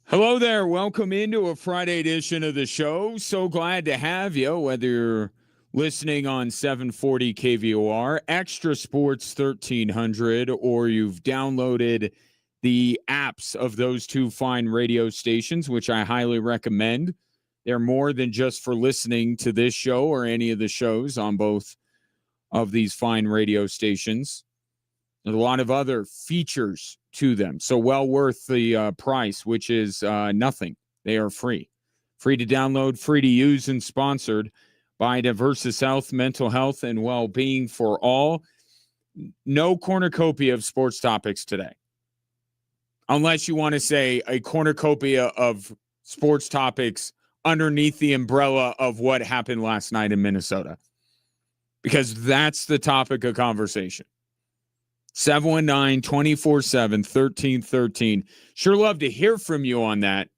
Hello there. Welcome into a Friday edition of the show. So glad to have you, whether you're listening on 740 KVOR, Extra Sports 1300, or you've downloaded the apps of those two fine radio stations, which I highly recommend. They're more than just for listening to this show or any of the shows on both of these fine radio stations. There's a lot of other features to them, so well worth the price, which is nothing. They are free. Free to download, free to use, and sponsored by Diversus Health, Mental Health, and Well-Being for All. No cornucopia of sports topics today, unless you want to say a cornucopia of sports topics underneath the umbrella of what happened last night in Minnesota, because that's the topic of conversation. 719-247-1313. Sure love to hear from you on that.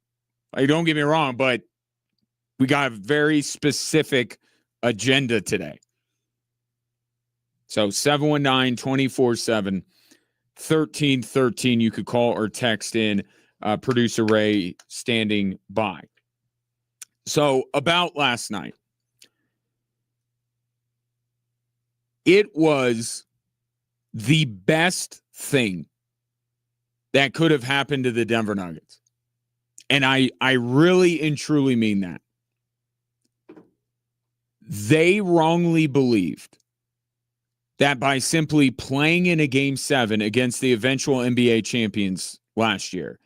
Like, don't get me wrong, but we got a very specific agenda today. So 719-247-1313. You could call or text in. Producer Ray standing by. So about last night. It was the best thing that could have happened to the Denver Nuggets. And I really and truly mean that. They wrongly believed that by simply playing in a Game 7 against the eventual NBA champions last year,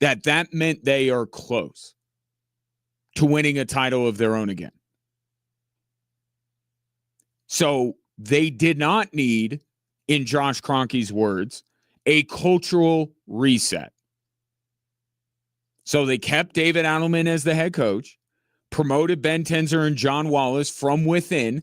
that meant they are close to winning a title of their own again. So they did not need, in Josh Kroenke's words, a cultural reset. So they kept David Adelman as the head coach, promoted Ben Tenzer and John Wallace from within,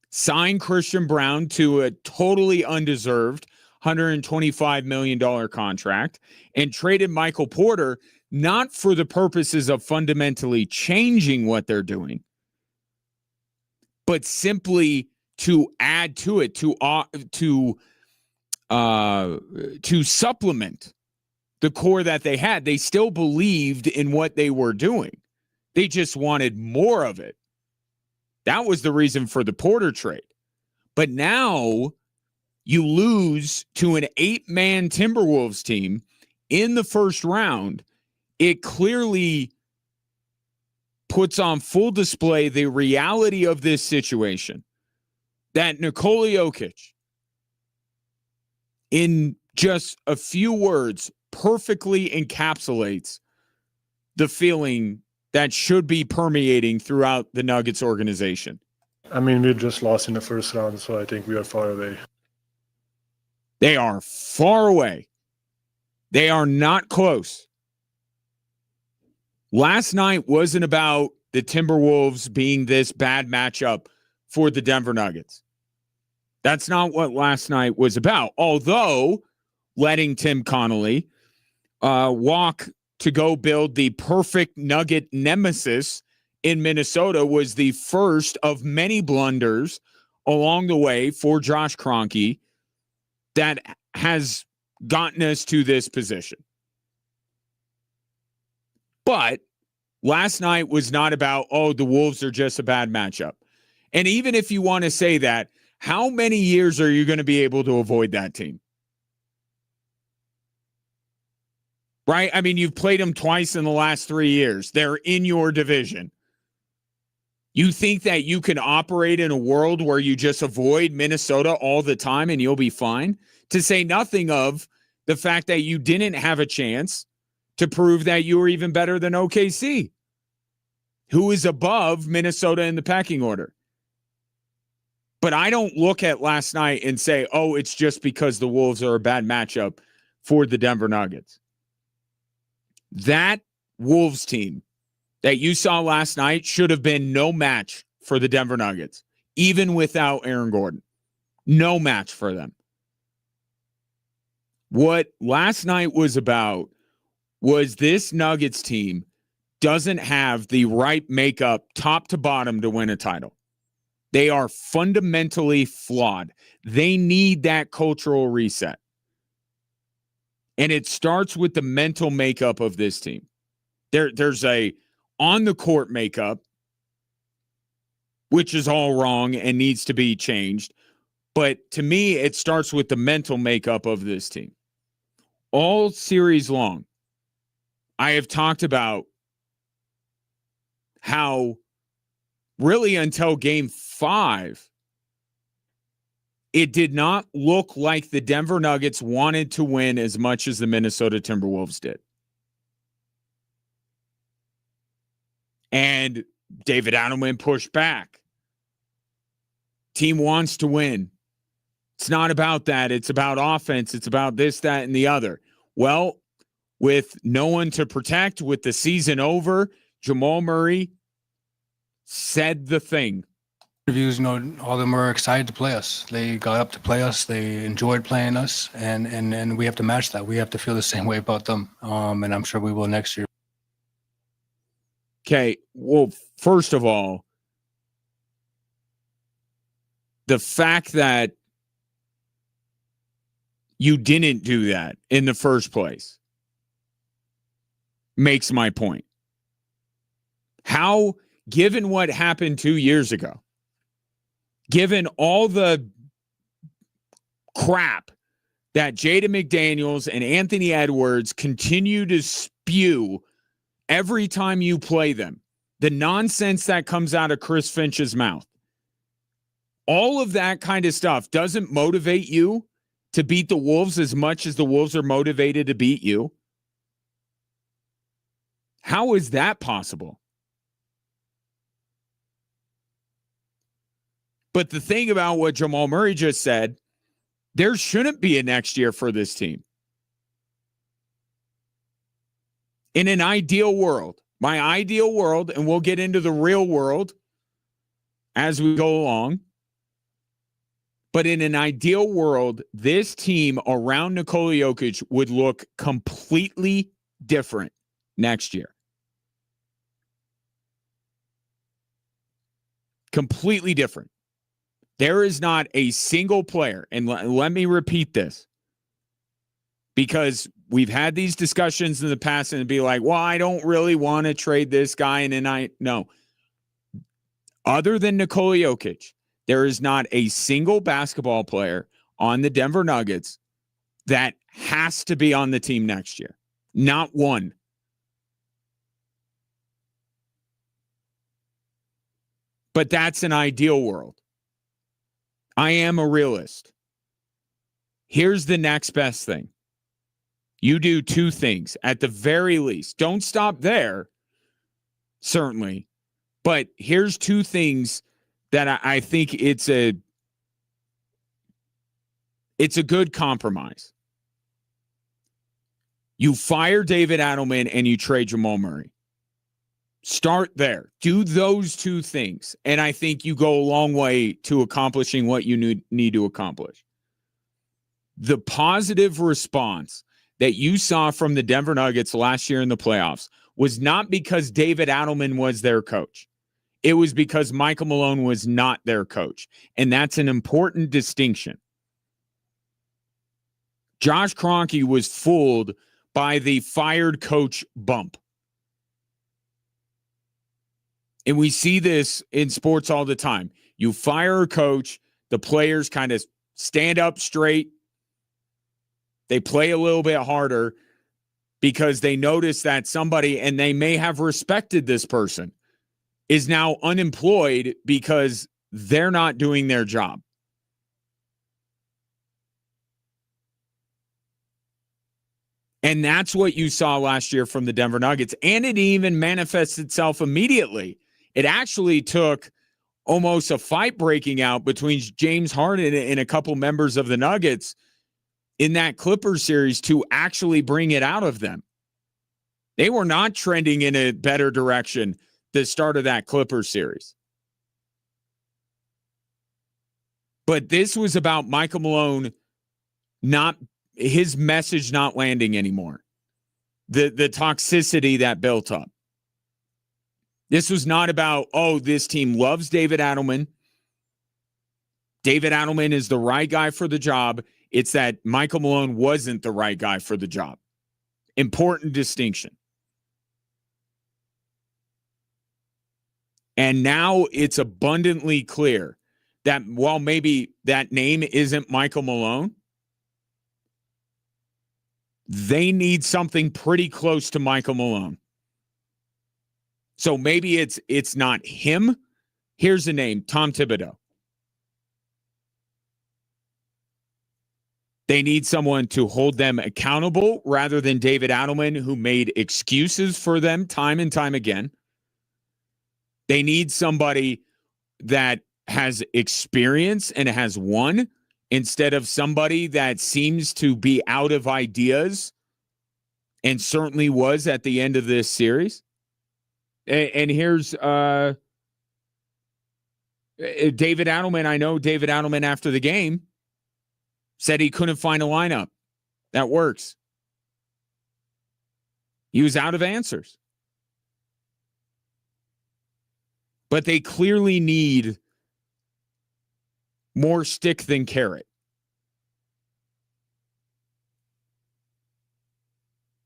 signed Christian Brown to a totally undeserved $125 million contract, and traded Michael Porter not for the purposes of fundamentally changing what they're doing, but simply to add to it, to supplement the core that they had. They still believed in what they were doing. They just wanted more of it. That was the reason for the Porter trade. But now you lose to an 8-man Timberwolves team in the first round. It clearly puts on full display the reality of this situation. That Nikola Jokic, in just a few words, perfectly encapsulates the feeling that should be permeating throughout the Nuggets organization. I mean, we just lost in the first round, so I think we are far away. They are far away. They are not close. Last night wasn't about the Timberwolves being this bad matchup for the Denver Nuggets. That's not what last night was about. Although letting Tim Connolly walk to go build the perfect Nugget nemesis in Minnesota was the first of many blunders along the way for Josh Kroenke that has gotten us to this position. But last night was not about, the Wolves are just a bad matchup. And even if you want to say that, how many years are you going to be able to avoid that team? Right? I mean, you've played them twice in the last 3 years. They're in your division. You think that you can operate in a world where you just avoid Minnesota all the time and you'll be fine? To say nothing of the fact that you didn't have a chance to prove that you were even better than OKC, who is above Minnesota in the pecking order. But I don't look at last night and say, it's just because the Wolves are a bad matchup for the Denver Nuggets. That Wolves team that you saw last night should have been no match for the Denver Nuggets, even without Aaron Gordon. No match for them. What last night was about was this Nuggets team doesn't have the right makeup top to bottom to win a title. They are fundamentally flawed. They need that cultural reset. And it starts with the mental makeup of this team. There's a on-the-court makeup, which is all wrong and needs to be changed. But to me, it starts with the mental makeup of this team. All series long, I have talked about how really until game 5, it did not look like the Denver Nuggets wanted to win as much as the Minnesota Timberwolves did. And David Adelman pushed back. Team wants to win. It's not about that. It's about offense. It's about this, that, and the other. Well, with no one to protect, with the season over, Jamal Murray said the thing. Interviews, all of them were excited to play us. They got up to play us. They enjoyed playing us, and we have to match that. We have to feel the same way about them, and I'm sure we will next year. Okay, well, first of all, the fact that you didn't do that in the first place makes my point. How, given what happened 2 years ago, given all the crap that Jaden McDaniels and Anthony Edwards continue to spew every time you play them, the nonsense that comes out of Chris Finch's mouth, all of that kind of stuff doesn't motivate you to beat the Wolves as much as the Wolves are motivated to beat you. How is that possible? But the thing about what Jamal Murray just said, there shouldn't be a next year for this team. In an ideal world, my ideal world, and we'll get into the real world as we go along, but in an ideal world, this team around Nikola Jokic would look completely different next year. Completely different. There is not a single player, and let me repeat this, because we've had these discussions in the past and it'd be like, well, I don't really want to trade this guy. No. Other than Nikola Jokic, there is not a single basketball player on the Denver Nuggets that has to be on the team next year. Not one. But that's an ideal world. I am a realist. Here's the next best thing. You do two things at the very least. Don't stop there, certainly. But here's two things that I think it's a good compromise. You fire David Adelman and you trade Jamal Murray. Start there. Do those two things. And I think you go a long way to accomplishing what you need to accomplish. The positive response that you saw from the Denver Nuggets last year in the playoffs was not because David Adelman was their coach. It was because Michael Malone was not their coach. And that's an important distinction. Josh Kroenke was fooled by the fired coach bump. And we see this in sports all the time. You fire a coach, the players kind of stand up straight. They play a little bit harder because they notice that somebody, and they may have respected this person, is now unemployed because they're not doing their job. And that's what you saw last year from the Denver Nuggets. And it even manifests itself immediately. It actually took almost a fight breaking out between James Harden and a couple members of the Nuggets in that Clippers series to actually bring it out of them. They were not trending in a better direction the start of that Clippers series. But this was about Michael Malone his message not landing anymore. The toxicity that built up. This was not about, this team loves David Adelman. David Adelman is the right guy for the job. It's that Michael Malone wasn't the right guy for the job. Important distinction. And now it's abundantly clear that while maybe that name isn't Michael Malone, they need something pretty close to Michael Malone. So maybe it's not him. Here's the name, Tom Thibodeau. They need someone to hold them accountable rather than David Adelman, who made excuses for them time and time again. They need somebody that has experience and has won instead of somebody that seems to be out of ideas and certainly was at the end of this series. And here's David Adelman. I know David Adelman after the game said he couldn't find a lineup that works. He was out of answers. But they clearly need more stick than carrot.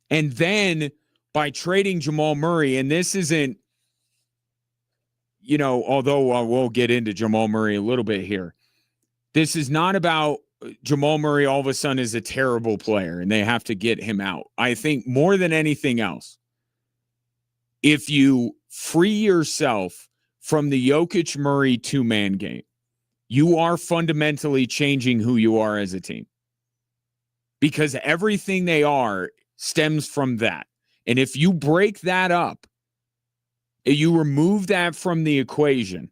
And then by trading Jamal Murray, and this isn't, although we'll get into Jamal Murray a little bit here, this is not about Jamal Murray all of a sudden is a terrible player and they have to get him out. I think more than anything else, if you free yourself from the Jokic Murray two-man game, you are fundamentally changing who you are as a team. Because everything they are stems from that. And if you break that up, you remove that from the equation,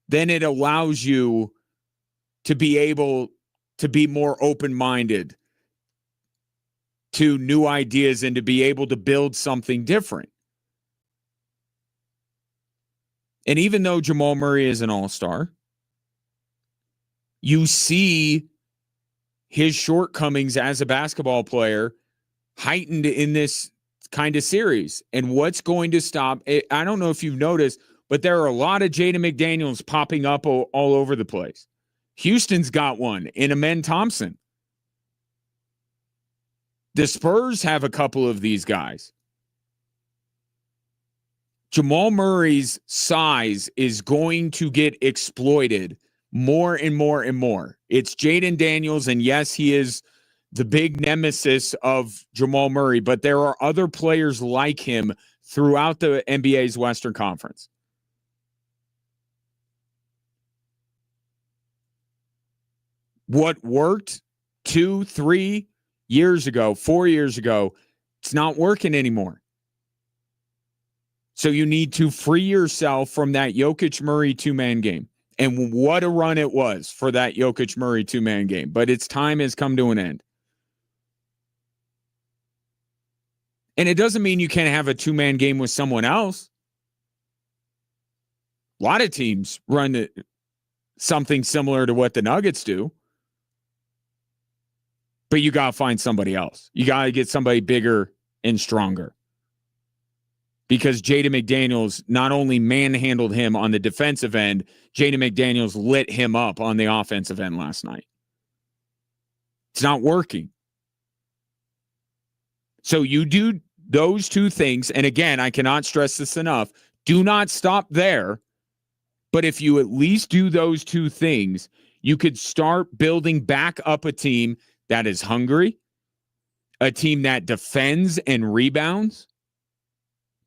then it allows you to be able to be more open-minded to new ideas and to be able to build something different. And even though Jamal Murray is an all-star, you see his shortcomings as a basketball player heightened in this kind of series. And what's going to stop it? I don't know if you've noticed, but there are a lot of Jaden McDaniels popping up all over the place. Houston's got one in Amen Thompson. The Spurs have a couple of these guys. Jamal Murray's size is going to get exploited more and more and more. It's Jaden Daniels, and yes, he is the big nemesis of Jamal Murray, but there are other players like him throughout the NBA's Western Conference. What worked 2, 3 years ago, 4 years ago, it's not working anymore. So you need to free yourself from that Jokic Murray two-man game. And what a run it was for that Jokic Murray two-man game. But its time has come to an end. And it doesn't mean you can't have a two-man game with someone else. A lot of teams run something similar to what the Nuggets do. But you got to find somebody else. You got to get somebody bigger and stronger. Because Jaden McDaniels not only manhandled him on the defensive end, Jaden McDaniels lit him up on the offensive end last night. It's not working. So you do those two things, and again, I cannot stress this enough, do not stop there. But if you at least do those two things, you could start building back up a team that is hungry, a team that defends and rebounds,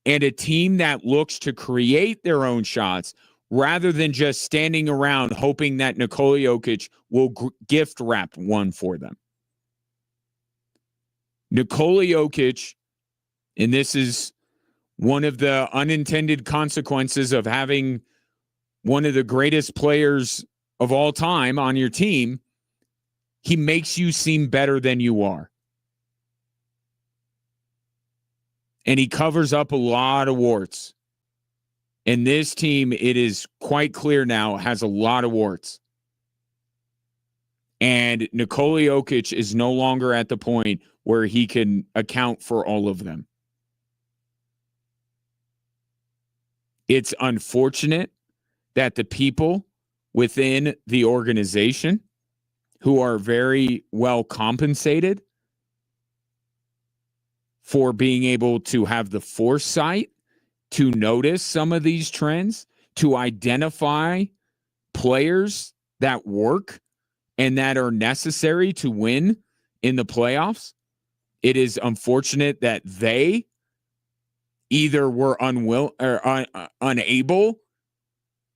and a team that looks to create their own shots rather than just standing around hoping that Nikola Jokic will gift wrap one for them. Nikola Jokic, and this is one of the unintended consequences of having one of the greatest players of all time on your team, he makes you seem better than you are. And he covers up a lot of warts. And this team, it is quite clear now, has a lot of warts. And Nikola Jokic is no longer at the point where he can account for all of them. It's unfortunate that the people within the organization who are very well compensated for being able to have the foresight to notice some of these trends, to identify players that work and that are necessary to win in the playoffs. It is unfortunate that they either were unable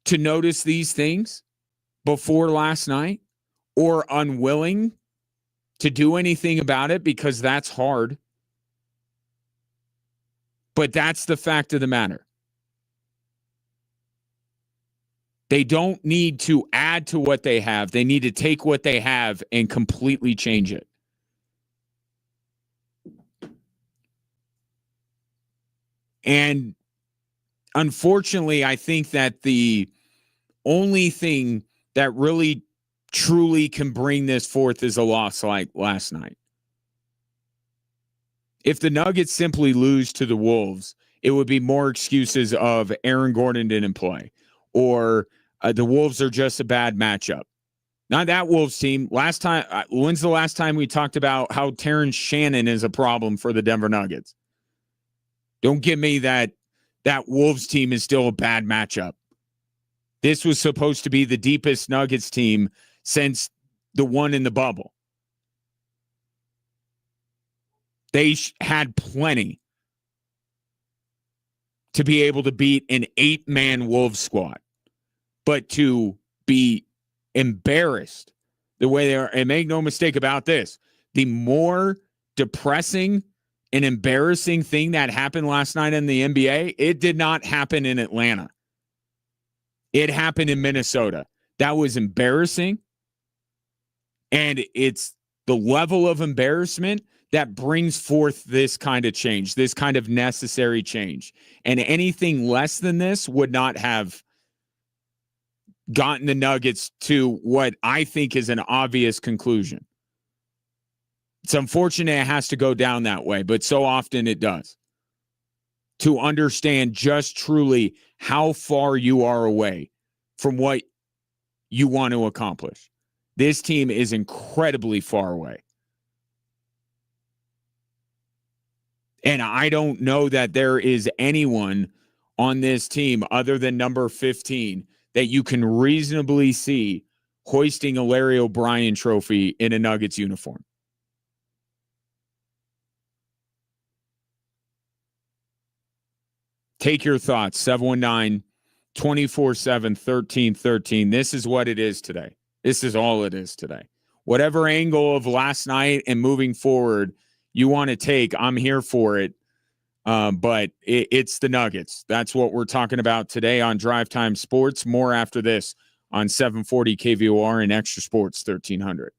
to notice these things before last night, or unwilling to do anything about it, because that's hard. But that's the fact of the matter. They don't need to add to what they have. They need to take what they have and completely change it. And unfortunately, I think that the only thing that really truly can bring this forth is a loss like last night. If the Nuggets simply lose to the Wolves, it would be more excuses of Aaron Gordon didn't play, or the Wolves are just a bad matchup. Not that Wolves team. Last time, when's the last time we talked about how Terrence Shannon is a problem for the Denver Nuggets? Don't give me that Wolves team is still a bad matchup. This was supposed to be the deepest Nuggets team since the one in the bubble. They had plenty to be able to beat an 8-man Wolves squad. But to be embarrassed the way they are, and make no mistake about this, the more depressing and embarrassing thing that happened last night in the NBA, it did not happen in Atlanta. It happened in Minnesota. That was embarrassing. And it's the level of embarrassment that brings forth this kind of change, this kind of necessary change. And anything less than this would not have gotten the Nuggets to what I think is an obvious conclusion. It's unfortunate it has to go down that way, but so often it does. To understand just truly how far you are away from what you want to accomplish. This team is incredibly far away. And I don't know that there is anyone on this team other than number 15 that you can reasonably see hoisting a Larry O'Brien trophy in a Nuggets uniform. Take your thoughts. 719-247-1313. This is what it is today. This is all it is today. Whatever angle of last night and moving forward you want to take, I'm here for it. But it's the Nuggets. That's what we're talking about today on Drive Time Sports. More after this on 740 KVOR and Extra Sports 1300.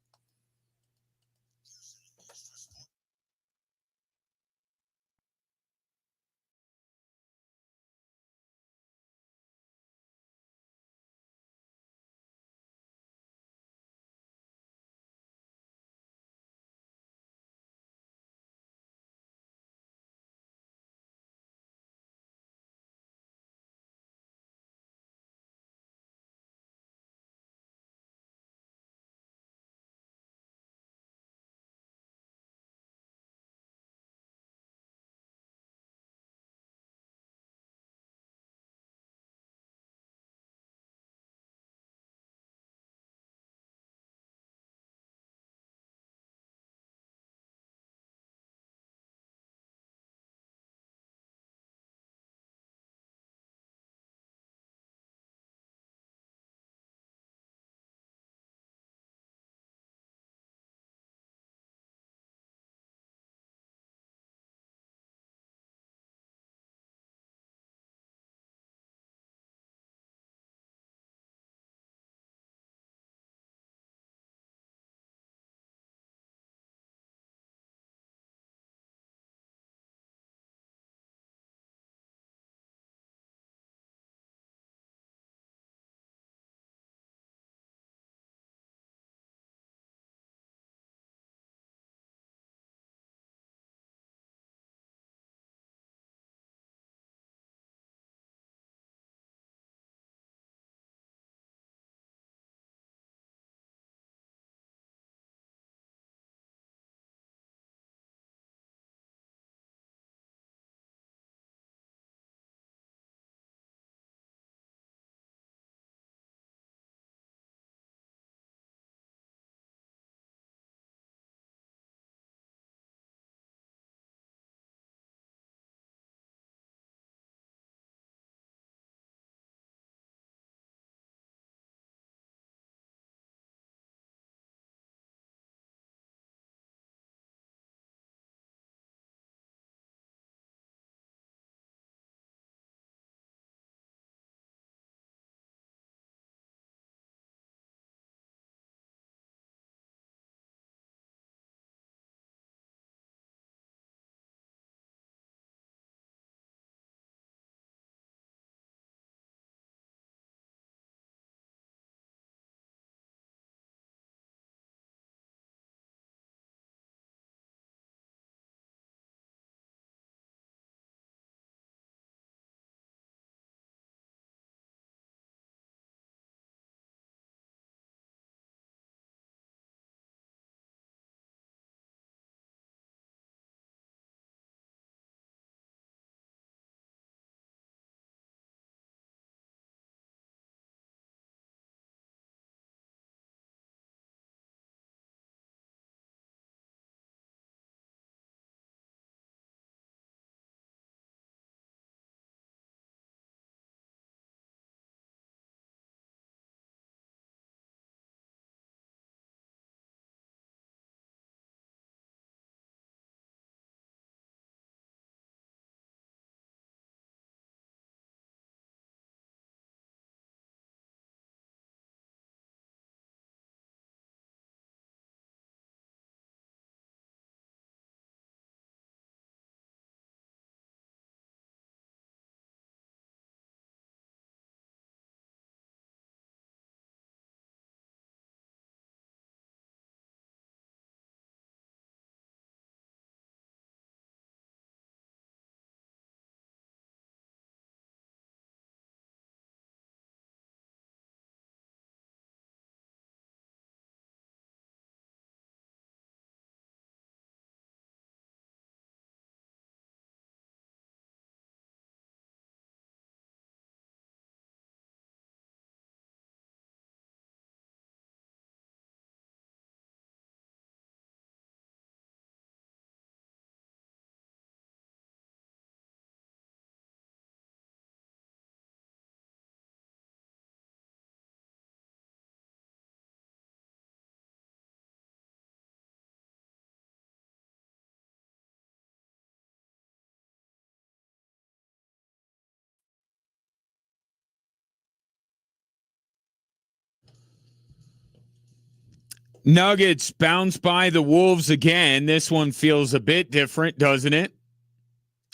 Nuggets bounce by the Wolves again. This one feels a bit different, doesn't it?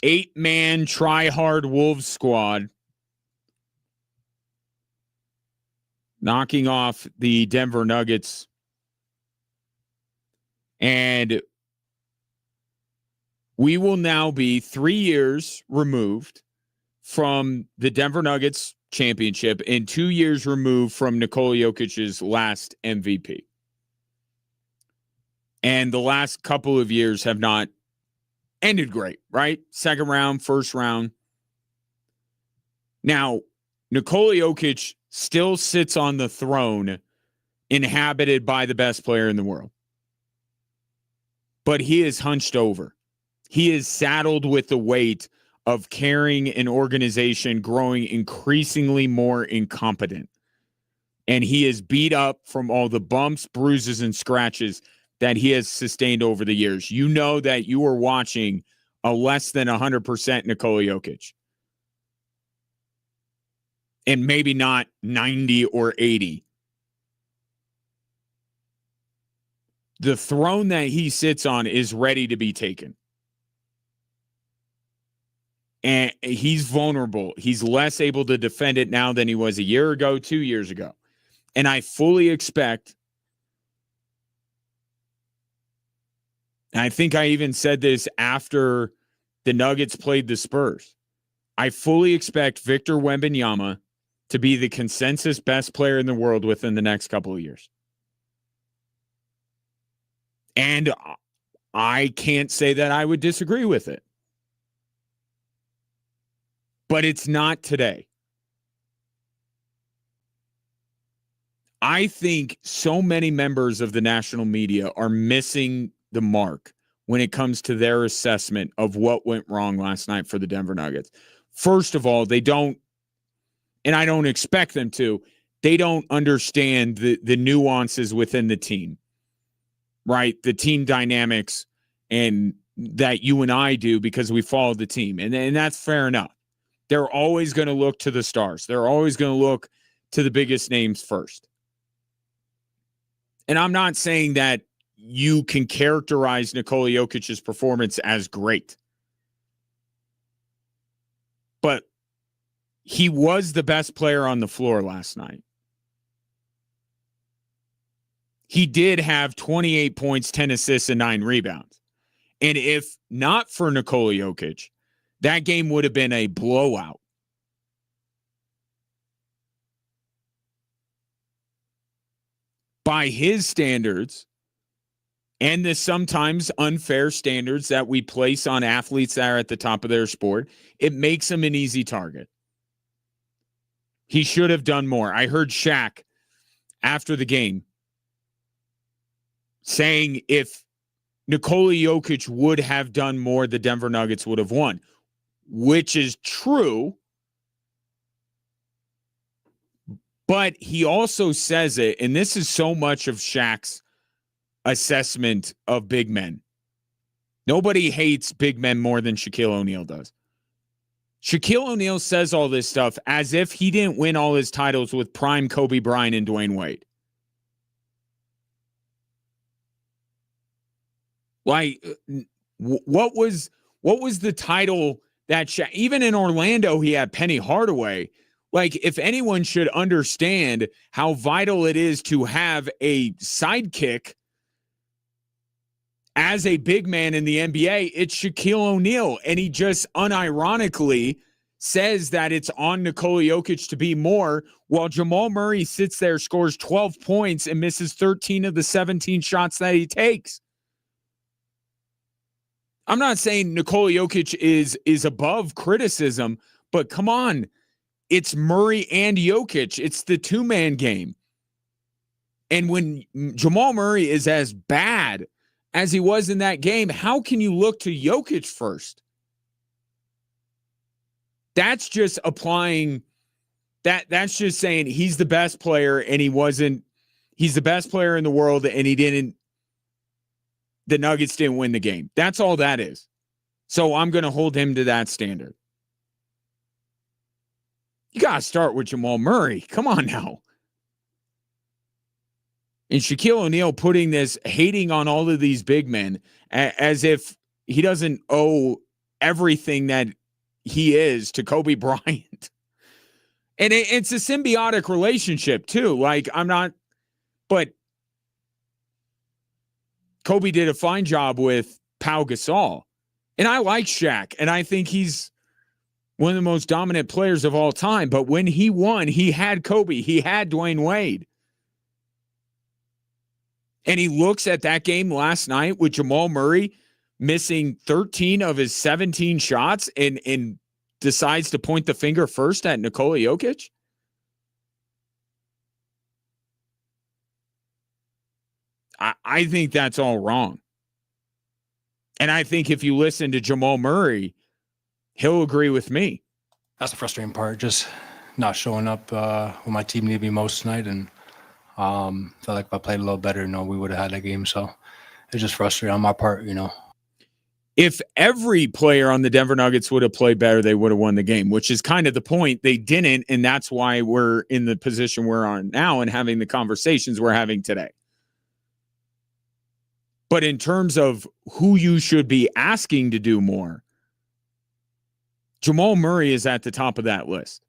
8-man try-hard Wolves squad knocking off the Denver Nuggets. And we will now be 3 years removed from the Denver Nuggets championship and 2 years removed from Nikola Jokic's last MVP. And the last couple of years have not ended great, right? Second round, first round. Now, Nikola Jokic still sits on the throne inhabited by the best player in the world. But he is hunched over. He is saddled with the weight of carrying an organization growing increasingly more incompetent. And he is beat up from all the bumps, bruises, and scratches that he has sustained over the years. You know that you are watching a less than 100% Nikola Jokic. And maybe not 90 or 80. The throne that he sits on is ready to be taken. And he's vulnerable. He's less able to defend it now than he was a year ago, 2 years ago. And I fully expect, and I think I even said this after the Nuggets played the Spurs, I fully expect Victor Wembanyama to be the consensus best player in the world within the next couple of years. And I can't say that I would disagree with it. But it's not today. I think so many members of the national media are missing the mark when it comes to their assessment of what went wrong last night for the Denver Nuggets. First of all, they don't, and I don't expect them to, they don't understand the nuances within the team, right? The team dynamics and that you and I do because we follow the team. And that's fair enough. They're always going to look to the stars. They're always going to look to the biggest names first. And I'm not saying that you can characterize Nikola Jokic's performance as great. But he was the best player on the floor last night. He did have 28 points, 10 assists, and 9 rebounds. And if not for Nikola Jokic, that game would have been a blowout. By his standards, and the sometimes unfair standards that we place on athletes that are at the top of their sport, it makes him an easy target. He should have done more. I heard Shaq after the game saying if Nikola Jokic would have done more, the Denver Nuggets would have won, which is true. But he also says it, and this is so much of Shaq's assessment of big men. Nobody hates big men more than Shaquille O'Neal does. Shaquille O'Neal says all this stuff as if he didn't win all his titles with prime Kobe Bryant and Dwayne Wade. Like, what was the title that even in Orlando he had Penny Hardaway? Like, if anyone should understand how vital it is to have a sidekick as a big man in the NBA, it's Shaquille O'Neal. And he just unironically says that it's on Nikola Jokic to be more, while Jamal Murray sits there, scores 12 points, and misses 13 of the 17 shots that he takes. I'm not saying Nikola Jokic is above criticism, but come on. It's Murray and Jokic. It's the two-man game. And when Jamal Murray is as bad as he was in that game, how can you look to Jokic first? That's just applying that. That's just saying he's the best player and he's the best player in the world and the Nuggets didn't win the game. That's all that is. So I'm going to hold him to that standard. You got to start with Jamal Murray. Come on now. And Shaquille O'Neal putting this, hating on all of these big men as if he doesn't owe everything that he is to Kobe Bryant. And it's a symbiotic relationship too. Like, but Kobe did a fine job with Pau Gasol. And I like Shaq, and I think he's one of the most dominant players of all time. But when he won, he had Kobe. He had Dwayne Wade. And he looks at that game last night with Jamal Murray missing 13 of his 17 shots and decides to point the finger first at Nikola Jokic. I think that's all wrong. And I think if you listen to Jamal Murray, he'll agree with me. That's the frustrating part, just not showing up when my team needed me most tonight. And felt like if I played a little better, we would have had that game. So it's just frustrating on my part, If every player on the Denver Nuggets would have played better, they would have won the game, which is kind of the point. They didn't, and that's why we're in the position we're on now and having the conversations we're having today. But in terms of who you should be asking to do more, Jamal Murray is at the top of that list.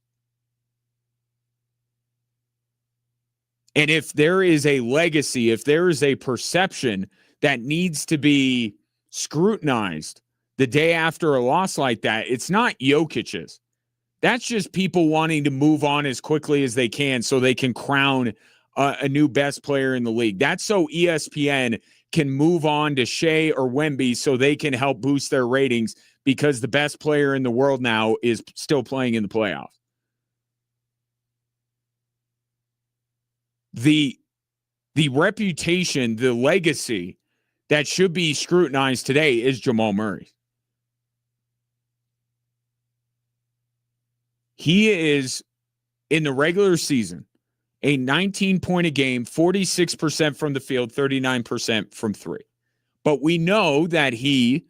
And if there is a legacy, if there is a perception that needs to be scrutinized the day after a loss like that, it's not Jokic's. That's just people wanting to move on as quickly as they can so they can crown a new best player in the league. That's so ESPN can move on to Shea or Wemby so they can help boost their ratings because the best player in the world now is still playing in the playoffs. The reputation, the legacy that should be scrutinized today is Jamal Murray. He is, in the regular season, a 19-point a game, 46% from the field, 39% from three. But we know that he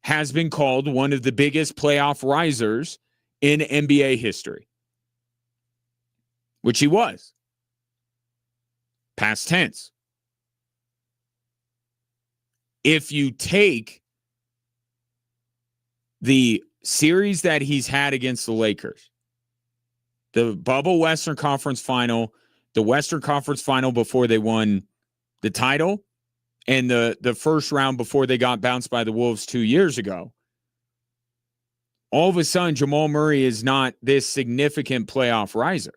has been called one of the biggest playoff risers in NBA history, which he was. Past tense. If you take the series that he's had against the Lakers, the bubble Western Conference final, the Western Conference final before they won the title, and the first round before they got bounced by the Wolves 2 years ago, all of a sudden Jamal Murray is not this significant playoff riser.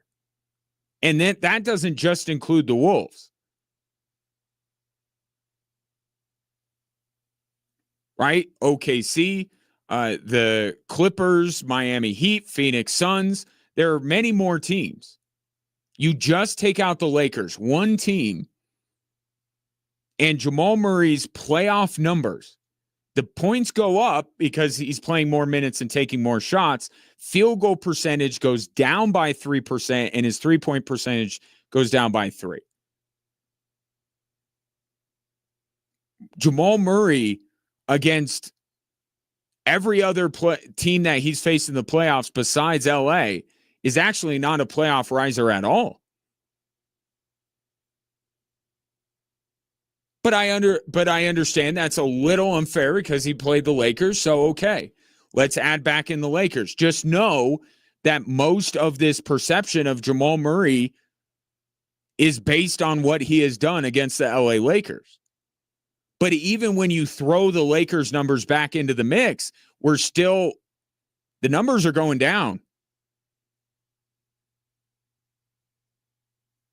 And that doesn't just include the Wolves. Right? OKC, the Clippers, Miami Heat, Phoenix Suns. There are many more teams. You just take out the Lakers, one team, and Jamal Murray's playoff numbers. The points go up because he's playing more minutes and taking more shots. Field goal percentage goes down by 3%, and his three-point percentage goes down by 3%. Jamal Murray against every other team that he's faced in the playoffs besides LA is actually not a playoff riser at all. But I understand that's a little unfair because he played the Lakers, so okay. Let's add back in the Lakers. Just know that most of this perception of Jamal Murray is based on what he has done against the LA Lakers. But even when you throw the Lakers numbers back into the mix, the numbers are going down.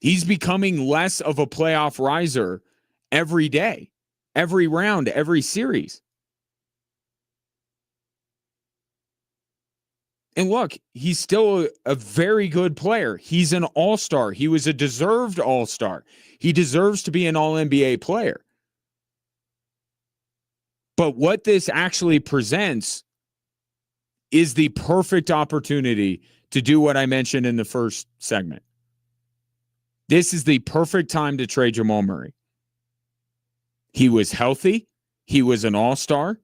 He's becoming less of a playoff riser every day, every round, every series. And look, he's still a very good player. He's an all-star. He was a deserved all-star. He deserves to be an all-NBA player. But what this actually presents is the perfect opportunity to do what I mentioned in the first segment. This is the perfect time to trade Jamal Murray. He was healthy. He was an all-star.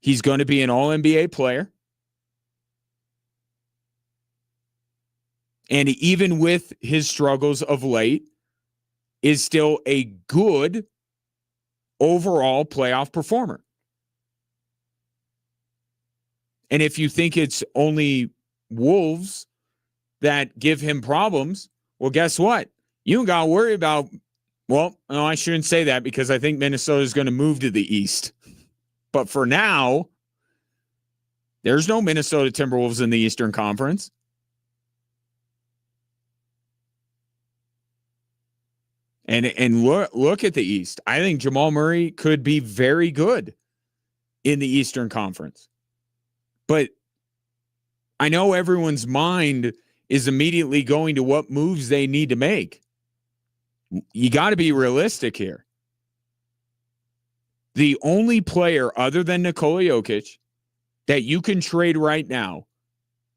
He's going to be an all-NBA player. And even with his struggles of late, is still a good overall playoff performer. And if you think it's only Wolves that give him problems, well, guess what? You don't got to worry about, well, no, I shouldn't say that because I think Minnesota is going to move to the East. But for now, there's no Minnesota Timberwolves in the Eastern Conference. And look at the East. I think Jamal Murray could be very good in the Eastern Conference. But I know everyone's mind is immediately going to what moves they need to make. You got to be realistic here. The only player other than Nikola Jokic that you can trade right now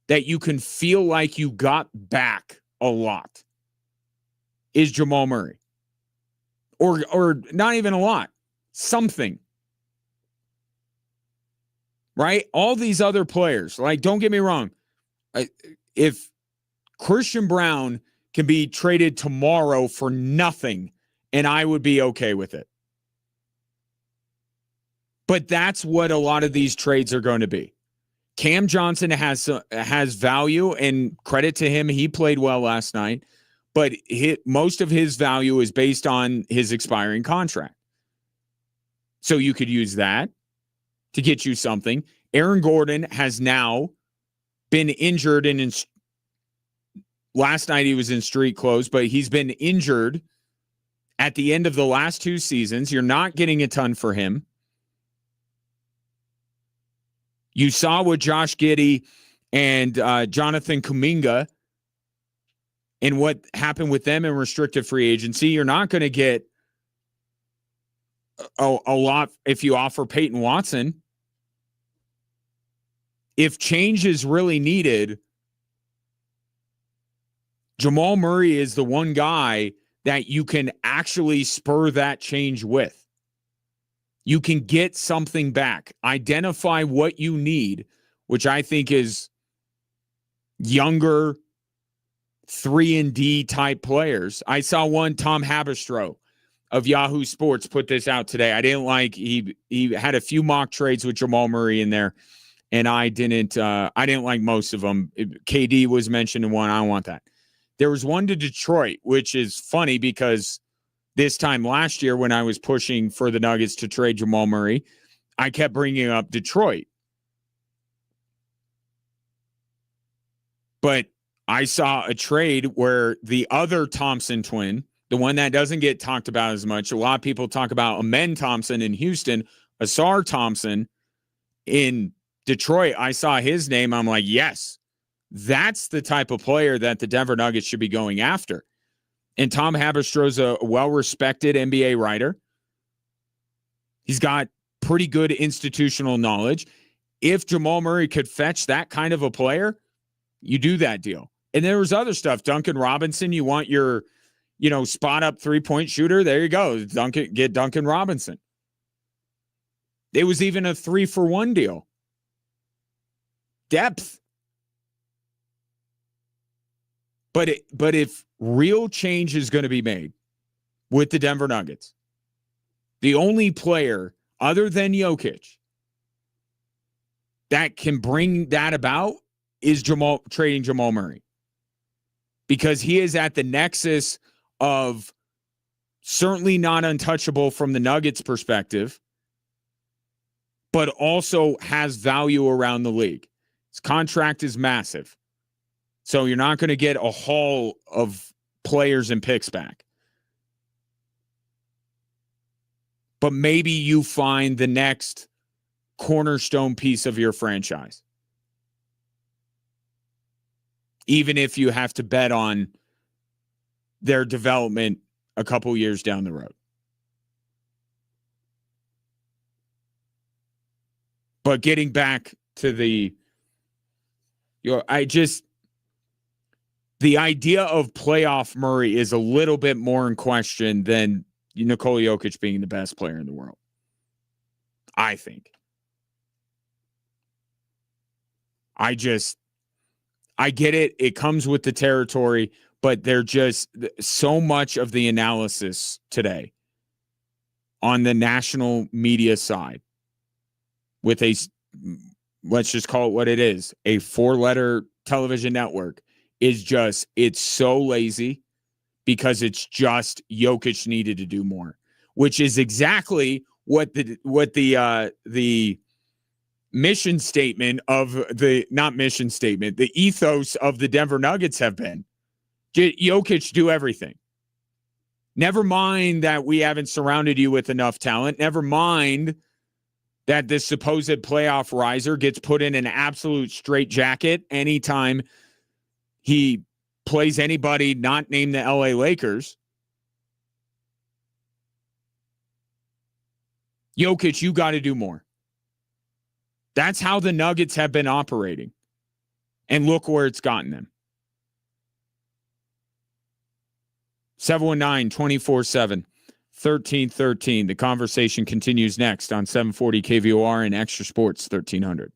that you can feel like you got back a lot is Jamal Murray. Or not even a lot. Something. Right? All these other players, like, don't get me wrong. If Christian Brown can be traded tomorrow for nothing, and I would be okay with it. But that's what a lot of these trades are going to be. Cam Johnson has value, and credit to him, he played well last night. But most of his value is based on his expiring contract. So you could use that to get you something. Aaron Gordon has now been injured, and last night he was in street clothes, but he's been injured at the end of the last 2 seasons. You're not getting a ton for him. You saw what Josh Giddey and Jonathan Kuminga and what happened with them in restricted free agency. You're not going to get a lot if you offer Peyton Watson. If change is really needed, Jamal Murray is the one guy that you can actually spur that change with. You can get something back. Identify what you need, which I think is younger 3-and-D type players. I saw one, Tom Haberstroh of Yahoo Sports, put this out today. I didn't like, he had a few mock trades with Jamal Murray in there, and I didn't like most of them. KD was mentioned in one. I don't want that. There was one to Detroit, which is funny because this time last year when I was pushing for the Nuggets to trade Jamal Murray, I kept bringing up Detroit. But I saw a trade where the other Thompson twin, the one that doesn't get talked about as much, a lot of people talk about Amen Thompson in Houston, Asar Thompson in Detroit. I saw his name. I'm like, yes, that's the type of player that the Denver Nuggets should be going after. And Tom Haberstroh's a well-respected NBA writer. He's got pretty good institutional knowledge. If Jamal Murray could fetch that kind of a player, you do that deal. And there was other stuff. Duncan Robinson, you want your, spot up 3-point shooter. There you go. Get Duncan Robinson. It was even a 3-for-1 deal. Depth. But if real change is going to be made with the Denver Nuggets, the only player other than Jokic that can bring that about is trading Jamal Murray. Because he is at the nexus of certainly not untouchable from the Nuggets perspective, but also has value around the league. His contract is massive. So you're not going to get a haul of players and picks back. But maybe you find the next cornerstone piece of your franchise. Even if you have to bet on their development a couple years down the road. But getting back to the idea of playoff Murray is a little bit more in question than Nikola Jokic being the best player in the world. I think. I get it. It comes with the territory, but they're just so much of the analysis today on the national media side with let's just call it what it is, a 4-letter television network is just, it's so lazy because it's just Jokic needed to do more, which is exactly what the mission statement of the ethos of the Denver Nuggets have been. Jokic, do everything. Never mind that we haven't surrounded you with enough talent. Never mind that this supposed playoff riser gets put in an absolute straitjacket anytime he plays anybody not named the LA Lakers. Jokic, you got to do more. That's how the Nuggets have been operating. And look where it's gotten them. 719-247-1313. The conversation continues next on 740 KVOR and Extra Sports 1300.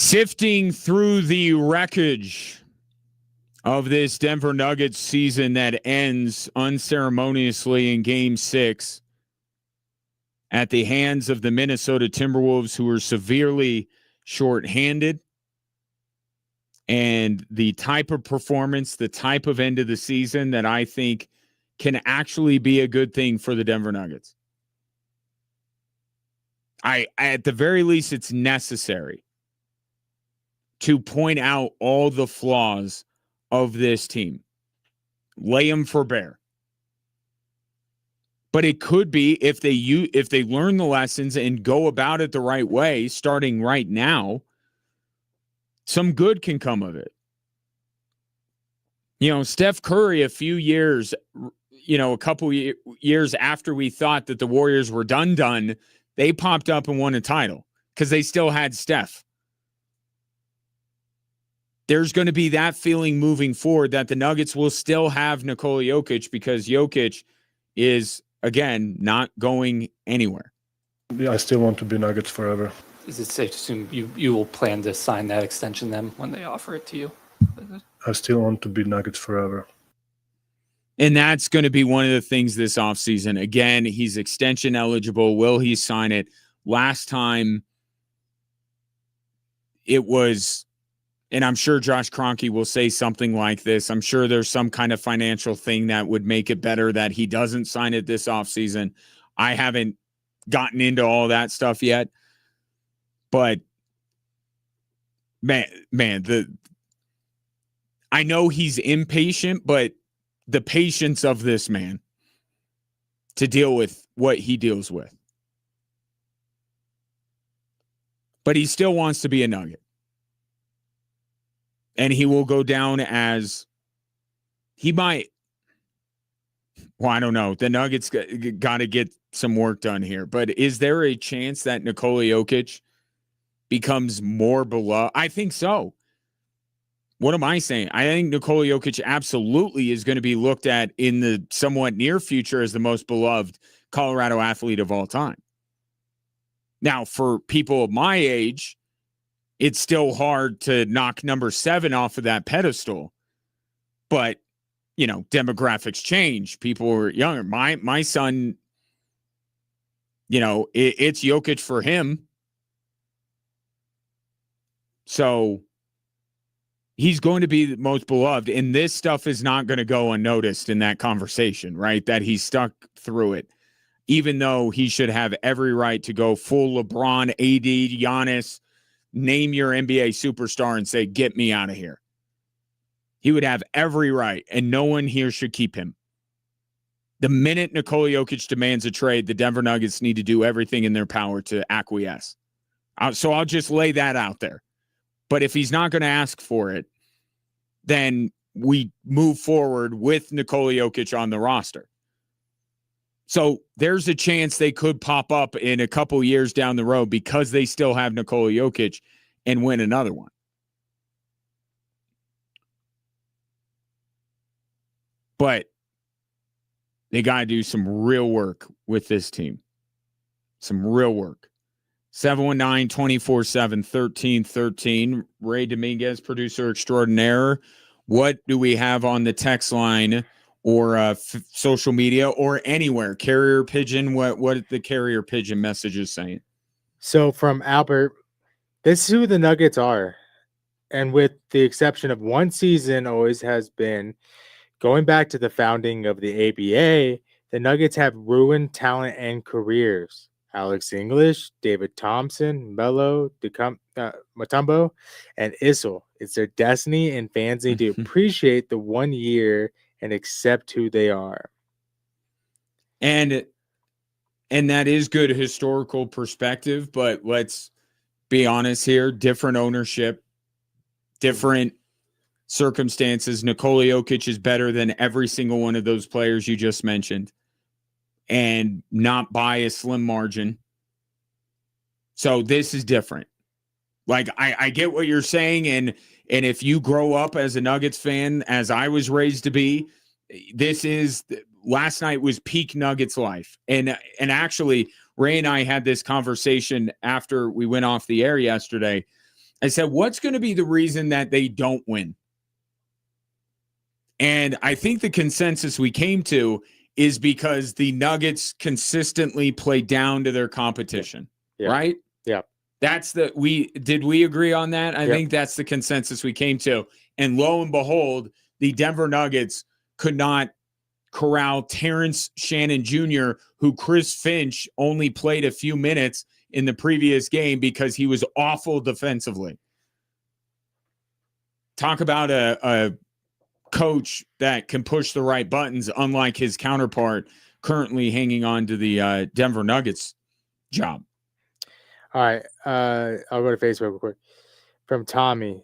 Sifting through the wreckage of this Denver Nuggets season that ends unceremoniously in Game 6 at the hands of the Minnesota Timberwolves, who are severely shorthanded. And the type of performance, the type of end of the season that I think can actually be a good thing for the Denver Nuggets. At the very least, it's necessary to point out all the flaws of this team. Lay them for bear. But it could be, if they learn the lessons and go about it the right way, starting right now, some good can come of it. Steph Curry, a few years, a couple years after we thought that the Warriors were done, they popped up and won a title because they still had Steph. There's going to be that feeling moving forward that the Nuggets will still have Nikola Jokic, because Jokic is, again, not going anywhere. Yeah, I still want to be Nuggets forever. Is it safe to assume you will plan to sign that extension then when they offer it to you? I still want to be Nuggets forever. And that's going to be one of the things this offseason. Again, he's extension eligible. Will he sign it? Last time it was, and I'm sure Josh Kroenke will say something like this. I'm sure there's some kind of financial thing that would make it better that he doesn't sign it this offseason. I haven't gotten into all that stuff yet. But man, I know he's impatient, but the patience of this man to deal with what he deals with. But he still wants to be a Nugget. And he will go down as he might. Well, I don't know. The Nuggets got to get some work done here. But is there a chance that Nikola Jokic becomes more beloved? I think so. What am I saying? I think Nikola Jokic absolutely is going to be looked at in the somewhat near future as the most beloved Colorado athlete of all time. Now, for people of my age, it's still hard to knock number 7 off of that pedestal. But, demographics change. People are younger. My son, it's Jokic for him. So he's going to be the most beloved, and this stuff is not going to go unnoticed in that conversation, right? That he stuck through it, even though he should have every right to go full LeBron, AD, Giannis, name your NBA superstar and say, get me out of here. He would have every right, and no one here should keep him. The minute Nikola Jokic demands a trade, the Denver Nuggets need to do everything in their power to acquiesce. So I'll just lay that out there. But if he's not going to ask for it, then we move forward with Nikola Jokic on the roster. So there's a chance they could pop up in a couple years down the road because they still have Nikola Jokic and win another one. But they got to do some real work with this team. Some real work. 719-247-1313. Ray Dominguez, producer extraordinaire. What do we have on the text line or social media or anywhere? Carrier Pigeon, what the Carrier Pigeon message is saying? So from Albert, this is who the Nuggets are. And with the exception of one season, always has been, going back to the founding of the ABA, the Nuggets have ruined talent and careers. Alex English, David Thompson, Melo, Mutombo, and Issel. It's their destiny, and fans need to appreciate the 1 year and accept who they are. And that is good historical perspective, but let's be honest here. Different ownership, different circumstances. Nikola Jokic is better than every single one of those players you just mentioned, and not by a slim margin. So this is different. Like, I get what you're saying, and if you grow up as a Nuggets fan, as I was raised to be, last night was peak Nuggets life. And actually, Ray and I had this conversation after we went off the air yesterday. I said, what's going to be the reason that they don't win? And I think the consensus we came to is because the Nuggets consistently play down to their competition, right? Yeah. That's we agree on that? I think that's the consensus we came to. And lo and behold, the Denver Nuggets could not corral Terrence Shannon Jr., who Chris Finch only played a few minutes in the previous game because he was awful defensively. Talk about a coach that can push the right buttons, unlike his counterpart currently hanging on to the Denver Nuggets job. All right. I'll go to Facebook real quick. From Tommy.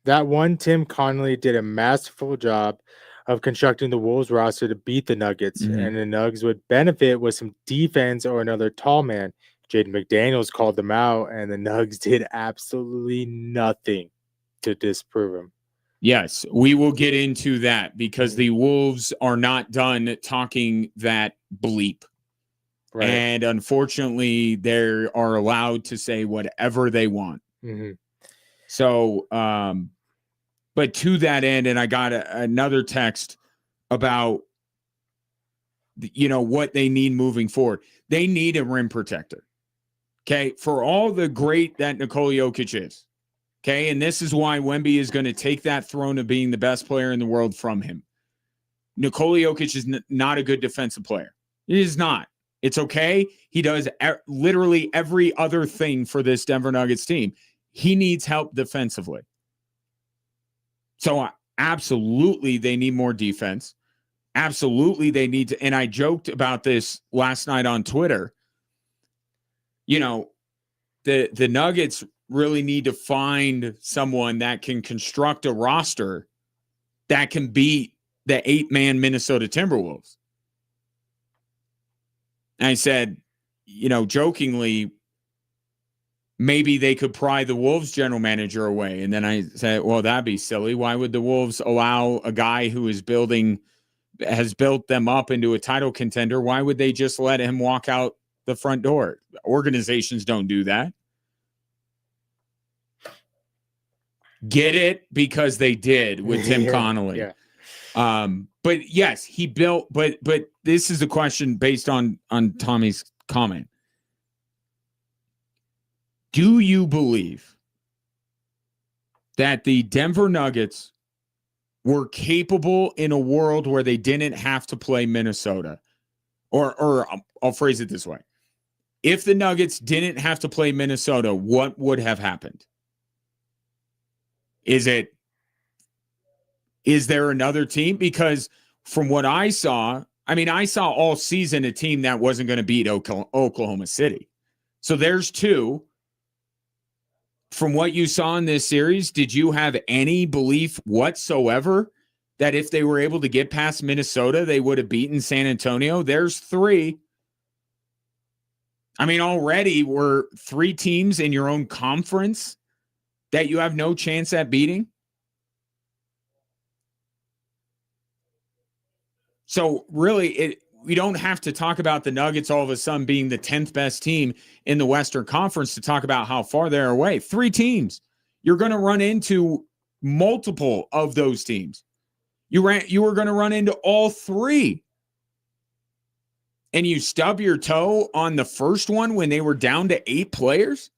That one Tim Connolly did a masterful job of constructing the Wolves roster to beat the Nuggets, and the Nugs would benefit with some defense or another tall man. Jaden McDaniels called them out, and the Nugs did absolutely nothing to disprove him. Yes, we will get into that because the Wolves are not done talking that bleep. Right. And unfortunately, they are allowed to say whatever they want. Mm-hmm. So, but to that end, and I got another text about, what they need moving forward. They need a rim protector. Okay. For all the great that Nikola Jokic is. Okay. And this is why Wemby is going to take that throne of being the best player in the world from him. Nikola Jokic is not a good defensive player. He is not. It's okay. He does literally every other thing for this Denver Nuggets team. He needs help defensively. So absolutely they need more defense. Absolutely they need to. And I joked about this last night on Twitter. The Nuggets really need to find someone that can construct a roster that can beat the 8-man Minnesota Timberwolves. And I said, jokingly, maybe they could pry the Wolves general manager away. And then I said, well, that'd be silly. Why would the Wolves allow a guy who has built them up into a title contender? Why would they just let him walk out the front door? Organizations don't do that. Get it? Because they did with Tim Connolly. Yeah. But yes, he built, but this is a question based on Tommy's comment. Do you believe that the Denver Nuggets were capable in a world where they didn't have to play Minnesota? Or I'll phrase it this way. If the Nuggets didn't have to play Minnesota, what would have happened? Is there another team? Because from what I saw all season a team that wasn't going to beat Oklahoma City. So there's two. From what you saw in this series, did you have any belief whatsoever that if they were able to get past Minnesota, they would have beaten San Antonio? There's three. Already we're 3 teams in your own conference that you have no chance at beating. So really, we don't have to talk about the Nuggets all of a sudden being the 10th best team in the Western Conference to talk about how far they're away. 3 teams. You're going to run into multiple of those teams. You were going to run into all 3. And you stub your toe on the first one when they were down to 8 players?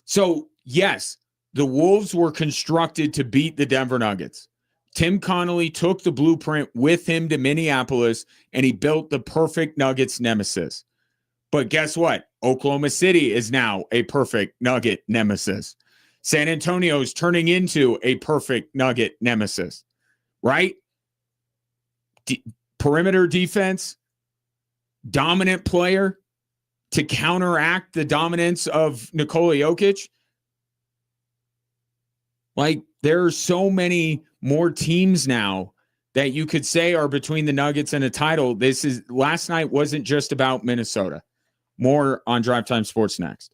So, yes, the Wolves were constructed to beat the Denver Nuggets. Tim Connolly took the blueprint with him to Minneapolis, and he built the perfect Nuggets nemesis. But guess what? Oklahoma City is now a perfect Nugget nemesis. San Antonio is turning into a perfect Nugget nemesis, right? Perimeter defense, dominant player to counteract the dominance of Nikola Jokic. There are so many more teams now that you could say are between the Nuggets and a title. Last night wasn't just about Minnesota. More on Drive Time Sports next.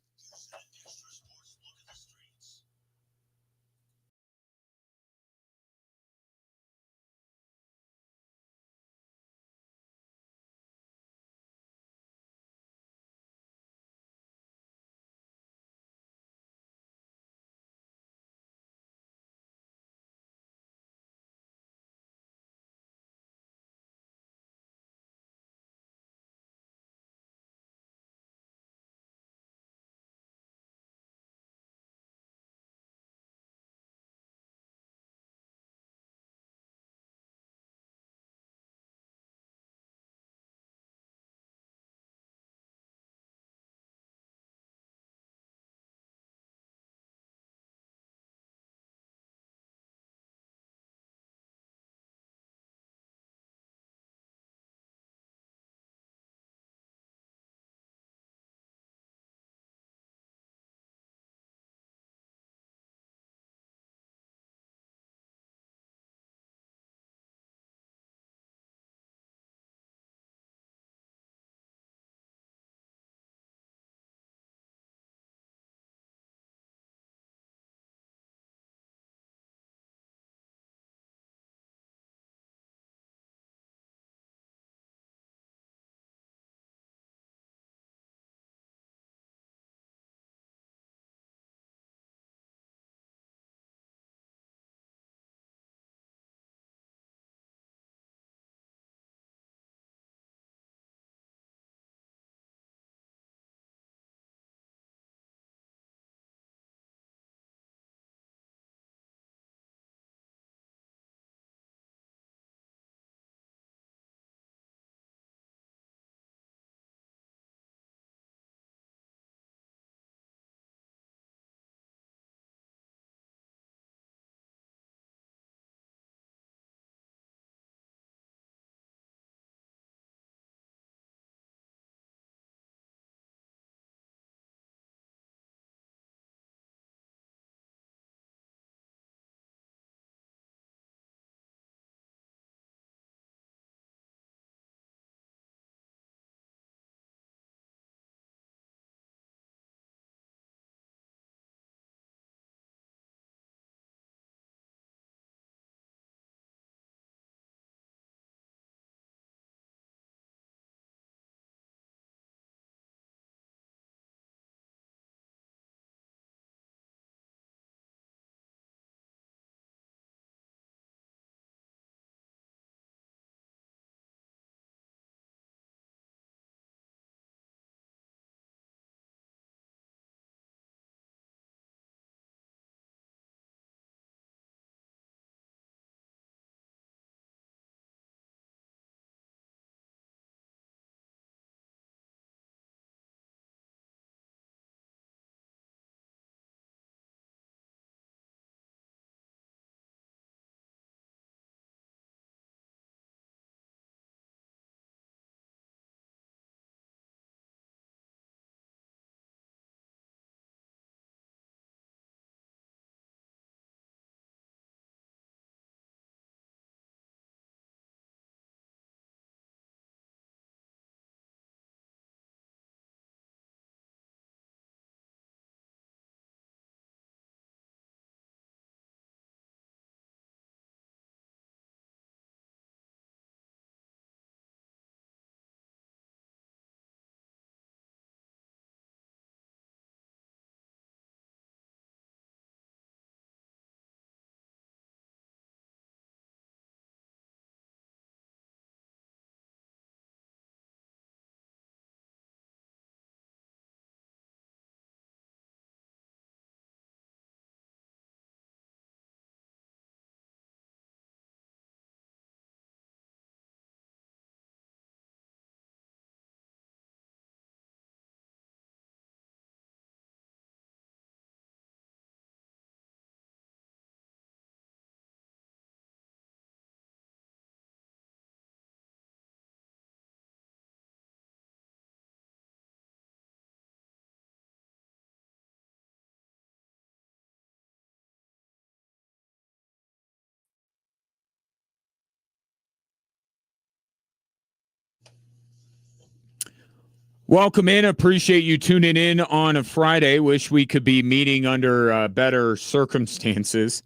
Welcome in. Appreciate you tuning in on a Friday. Wish we could be meeting under better circumstances.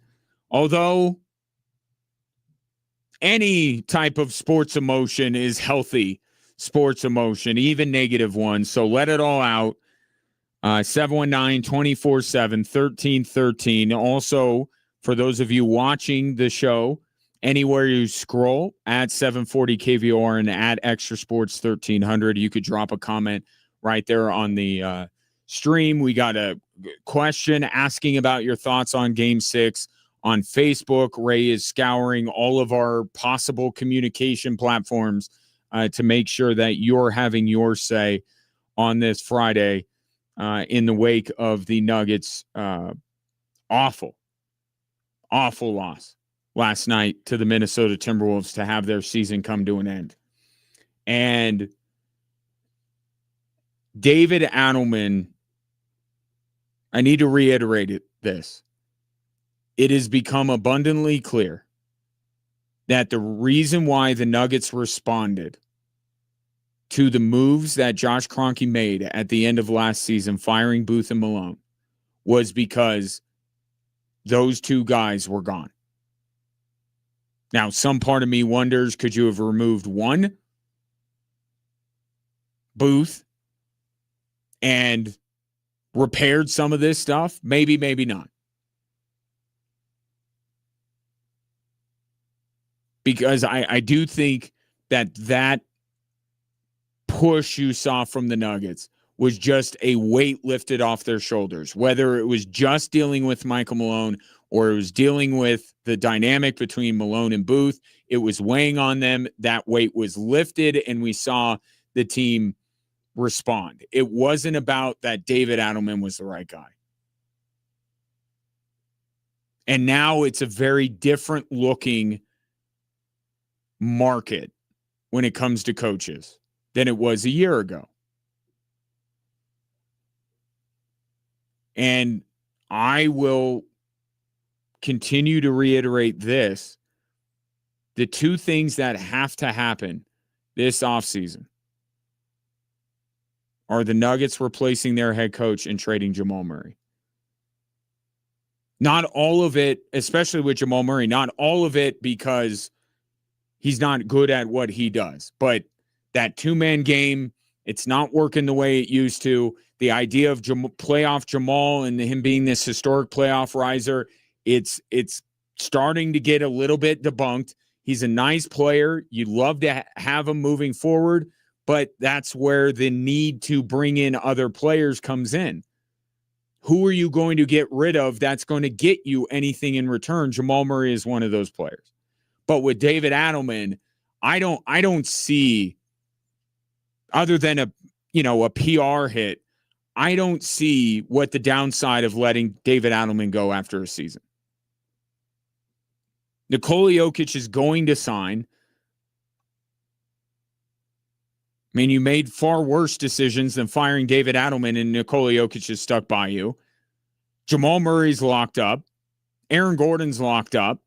Although any type of sports emotion is healthy sports emotion, even negative ones. So let it all out. 719-247-1313. Also, for those of you watching the show, anywhere you scroll at 740 KVOR and at Extra Sports 1300, you could drop a comment right there on the stream. We got a question asking about your thoughts on Game 6 on Facebook. Ray is scouring all of our possible communication platforms to make sure that you're having your say on this Friday in the wake of the Nuggets' awful loss last night to the Minnesota Timberwolves to have their season come to an end. And David Adelman, I need to reiterate this. It has become abundantly clear that the reason why the Nuggets responded to the moves that Josh Kroenke made at the end of last season, firing Booth and Malone, was because those two guys were gone. Now, some part of me wonders, could you have removed one, Booth, and repaired some of this stuff? Maybe, maybe not. Because I do think that push you saw from the Nuggets was just a weight lifted off their shoulders, whether it was just dealing with Michael Malone or it was dealing with the dynamic between Malone and Booth. It was weighing on them. That weight was lifted, and we saw the team respond. It wasn't about that David Adelman was the right guy. And now it's a very different looking market when it comes to coaches than it was a year ago. And I will continue to reiterate this. The two things that have to happen this offseason are the Nuggets replacing their head coach and trading Jamal Murray. Not all of it, especially with Jamal Murray, not all of it because he's not good at what he does, but that two-man game, it's not working the way it used to. The idea of playoff Jamal and him being this historic playoff riser, it's starting to get a little bit debunked. He's a nice player. You'd love to have him moving forward, but that's where the need to bring in other players comes in. Who are you going to get rid of that's going to get you anything in return? Jamal Murray is one of those players. But with David Adelman, I don't see, other than a PR hit, I don't see what the downside of letting David Adelman go after a season. Nikola Jokic is going to sign. I mean, you made far worse decisions than firing David Adelman, and Nikola Jokic is stuck by you. Jamal Murray's locked up. Aaron Gordon's locked up.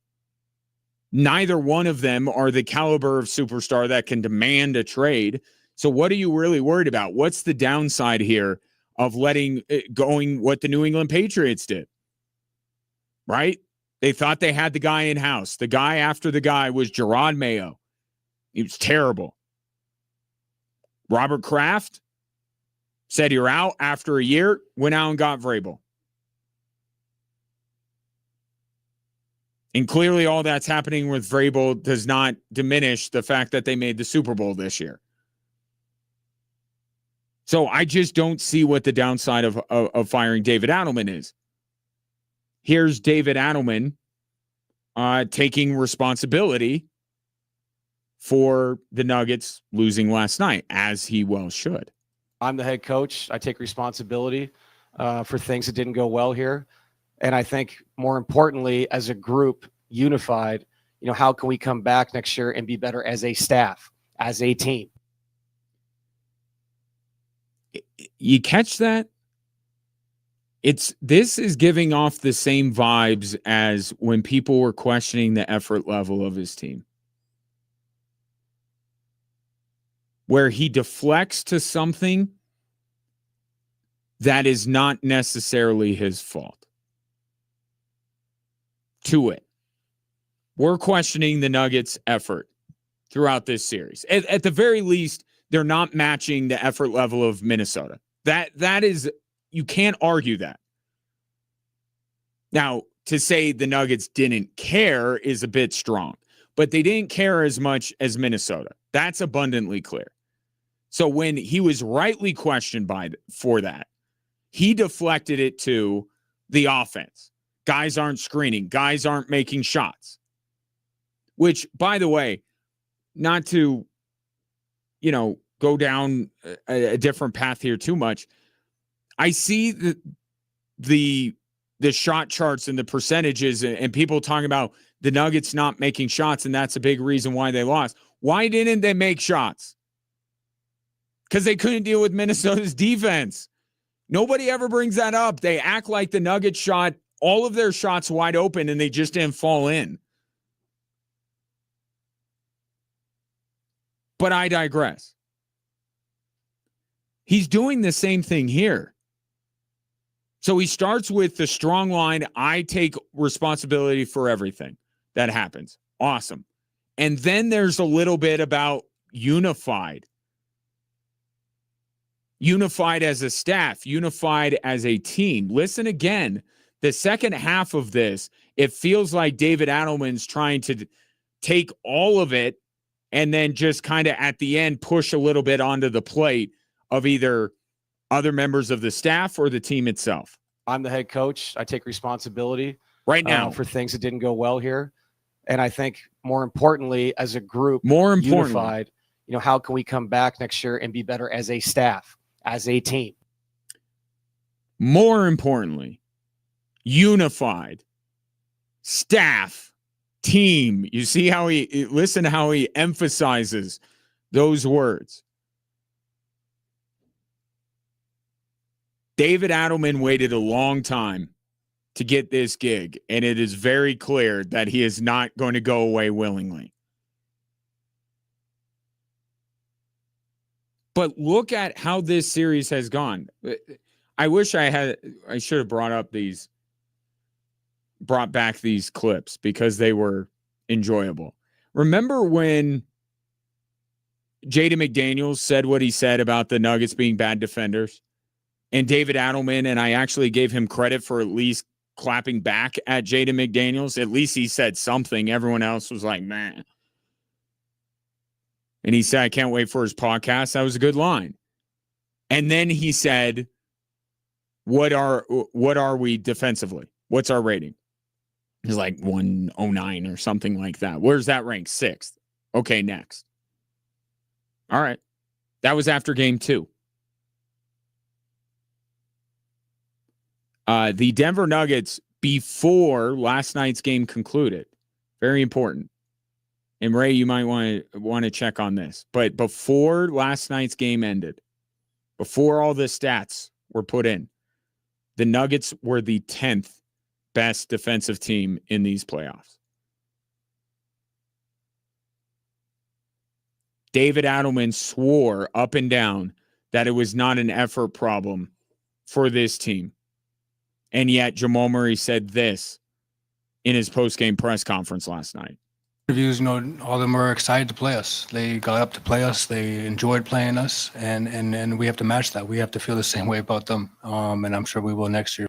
Neither one of them are the caliber of superstar that can demand a trade. So what are you really worried about? What's the downside here of letting it going what the New England Patriots did? Right? They thought they had the guy in-house. The guy after the guy was Gerard Mayo. He was terrible. Robert Kraft said you're out after a year, went out and got Vrabel. And clearly all that's happening with Vrabel does not diminish the fact that they made the Super Bowl this year. So I just don't see what the downside of firing David Adelman is. Here's David Adelman taking responsibility for the Nuggets losing last night, as he well should. I'm the head coach. I take responsibility for things that didn't go well here. And I think more importantly, as a group, unified, how can we come back next year and be better as a staff, as a team? You catch that? This is giving off the same vibes as when people were questioning the effort level of his team. Where he deflects to something that is not necessarily his fault. To it. We're questioning the Nuggets' effort throughout this series. At the very least, they're not matching the effort level of Minnesota. That is, you can't argue that. Now, to say the Nuggets didn't care is a bit strong, but they didn't care as much as Minnesota. That's abundantly clear. So when he was rightly questioned for that, he deflected it to the offense. Guys aren't screening. Guys aren't making shots. Which, by the way, not to, go down a different path here too much. I see the shot charts and the percentages and people talking about the Nuggets not making shots, and that's a big reason why they lost. Why didn't they make shots? Because they couldn't deal with Minnesota's defense. Nobody ever brings that up. They act like the Nuggets shot all of their shots wide open and they just didn't fall in. But I digress. He's doing the same thing here. So he starts with the strong line, I take responsibility for everything that happens. Awesome. And then there's a little bit about unified. Unified as a staff, unified as a team. Listen again. The second half of this, it feels like David Adelman's trying to take all of it and then just kind of at the end push a little bit onto the plate of either other members of the staff or the team itself. I'm the head coach. I take responsibility Right now. for things that didn't go well here. And I think more importantly, as a group, unified, how can we come back next year and be better as a staff, as a team? More importantly, unified staff, team. You see how listen to how he emphasizes those words. David Adelman waited a long time to get this gig, and it is very clear that he is not going to go away willingly. But look at how this series has gone. I wish I should have brought back these clips because they were enjoyable. Remember when Jaden McDaniels said what he said about the Nuggets being bad defenders? And David Adelman, and I actually gave him credit for at least clapping back at Jaden McDaniels. At least he said something. Everyone else was like, man. And he said, I can't wait for his podcast. That was a good line. And then he said, what are we defensively? What's our rating? He's like 109 or something like that. Where's that rank? 6th. Okay, next. All right. That was after game 2. The Denver Nuggets, before last night's game concluded, very important. And Ray, you might want to check on this. But before last night's game ended, before all the stats were put in, the Nuggets were the 10th best defensive team in these playoffs. David Adelman swore up and down that it was not an effort problem for this team. And yet Jamal Murray said this in his post-game press conference last night. Interviews, all of them were excited to play us. They got up to play us. They enjoyed playing us, and we have to match that. We have to feel the same way about them, and I'm sure we will next year.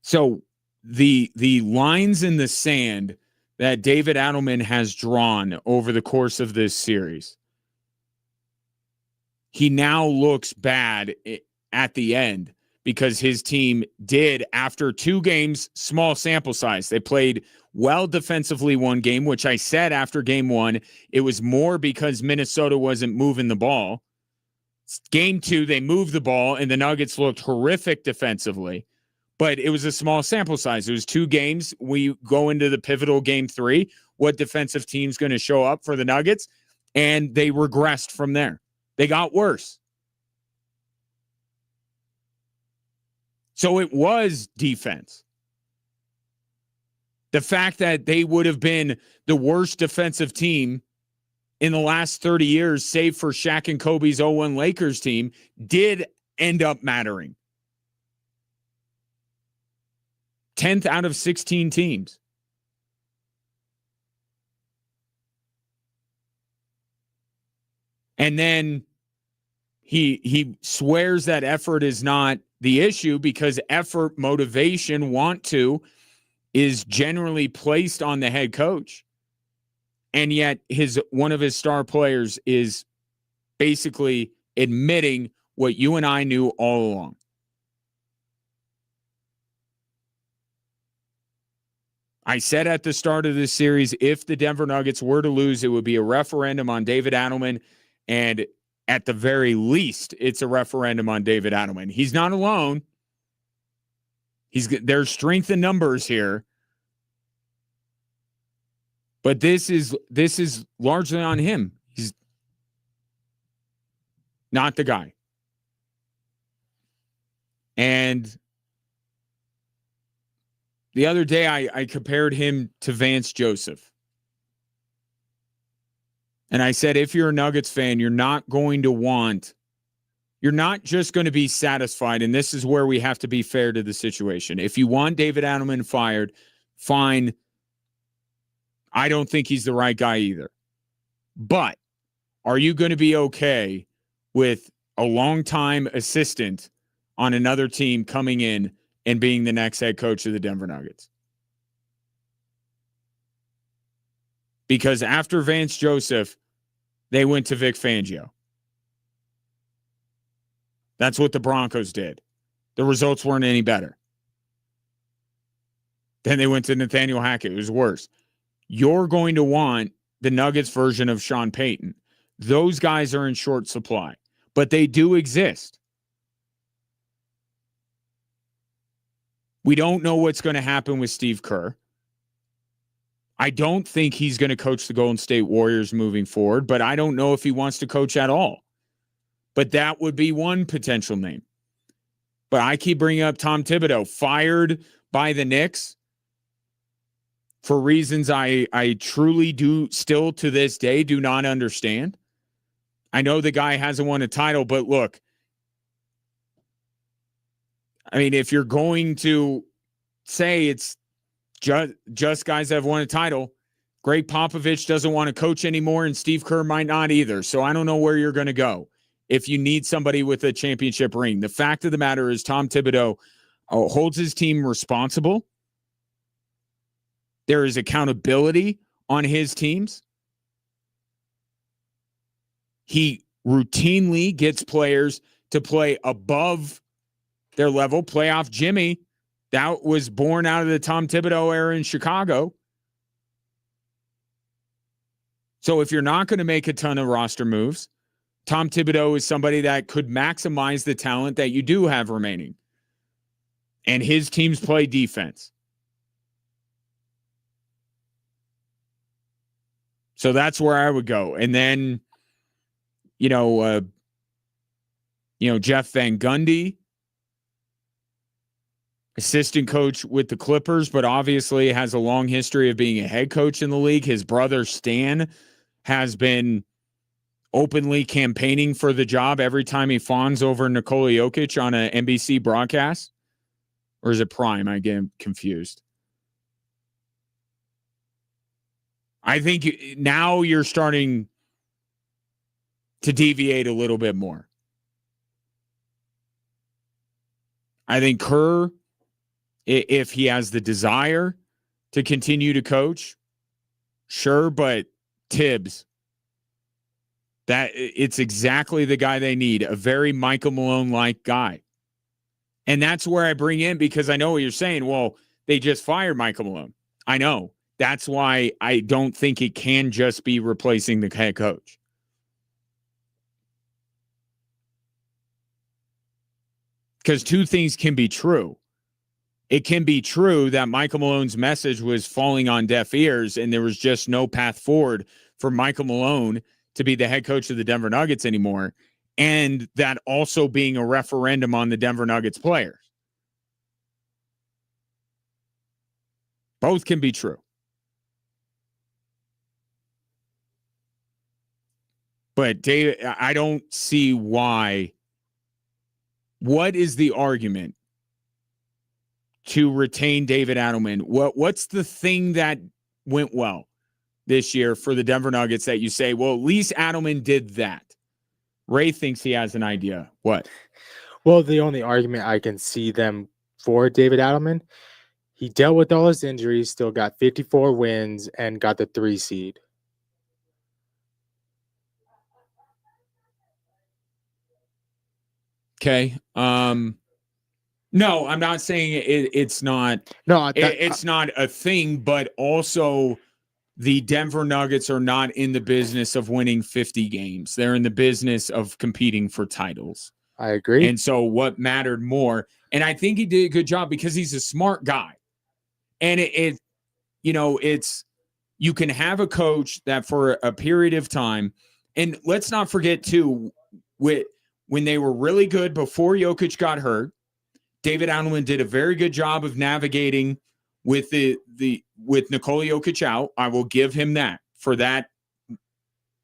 So the lines in the sand that David Adelman has drawn over the course of this series, he now looks bad at the end because his team did, after 2 games, small sample size. They played well defensively one game, which I said after game 1, it was more because Minnesota wasn't moving the ball. Game 2, they moved the ball, and the Nuggets looked horrific defensively. But it was a small sample size. It was 2 games. We go into the pivotal game 3. What defensive team's going to show up for the Nuggets? And they regressed from there. They got worse. So it was defense. The fact that they would have been the worst defensive team in the last 30 years, save for Shaq and Kobe's 0-1 Lakers team, did end up mattering. 10th out of 16 teams. And then he swears that effort is not the issue because effort, motivation, want to is generally placed on the head coach. And yet one of his star players is basically admitting what you and I knew all along. I said at the start of this series, if the Denver Nuggets were to lose, it would be a referendum on David Adelman. And at the very least, it's a referendum on David Adelman. He's not alone. There's strength in numbers here. But this is largely on him. He's not the guy. And the other day, I compared him to Vance Joseph. And I said, if you're a Nuggets fan, you're not just going to be satisfied. And this is where we have to be fair to the situation. If you want David Adelman fired, fine. I don't think he's the right guy either. But are you going to be okay with a longtime assistant on another team coming in and being the next head coach of the Denver Nuggets? Because after Vance Joseph, they went to Vic Fangio. That's what the Broncos did. The results weren't any better. Then they went to Nathaniel Hackett. It was worse. You're going to want the Nuggets version of Sean Payton. Those guys are in short supply, but they do exist. We don't know what's going to happen with Steve Kerr. I don't think he's going to coach the Golden State Warriors moving forward, but I don't know if he wants to coach at all. But that would be one potential name. But I keep bringing up Tom Thibodeau, fired by the Knicks for reasons I truly do still to this day do not understand. I know the guy hasn't won a title, but look, I mean, if you're going to say it's just guys that have won a title, Greg Popovich doesn't want to coach anymore, and Steve Kerr might not either. So I don't know where you're going to go if you need somebody with a championship ring. The fact of the matter is Tom Thibodeau holds his team responsible. There is accountability on his teams. He routinely gets players to play above their level. Playoff Jimmy, that was born out of the Tom Thibodeau era in Chicago. So if you're not going to make a ton of roster moves, Tom Thibodeau is somebody that could maximize the talent that you do have remaining. And his teams play defense. So that's where I would go. And then, Jeff Van Gundy, assistant coach with the Clippers, but obviously has a long history of being a head coach in the league. His brother, Stan, has been openly campaigning for the job every time he fawns over Nikola Jokic on an NBC broadcast. Or is it Prime? I get confused. I think now you're starting to deviate a little bit more. I think Kerr, if he has the desire to continue to coach, sure, but Tibbs, that it's exactly the guy they need, a very Michael Malone-like guy. And that's where I bring in, because I know what you're saying. Well, they just fired Michael Malone. I know. That's why I don't think it can just be replacing the head coach. Because two things can be true. It can be true that Michael Malone's message was falling on deaf ears and there was just no path forward for Michael Malone to be the head coach of the Denver Nuggets anymore, and that also being a referendum on the Denver Nuggets players. Both can be true. But Dave, I don't see why. What is the argument to retain David Adelman? What's the thing that went well this year for the Denver Nuggets that you say, well, at least Adelman did that? Ray thinks he has an idea. What? Well, the only argument I can see them for David Adelman, he dealt with all his injuries, still got 54 wins, and got the 3 seed. Okay. No, I'm not saying it's not. No, It's not a thing, but also the Denver Nuggets are not in the business of winning 50 games. They're in the business of competing for titles. I agree. And so what mattered more, and I think he did a good job because he's a smart guy. And it's you can have a coach that for a period of time, and let's not forget too, when they were really good before Jokic got hurt, David Adelman did a very good job of navigating with with Nikola Jokic out. I will give him that for that.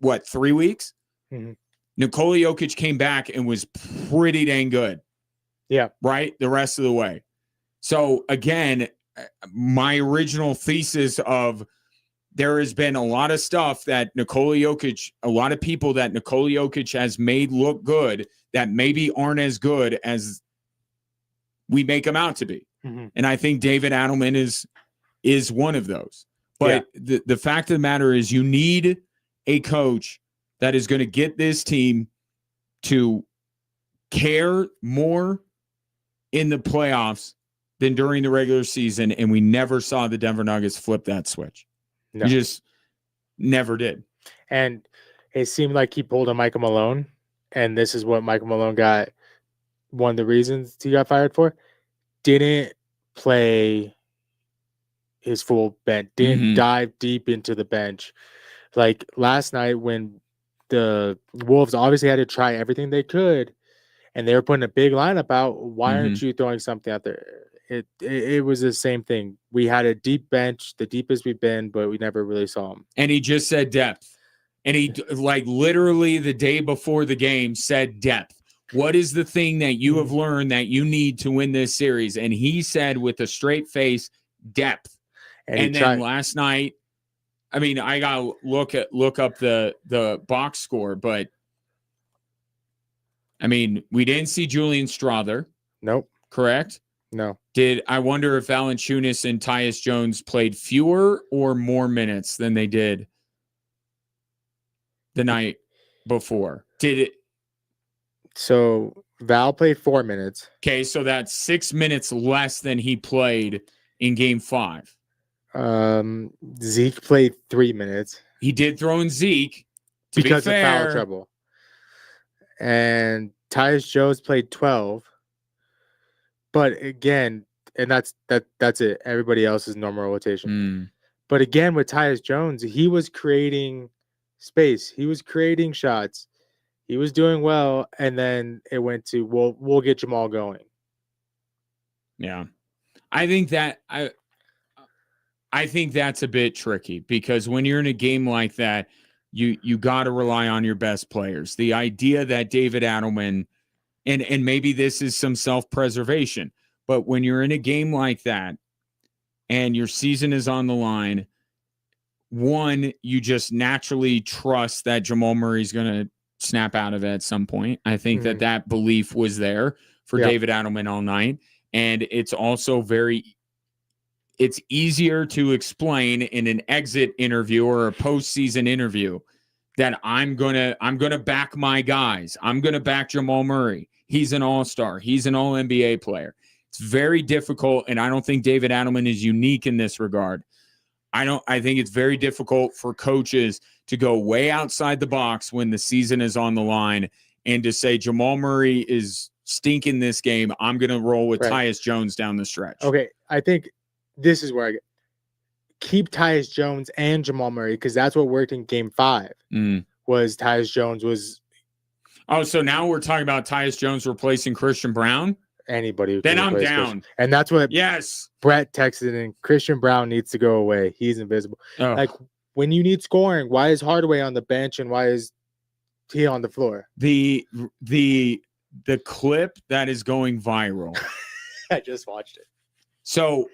3 weeks? Mm-hmm. Nikola Jokic came back and was pretty dang good. Yeah. Right? The rest of the way. So again, my original thesis of there has been a lot of stuff that Nikola Jokic, a lot of people that Nikola Jokic has made look good that maybe aren't as good as we make them out to be. Mm-hmm. And I think David Adelman is one of those. But the fact of the matter is you need a coach that is going to get this team to care more in the playoffs than during the regular season. And we never saw the Denver Nuggets flip that switch. No. You just never did. And it seemed like he pulled a Michael Malone. And this is what Michael Malone got. One of the reasons he got fired for. Didn't play his full bench. Didn't dive deep into the bench. Like last night when the Wolves obviously had to try everything they could, and they were putting a big lineup out. Why aren't you throwing something out there? It was the same thing. We had a deep bench, the deepest we've been, but we never really saw him. And he just said depth. And he like literally the day before the game said depth. What is the thing that you have learned that you need to win this series? And he said with a straight face, depth. And then last night, I mean, I gotta look up the box score, but I mean, we didn't see Julian Strother. Nope. Correct? No. I wonder if Valanciunas and Tyus Jones played fewer or more minutes than they did the night before? Did it? So Val played 4 minutes. Okay, so that's 6 minutes less than he played in Game 5. Zeke played 3 minutes. He did throw in Zeke because of foul trouble. And Tyus Jones played 12. But again, and that's it. Everybody else is normal rotation. But again, with Tyus Jones, he was creating space. He was creating shots. He was doing well, and then it went to we'll get Jamal going. Yeah, I think that's a bit tricky because when you're in a game like that, you got to rely on your best players. The idea that David Adelman, and maybe this is some self-preservation, but when you're in a game like that and your season is on the line, one, you just naturally trust that Jamal Murray's going to snap out of it at some point. I think that belief was there for David Adelman all night. And it's also it's easier to explain in an exit interview or a postseason interview that I'm gonna back my guys. I'm gonna back Jamal Murray. He's an all-star. He's an all-NBA player. It's very difficult, and I don't think David Adelman is unique in this regard. I think it's very difficult for coaches to go way outside the box when the season is on the line and to say Jamal Murray is stinking this game. I'm going to roll with Tyus Jones down the stretch. Okay, I think this is where I keep Tyus Jones and Jamal Murray because that's what worked in Game 5. Was Tyus Jones was. Oh, so now we're talking about Tyus Jones replacing Christian Brown? Anybody who then I'm down. And that's what Brett texted in. Christian Brown needs to go away. He's invisible. Like when you need scoring, why is Hardaway on the bench and why is he on the floor. The clip that is going viral. I just watched it. So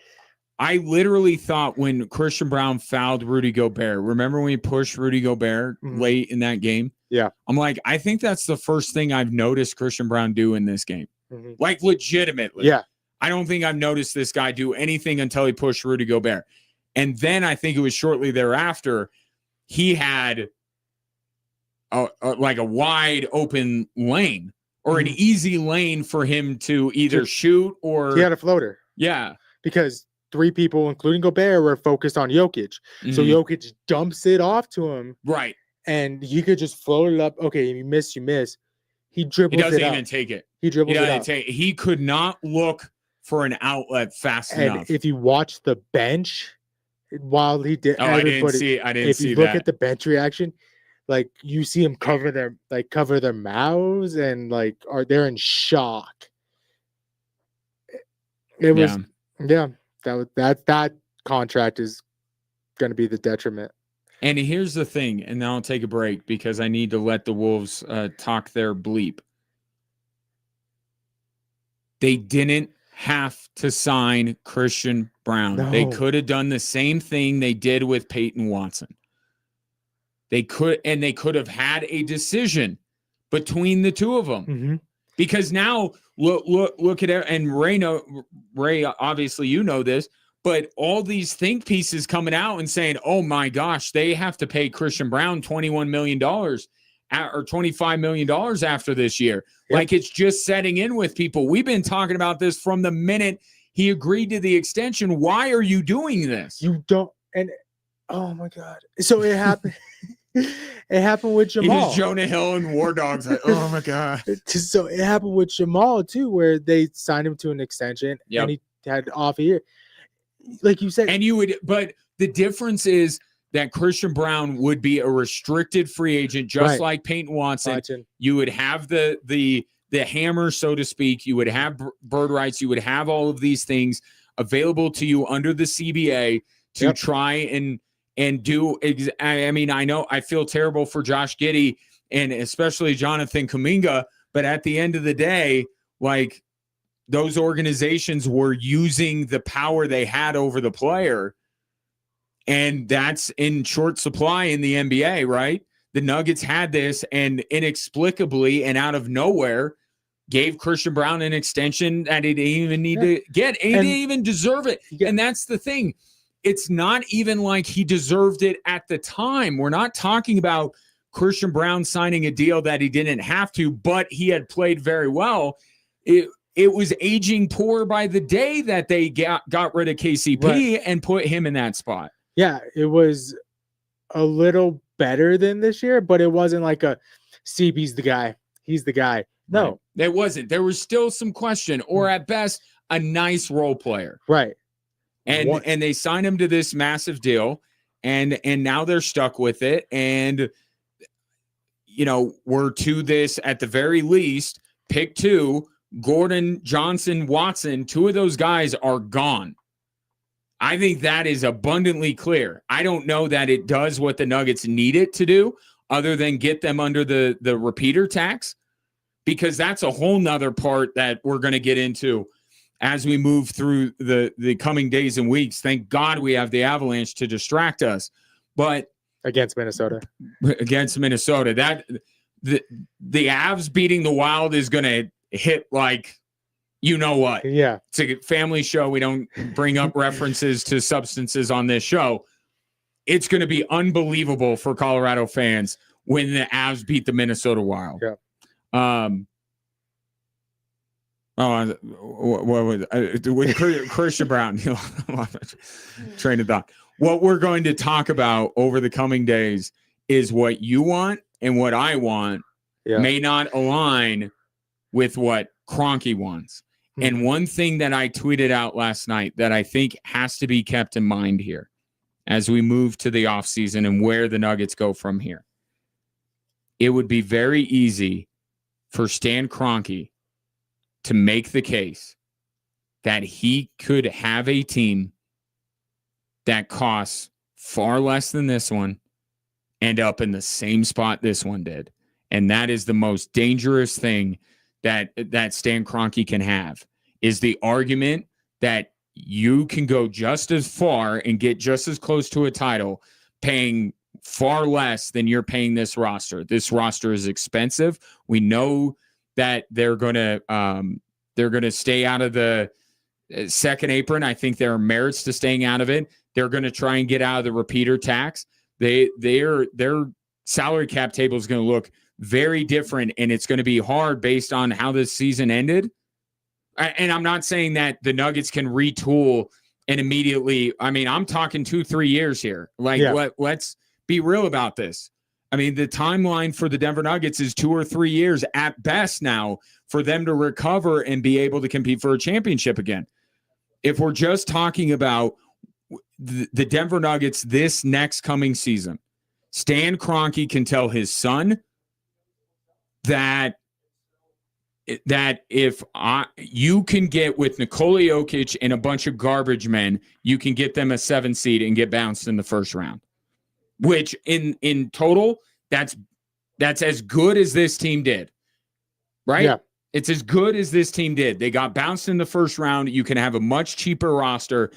I literally thought when Christian Brown fouled Rudy Gobert, remember when he pushed Rudy Gobert late in that game? Yeah. I'm like, I think that's the first thing I've noticed Christian Brown do in this game. Like legitimately. Yeah. I don't think I've noticed this guy do anything until he pushed Rudy Gobert. And then I think it was shortly thereafter, he had like a wide open lane or an easy lane for him to either shoot or he had a floater. Yeah. Because 3 people, including Gobert, were focused on Jokic. So Jokic dumps it off to him. Right. And he could just float it up. Okay, you miss. He dribbles it up. He doesn't even take it. He dribbles it up. He could not look for an outlet fast enough. And if you watch the bench while he did, I didn't see that. If you look at the bench reaction, like you see him cover their mouths and like they're in shock. It was that contract is going to be the detriment. And here's the thing, and then I'll take a break because I need to let the Wolves talk their bleep. They didn't have to sign Christian Brown. No. They could have done the same thing they did with Peyton Watson. They could have had a decision between the two of them. Because now look at it, and Ray, obviously you know this, but all these think pieces coming out and saying, oh my gosh, they have to pay Christian Brown $21 million or $25 million after this year. Yep. Like it's just setting in with people. We've been talking about this from the minute he agreed to the extension. Why are you doing this? You don't. And oh my God. So it happened. It happened with Jamal. He was Jonah Hill and War Dogs. Like, oh my God. So it happened with Jamal too, where they signed him to an extension and he had off a year. Like you said. But the difference is that Christian Brown would be a restricted free agent, just like Peyton Watson. You would have the hammer, so to speak. You would have bird rights. You would have all of these things available to you under the CBA to try and do. I mean, I know I feel terrible for Josh Giddey and especially Jonathan Kuminga, but at the end of the day, like those organizations were using the power they had over the player. And that's in short supply in the NBA, right? The Nuggets had this and inexplicably and out of nowhere gave Christian Brown an extension that he didn't even need to get. And he didn't even deserve it. And that's the thing. It's not even like he deserved it at the time. We're not talking about Christian Brown signing a deal that he didn't have to, but he had played very well. It was aging poor by the day that they got rid of KCP and put him in that spot. Yeah, it was a little better than this year, but it wasn't like a CB's the guy. He's the guy. No. Right. There wasn't. There was still some question, or at best, a nice role player. Right. And they signed him to this massive deal, and now they're stuck with it. And, you know, we're to this at the very least, pick 2, Gordon, Johnson, Watson, 2 of those guys are gone. I think that is abundantly clear. I don't know that it does what the Nuggets need it to do other than get them under the repeater tax, because that's a whole nother part that we're going to get into as we move through the coming days and weeks. Thank God we have the Avalanche to distract us. But against Minnesota, that the Avs beating the Wild is going to hit like, you know what? Yeah. It's a family show. We don't bring up references to substances on this show. It's going to be unbelievable for Colorado fans when the Avs beat the Minnesota Wild. Yeah. With Christian Brown, train of thought. What we're going to talk about over the coming days is what you want and what I want may not align with what Kroenke wants. And one thing that I tweeted out last night that I think has to be kept in mind here as we move to the offseason and where the Nuggets go from here. It would be very easy for Stan Kroenke to make the case that he could have a team that costs far less than this one end up in the same spot this one did. And that is the most dangerous thing that Stan Kroenke can have, is the argument that you can go just as far and get just as close to a title paying far less than you're paying this roster. This roster is expensive. We know that they're going to stay out of the second apron. I think there are merits to staying out of it. They're going to try and get out of the repeater tax. Their salary cap table is going to look very different, and it's going to be hard based on how this season ended. And I'm not saying that the Nuggets can retool and immediately. I mean, I'm talking 2-3 years here. Let's be real about this. I mean, the timeline for the Denver Nuggets is 2 or 3 years at best now for them to recover and be able to compete for a championship again. If we're just talking about the Denver Nuggets this next coming season, Stan Kroenke can tell his son that if you can get with Nikola Jokic and a bunch of garbage men, you can get them a 7 seed and get bounced in the first round, which in total, that's as good as this team did, right? Yeah. It's as good as this team did. They got bounced in the first round. You can have a much cheaper roster.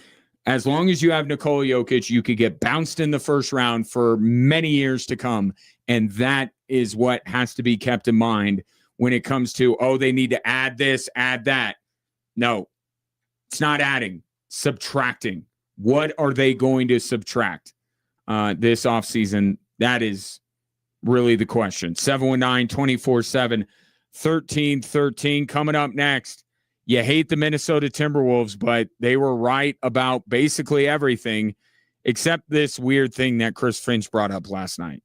As long as you have Nikola Jokic, you could get bounced in the first round for many years to come. And that is what has to be kept in mind when it comes to, they need to add this, add that. No, it's not adding, subtracting. What are they going to subtract this offseason? That is really the question. 719-247-1313. Coming up next, you hate the Minnesota Timberwolves, but they were right about basically everything except this weird thing that Chris Finch brought up last night.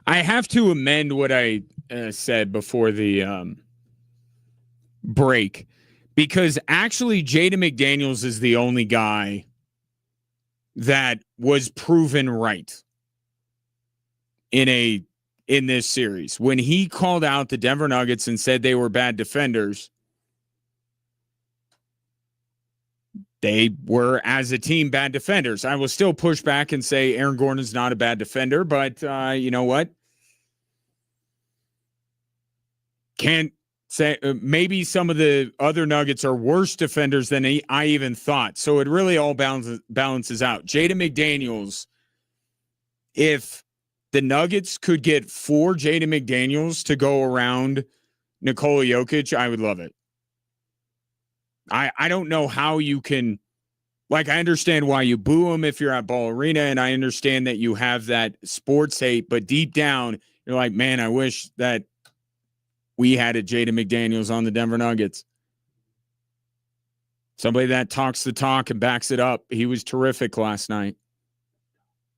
I have to amend what I said before the break, because actually Jaden McDaniels is the only guy that was proven right in this series. When he called out the Denver Nuggets and said they were bad defenders, they were, as a team, bad defenders. I will still push back and say Aaron Gordon's not a bad defender, but you know what? Can't say maybe some of the other Nuggets are worse defenders than I even thought. So it really all balances out. Jaden McDaniels, if the Nuggets could get 4 Jaden McDaniels to go around Nikola Jokic, I would love it. I don't know how you can, like, I understand why you boo him if you're at Ball Arena, and I understand that you have that sports hate, but deep down, you're like, man, I wish that we had a Jaden McDaniels on the Denver Nuggets. Somebody that talks the talk and backs it up. He was terrific last night.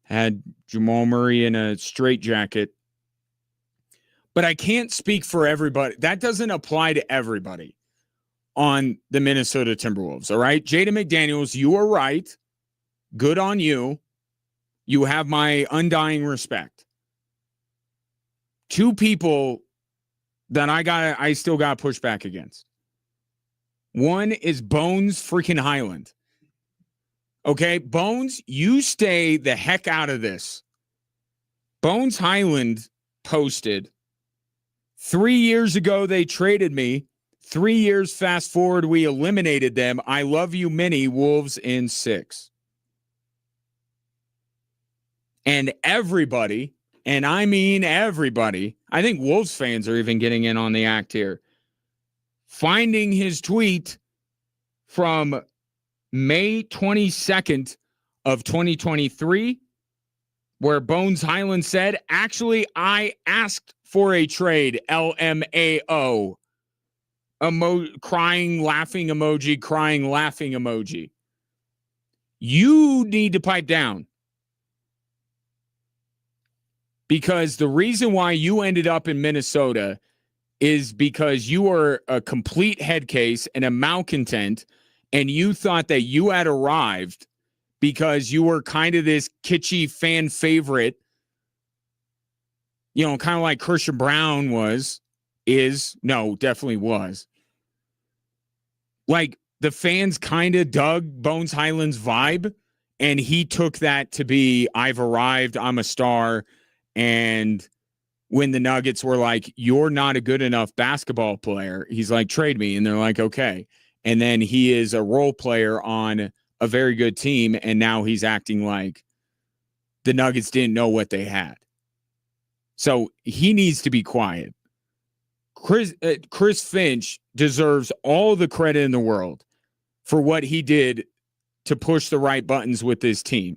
Had Jamal Murray in a straitjacket. But I can't speak for everybody. That doesn't apply to everybody on the Minnesota Timberwolves, all right? Jaden McDaniels, you are right. Good on you. You have my undying respect. 2 people that I still got pushback against. One is Bones freaking Highland. Okay, Bones, you stay the heck out of this. Bones Highland posted, 3 years ago they traded me. 3 years fast forward, we eliminated them. I love you, many Wolves in 6. And everybody, and I mean everybody, I think Wolves fans are even getting in on the act here, finding his tweet from May 22nd of 2023, where Bones Highland said, actually, I asked for a trade, LMAO. Crying, laughing emoji, crying, laughing emoji. You need to pipe down. Because the reason why you ended up in Minnesota is because you were a complete head case and a malcontent, and you thought that you had arrived because you were kind of this kitschy fan favorite, you know, kind of like Christian Brown definitely was. Like, the fans kind of dug Bones Highland's vibe, and he took that to be, I've arrived, I'm a star. And when the Nuggets were like, you're not a good enough basketball player, he's like, trade me. And they're like, okay. And then he is a role player on a very good team, and now he's acting like the Nuggets didn't know what they had. So he needs to be quiet. Chris Finch deserves all the credit in the world for what he did to push the right buttons with this team.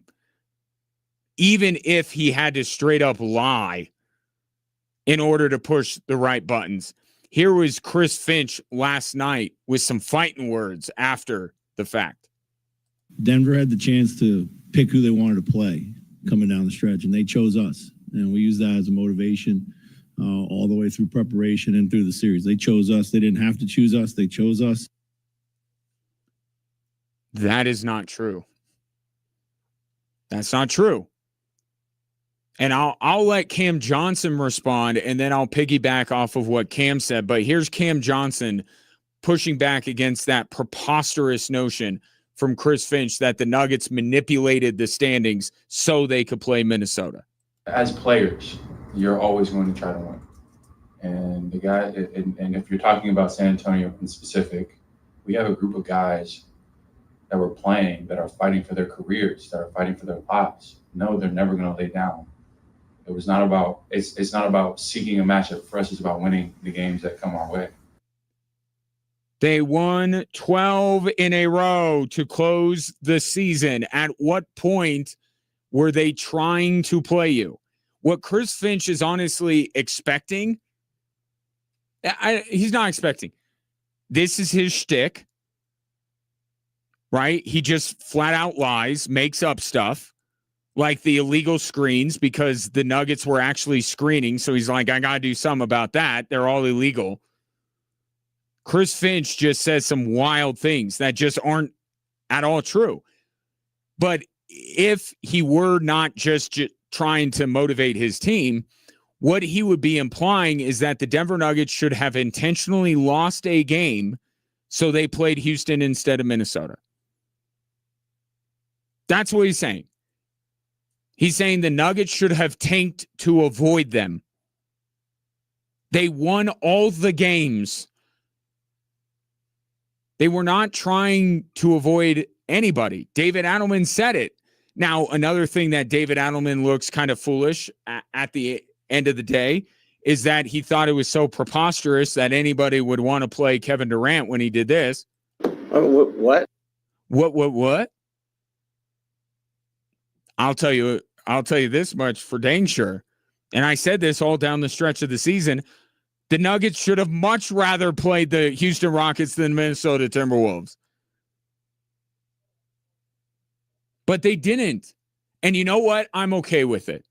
Even if he had to straight up lie in order to push the right buttons. Here was Chris Finch last night with some fighting words after the fact. Denver had the chance to pick who they wanted to play coming down the stretch, and they chose us. And we used that as a motivation all the way through preparation and through the series. They chose us. They didn't have to choose us. They chose us. That is not true. That's not true. And I'll let Cam Johnson respond, and then I'll piggyback off of what Cam said. But here's Cam Johnson pushing back against that preposterous notion from Chris Finch that the Nuggets manipulated the standings so they could play Minnesota. As players, you're always going to try to win. And the guy, and if you're talking about San Antonio in specific, we have a group of guys that we're playing that are fighting for their careers, that are fighting for their lives. No, they're never going to lay down. It was not about, it's not about seeking a matchup for us. It's about winning the games that come our way. They won 12 in a row to close the season. At what point were they trying to play you? What Chris Finch is honestly expecting, he's not expecting. This is his shtick, right? He just flat out lies, makes up stuff. like the illegal screens, because the Nuggets were actually screening. So he's like, I got to do something about that. They're all illegal. Chris Finch just says some wild things that just aren't at all true. But if he were not just trying to motivate his team, what he would be implying is that the Denver Nuggets should have intentionally lost a game so they played Houston instead of Minnesota. That's what he's saying. He's saying the Nuggets should have tanked to avoid them. They won all the games. They were not trying to avoid anybody. David Adelman said it. Now, another thing that David Adelman looks kind of foolish at the end of the day is that he thought it was so preposterous that anybody would want to play Kevin Durant when he did this. What? What? I'll tell you this much for dang sure. And I said this all down the stretch of the season. The Nuggets should have much rather played the Houston Rockets than Minnesota Timberwolves. But they didn't. And you know what? I'm okay with it.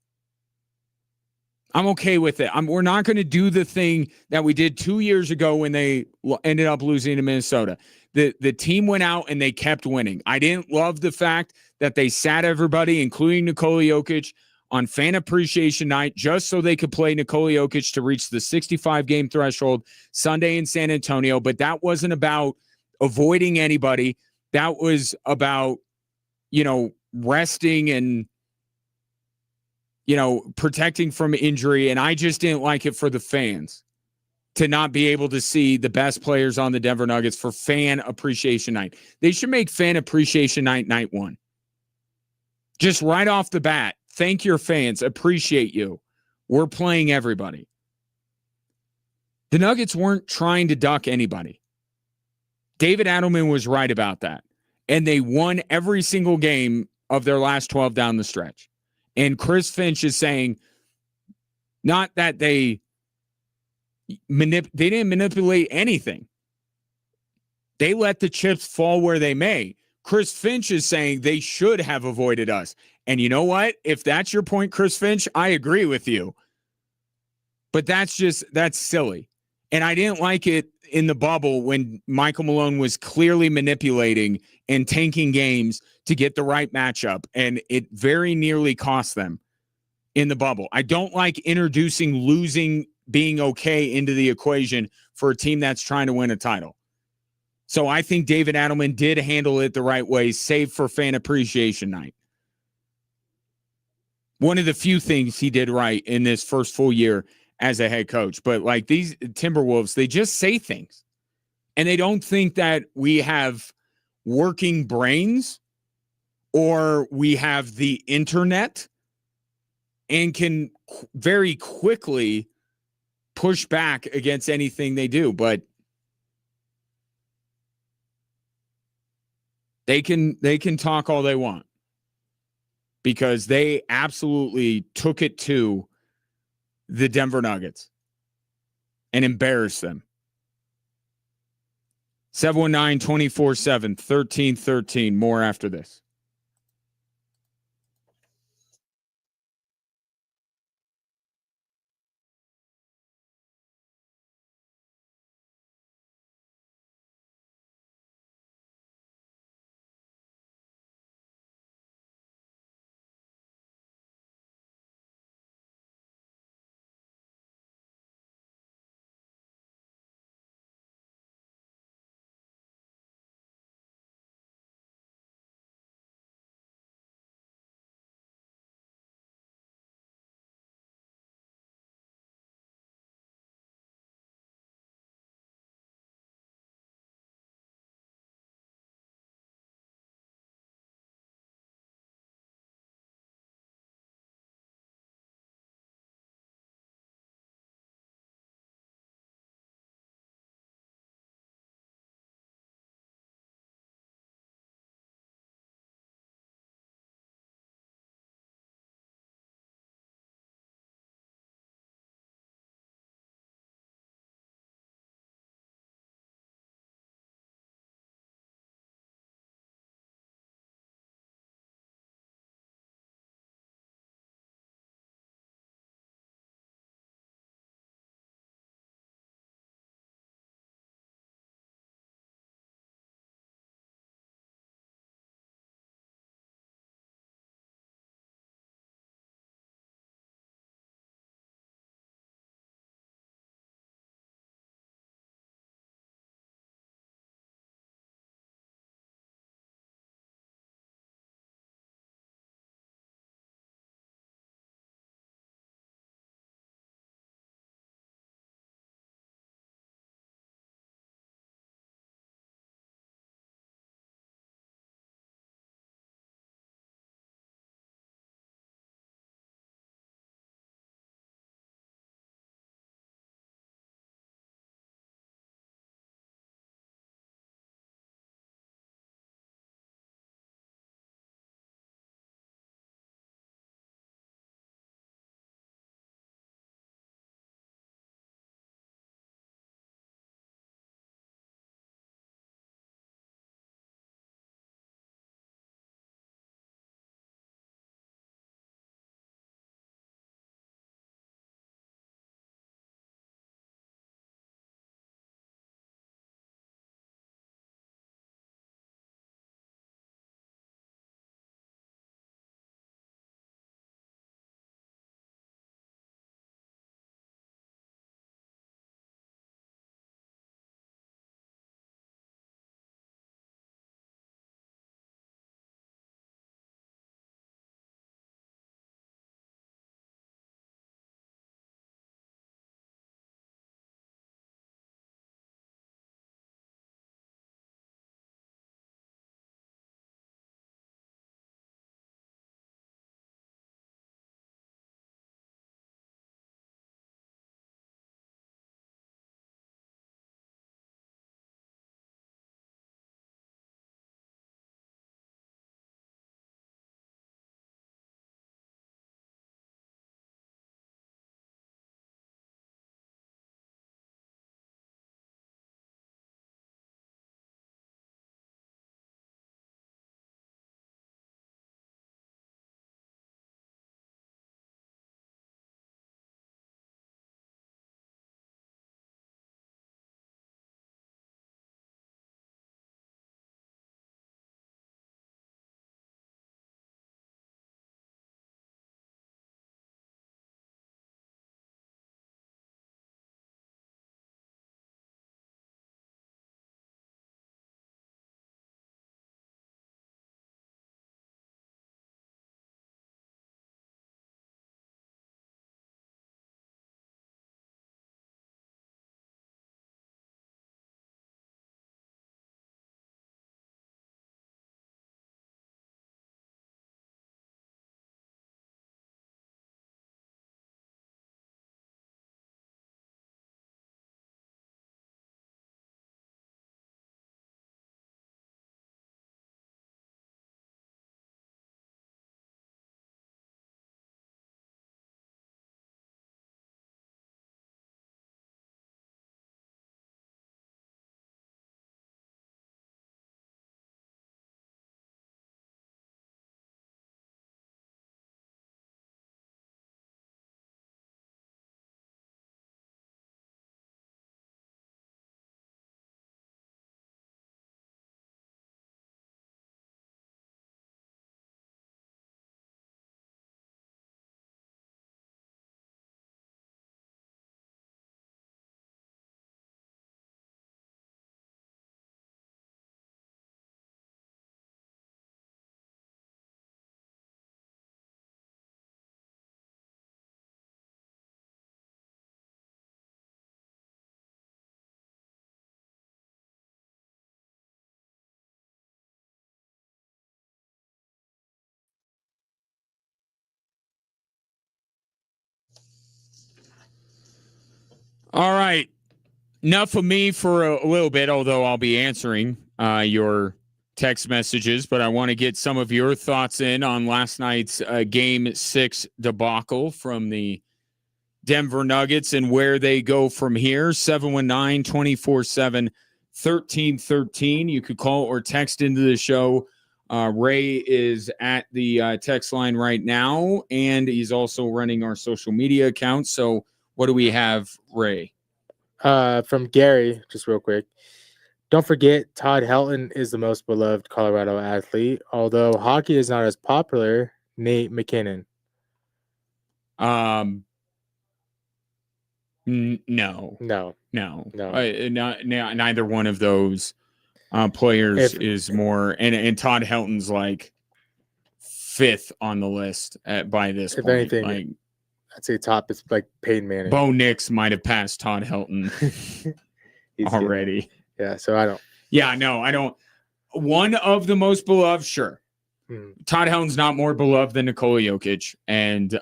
I'm okay with it. We're not going to do the thing that we did 2 years ago when they ended up losing to Minnesota. The team went out and they kept winning. I didn't love the fact that they sat everybody, including Nikola Jokic, on fan appreciation night just so they could play Nikola Jokic to reach the 65-game threshold Sunday in San Antonio. But that wasn't about avoiding anybody. That was about, resting and, protecting from injury. And I just didn't like it for the fans to not be able to see the best players on the Denver Nuggets for fan appreciation night. They should make fan appreciation night one. Just right off the bat, thank your fans. Appreciate you. We're playing everybody. The Nuggets weren't trying to duck anybody. David Adelman was right about that. And they won every single game of their last 12 down the stretch. And Chris Finch is saying not that they didn't manipulate anything. They let the chips fall where they may. Chris Finch is saying they should have avoided us. And you know what? If that's your point, Chris Finch, I agree with you. But that's silly. And I didn't like it in the bubble when Michael Malone was clearly manipulating and tanking games to get the right matchup. And it very nearly cost them in the bubble. I don't like introducing losing being okay into the equation for a team that's trying to win a title. So I think David Adelman did handle it the right way, save for fan appreciation night. One of the few things he did right in this first full year as a head coach. But like these Timberwolves, they just say things. And they don't think that we have working brains or we have the internet and can very quickly push back against anything they do. But they can talk all they want because they absolutely took it to the Denver Nuggets and embarrassed them. 719-247-1313. More after this. All right. Enough of me for a little bit, although I'll be answering your text messages, but I want to get some of your thoughts in on last night's Game 6 debacle from the Denver Nuggets and where they go from here. 719-247-1313. You could call or text into the show. Ray is at the text line right now, and he's also running our social media accounts. So what do we have, Ray? From Gary, just real quick. Don't forget, Todd Helton is the most beloved Colorado athlete. Although hockey is not as popular, Nate McKinnon. No. Neither one of those players is more. And Todd Helton's like fifth on the list by this point. If anything, like, I'd say top is like Peyton Manning. Bo Nix might have passed Todd Helton already. Good. Yeah, so I don't. Yeah, no, I don't. One of the most beloved, sure. Todd Helton's not more beloved than Nikola Jokic. And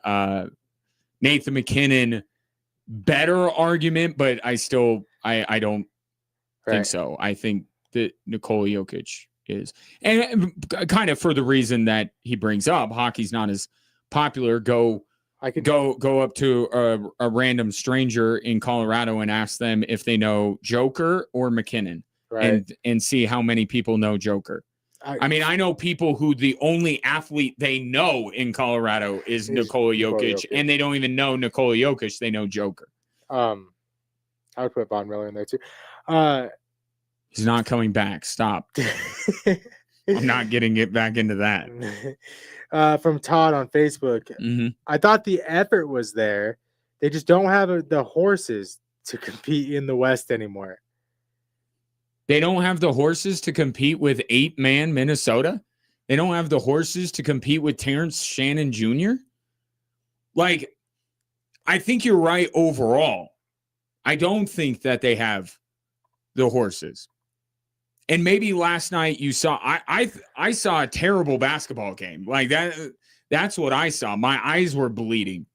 Nathan McKinnon, better argument, but I don't think so. I think that Nikola Jokic is. And kind of for the reason that he brings up, hockey's not as popular. Go up to a random stranger in Colorado and ask them if they know Joker or McKinnon, and see how many people know Joker. I mean, I know people who the only athlete they know in Colorado is Nikola Jokic, and they don't even know Nikola Jokic. They know Joker. I would put Von Miller in there too. He's not coming back. Stop. I'm not getting it back into that. From Todd on Facebook, I thought the effort was there. They just don't have the horses to compete in the West anymore. They don't have the horses to compete with 8-man Minnesota. They don't have the horses to compete with Terrence Shannon Jr. Like, I think you're right overall. I don't think that they have the horses. And maybe last night you saw I saw a terrible basketball game. Like that's what I saw. My eyes were bleeding.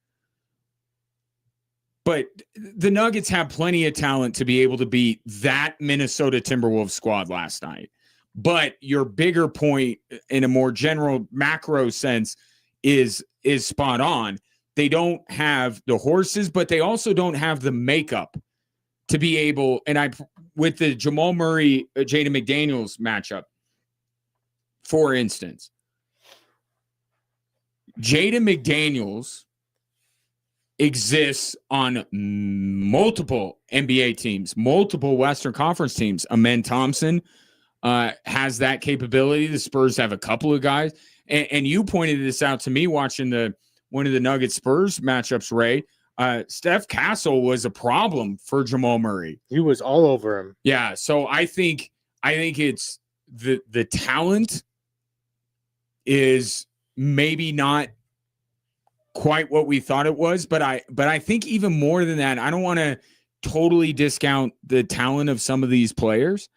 But the Nuggets have plenty of talent to be able to beat that Minnesota Timberwolves squad last night. But your bigger point in a more general macro sense is spot on. They don't have the horses, but they also don't have the makeup to be able, and with the Jamal Murray, Jaden McDaniels matchup, for instance, Jaden McDaniels exists on multiple NBA teams, multiple Western Conference teams. Amen Thompson has that capability. The Spurs have a couple of guys, and you pointed this out to me watching one of the Nuggets Spurs matchups, Ray. Steph Castle was a problem for Jamal Murray. He was all over him. Yeah, so I think it's the talent is maybe not quite what we thought it was, but I think even more than that, I don't want to totally discount the talent of some of these players.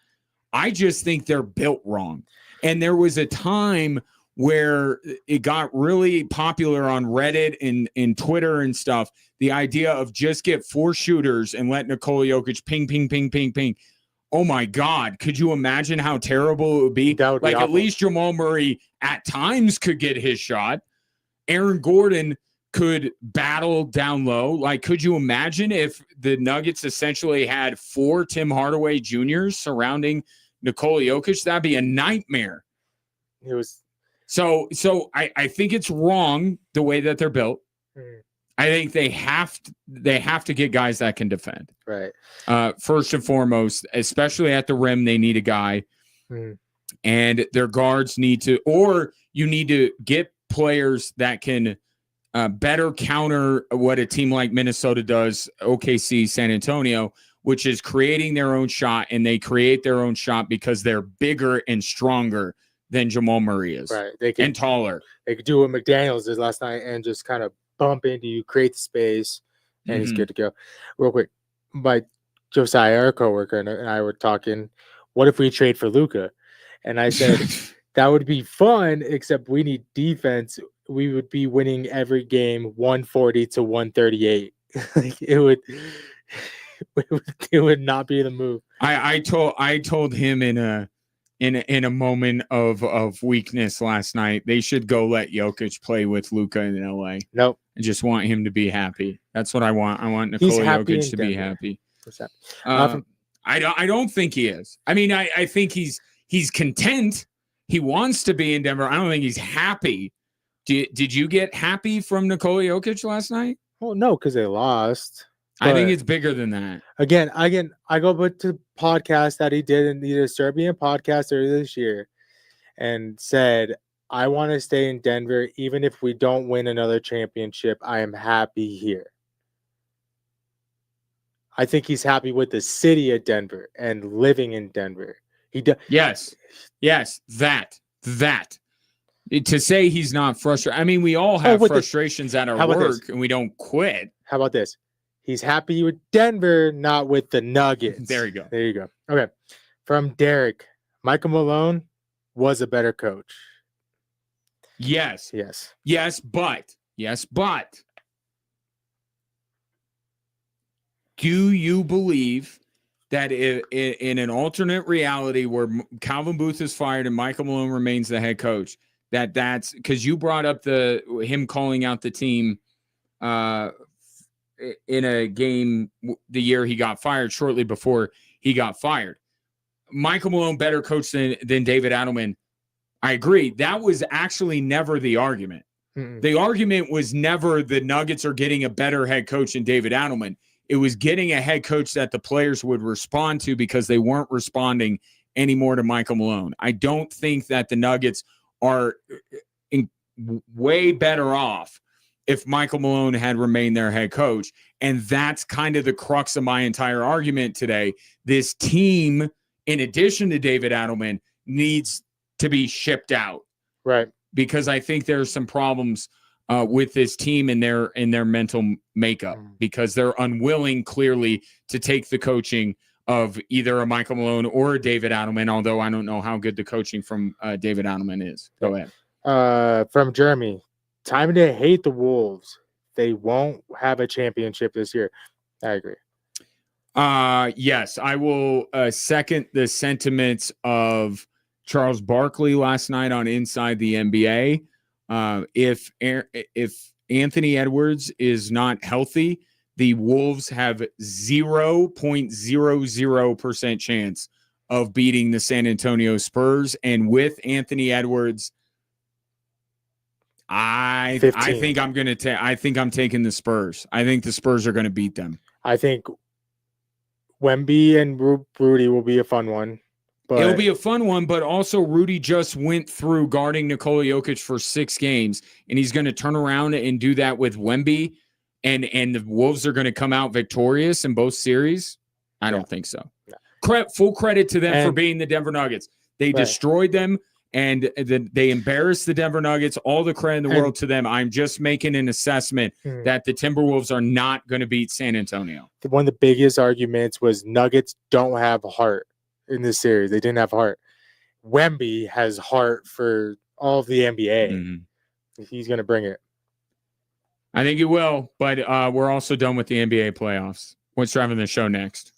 I just think they're built wrong. And there was a time where it got really popular on Reddit and Twitter and stuff, the idea of just get 4 shooters and let Nikola Jokic ping, ping, ping, ping, ping. Oh, my God. Could you imagine how terrible it would be? That would be awful. At least Jamal Murray at times could get his shot. Aaron Gordon could battle down low. Like, could you imagine if the Nuggets essentially had 4 Tim Hardaway Juniors surrounding Nikola Jokic? That'd be a nightmare. It was. So I think it's wrong the way that they're built. I think they have to get guys that can defend. Right. First and foremost, especially at the rim, they need a guy. And their guards need to, or you need to get players that can better counter what a team like Minnesota does, OKC, San Antonio, which is creating their own shot, and they create their own shot because they're bigger and stronger than Jamal Murray is. Right. And taller. They could do what McDaniels did last night and just kind of bump into you, create the space, and he's good to go. Real quick, my Josiah, our coworker, and I were talking, what if we trade for Luka? And I said, that would be fun, except we need defense. We would be winning every game 140 to 138. Like it it would not be the move. I told him in a moment of weakness last night, they should go let Jokic play with Luka in LA. Nope. I just want him to be happy. That's what I want. I want He's Nikola happy Jokic in to be Denver. happy. What's that? I don't think he is. I mean, I think he's content. He wants to be in Denver. I don't think he's happy. Did you get happy from Nikola Jokic last night? Well, no, because they lost. I think But it's bigger than that. again, I go back to the podcast that he did in the Serbian podcast earlier this year and said, I want to stay in Denver even if we don't win another championship. I am happy here. I think he's happy with the city of Denver and living in Denver. Yes, that. To say he's not frustrated. I mean, we all have frustrations at our work and we don't quit. How about this? He's happy with Denver, not with the Nuggets. There you go. There you go. Okay. From Derek, Michael Malone was a better coach. Yes. But do you believe that in an alternate reality where Calvin Booth is fired and Michael Malone remains the head coach, that's because you brought up him calling out the team in a game the year he got fired, shortly before he got fired. Michael Malone better coach than David Adelman. I agree. That was actually never the argument. The argument was never the Nuggets are getting a better head coach than David Adelman. It was getting a head coach that the players would respond to because they weren't responding anymore to Michael Malone. I don't think that the Nuggets are way better off if Michael Malone had remained their head coach. And that's kind of the crux of my entire argument today. This team, in addition to David Adelman, needs to be shipped out. Right. Because I think there's some problems with this team in their mental makeup because they're unwilling clearly to take the coaching of either a Michael Malone or a David Adelman, although I don't know how good the coaching from David Adelman is. Go ahead. From Jeremy, time to hate the Wolves. They won't have a championship this year. I agree. Yes, I will second the sentiments of Charles Barkley last night on Inside the NBA. If Anthony Edwards is not healthy, the Wolves have 0.00% chance of beating the San Antonio Spurs. And with Anthony Edwards, I think I'm taking the Spurs. I think the Spurs are going to beat them. I think Wemby and Rudy will be a fun one. But it'll be a fun one, but also Rudy just went through guarding Nikola Jokic for 6 games, and he's going to turn around and do that with Wemby, and the Wolves are going to come out victorious in both series? I don't think so. No. Full credit to them for being the Denver Nuggets. They destroyed them, and they embarrassed the Denver Nuggets. All the credit in the world to them. I'm just making an assessment that the Timberwolves are not going to beat San Antonio. One of the biggest arguments was Nuggets don't have heart in this series. They didn't have heart. Wemby has heart for all of the NBA. He's going to bring it. I think he will, but we're also done with the NBA playoffs. What's driving the show next?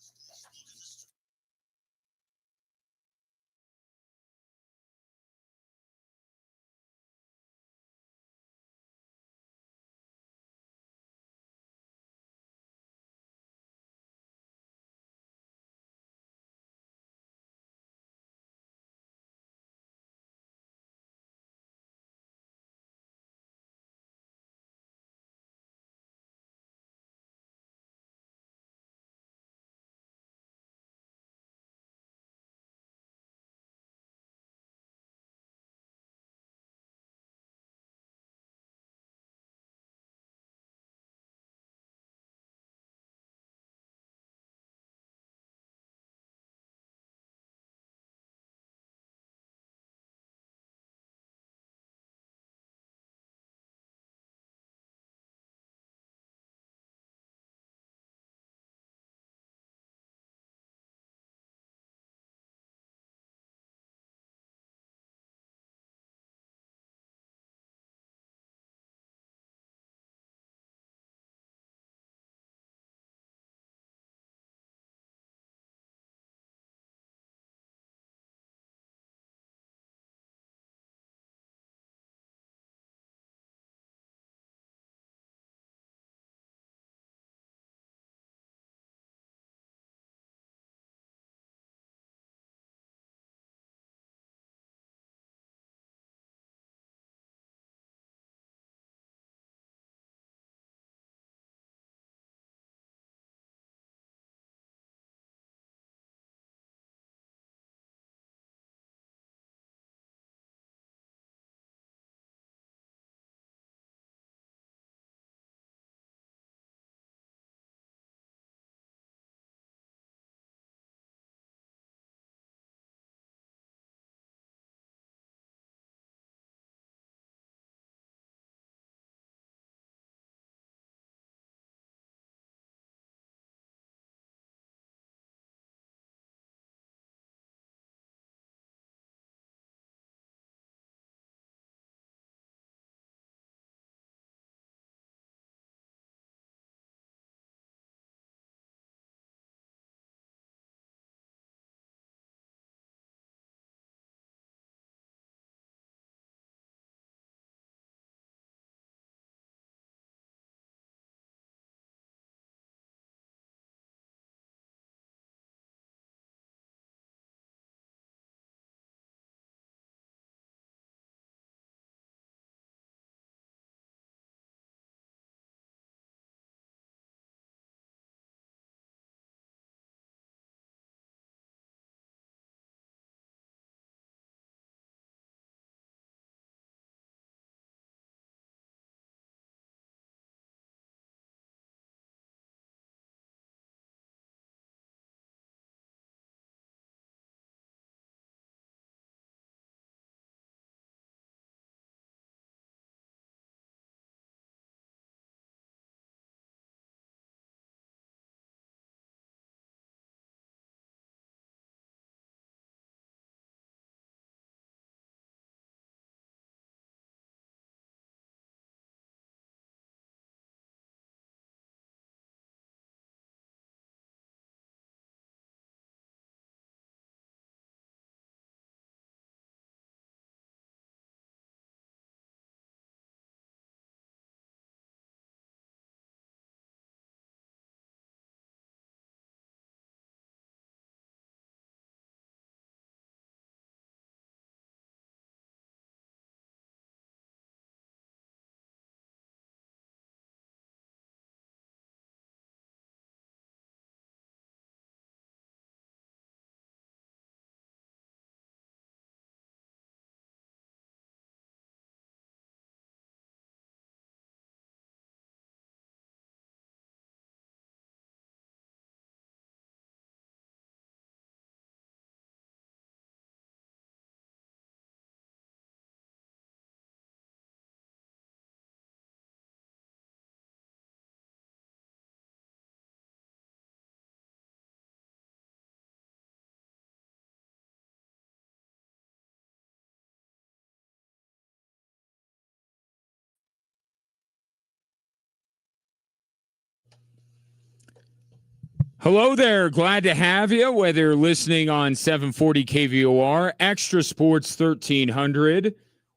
Hello there. Glad to have you, whether you're listening on 740 KVOR, Extra Sports 1300,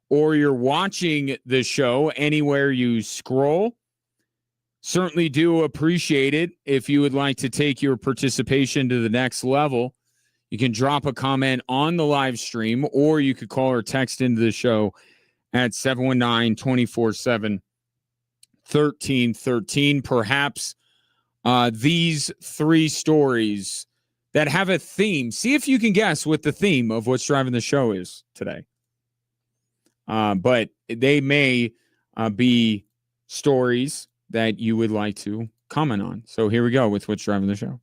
or you're watching the show anywhere you scroll. Certainly do appreciate it. If you would like to take your participation to the next level, you can drop a comment on the live stream, or you could call or text into the show at 719-247-1313. Perhaps these three stories that have a theme. See if you can guess what the theme of what's driving the show is today. But they may be stories that you would like to comment on. So here we go with what's driving the show.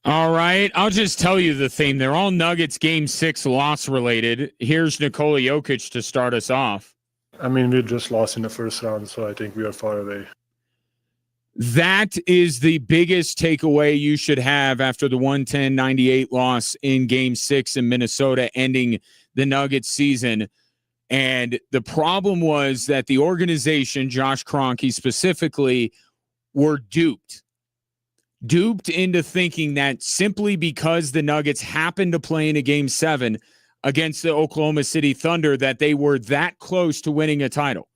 All right, I'll just tell you the theme. They're all Nuggets Game 6 loss related. Here's Nikola Jokic to start us off. I mean, we just lost in the first round, so I think we are far away. That is the biggest takeaway you should have after the 110-98 loss in Game 6 in Minnesota, ending the Nuggets season. And the problem was that the organization, Josh Kroenke specifically, were duped into thinking that simply because the Nuggets happened to play in a Game 7 against the Oklahoma City Thunder that they were that close to winning a title.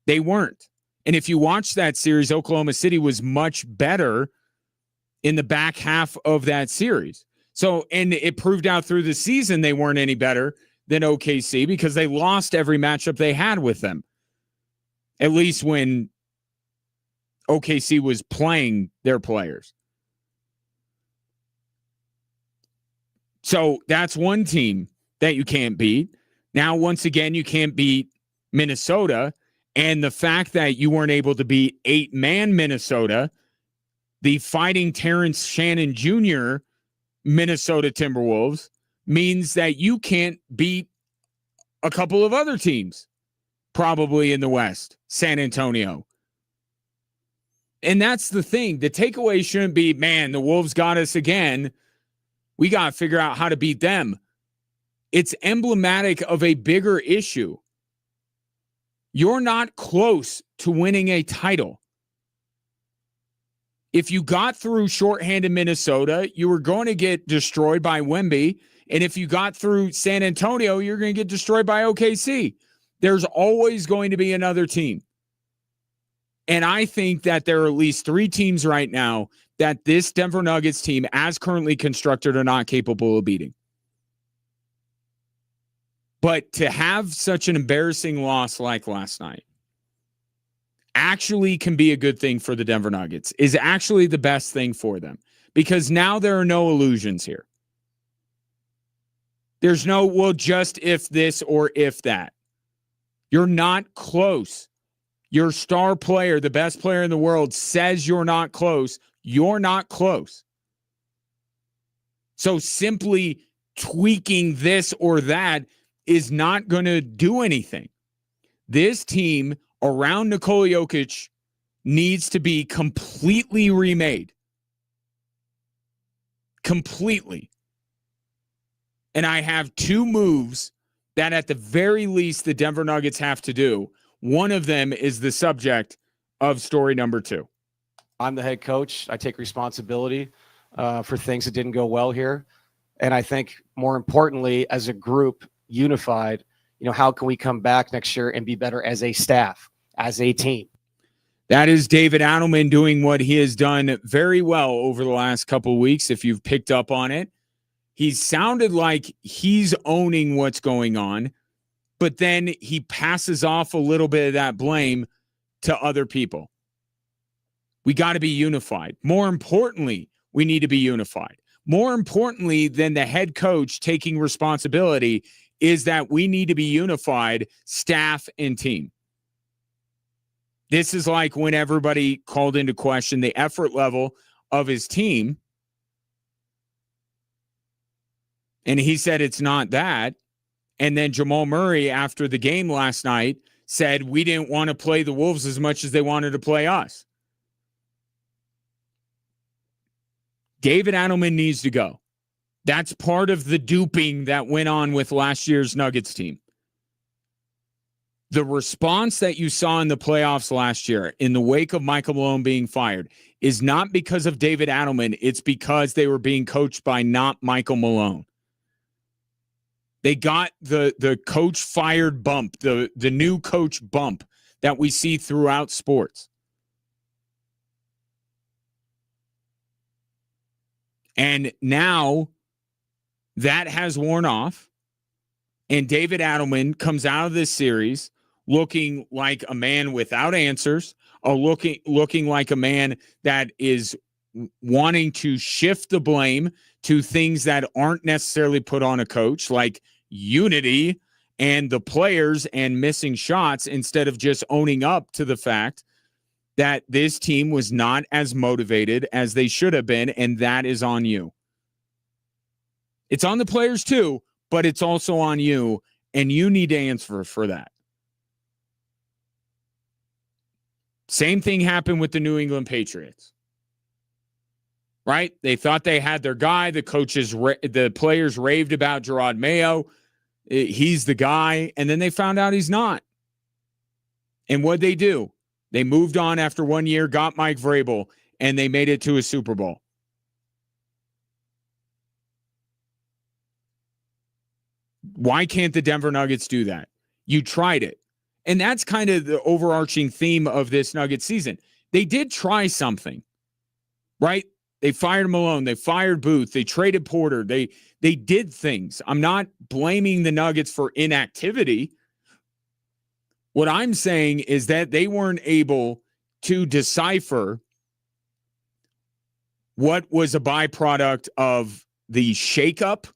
They weren't. And if you watch that series, Oklahoma City was much better in the back half of that series. So, and it proved out through the season they weren't any better than OKC because they lost every matchup they had with them. At least when OKC was playing their players. So that's one team that you can't beat. Now, once again, you can't beat Minnesota. And the fact that you weren't able to beat 8-man Minnesota, the Fighting Terrence Shannon Jr. Minnesota Timberwolves, means that you can't beat a couple of other teams, probably in the West, San Antonio. And that's the thing. The takeaway shouldn't be, man, the Wolves got us again. We got to figure out how to beat them. It's emblematic of a bigger issue. You're not close to winning a title. If you got through shorthanded Minnesota, you were going to get destroyed by Wemby. And if you got through San Antonio, you're going to get destroyed by OKC. There's always going to be another team. And I think that there are at least three teams right now that this Denver Nuggets team, as currently constructed, are not capable of beating. But to have such an embarrassing loss like last night actually can be a good thing for the Denver Nuggets, is actually the best thing for them. Because now there are no illusions here. There's no, well, just if this or if that. You're not close. Your star player, the best player in the world, says you're not close. You're not close. So simply tweaking this or that is not going to do anything. This team around Nikola Jokic needs to be completely remade. Completely. And I have two moves that at the very least the Denver Nuggets have to do. One of them is the subject of story number 2. I'm the head coach. I take responsibility for things that didn't go well here. And I think more importantly, as a group, unified, how can we come back next year and be better as a staff, as a team? That is David Adelman doing what he has done very well over the last couple of weeks. If you've picked up on it, he sounded like he's owning what's going on, but then he passes off a little bit of that blame to other people. We got to be unified. More importantly, we need to be unified. More importantly than the head coach taking responsibility is that we need to be unified, staff and team. This is like when everybody called into question the effort level of his team. And he said it's not that. And then Jamal Murray, after the game last night, said we didn't want to play the Wolves as much as they wanted to play us. David Adelman needs to go. That's part of the duping that went on with last year's Nuggets team. The response that you saw in the playoffs last year in the wake of Michael Malone being fired is not because of David Adelman. It's because they were being coached by not Michael Malone. They got the coach fired bump, the new coach bump that we see throughout sports. And now that has worn off, and David Adelman comes out of this series looking like a man without answers, or looking like a man that is wanting to shift the blame to things that aren't necessarily put on a coach, like unity and the players and missing shots, instead of just owning up to the fact that this team was not as motivated as they should have been, and that is on you. It's on the players too, but it's also on you, and you need to answer for that. Same thing happened with the New England Patriots, right? They thought they had their guy. The players raved about Gerard Mayo. He's the guy. And then they found out he's not. And what'd they do? They moved on after 1 year, got Mike Vrabel, and they made it to a Super Bowl. Why can't the Denver Nuggets do that? You tried it. And that's kind of the overarching theme of this Nuggets season. They did try something, right? They fired Malone. They fired Booth. They traded Porter. They did things. I'm not blaming the Nuggets for inactivity. What I'm saying is that they weren't able to decipher what was a byproduct of the shakeup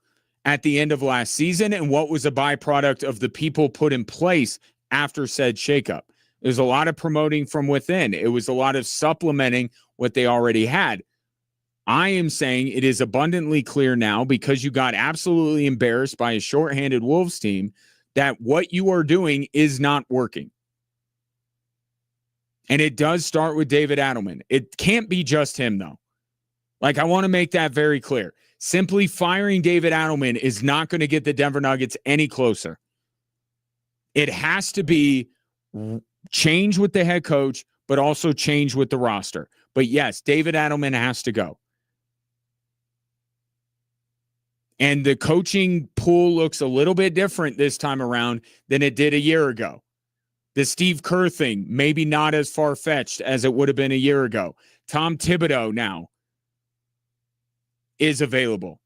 at the end of last season and what was a byproduct of the people put in place after said shakeup. There's a lot of promoting from within. It was a lot of supplementing what they already had. I am saying it is abundantly clear now, because you got absolutely embarrassed by a shorthanded Wolves team, that what you are doing is not working. And it does start with David Adelman. It can't be just him, though. Like, I want to make that very clear. Simply firing David Adelman is not going to get the Denver Nuggets any closer. It has to be change with the head coach, but also change with the roster. But yes, David Adelman has to go. And the coaching pool looks a little bit different this time around than it did a year ago. The Steve Kerr thing, maybe not as far-fetched as it would have been a year ago. Tom Thibodeau now is available.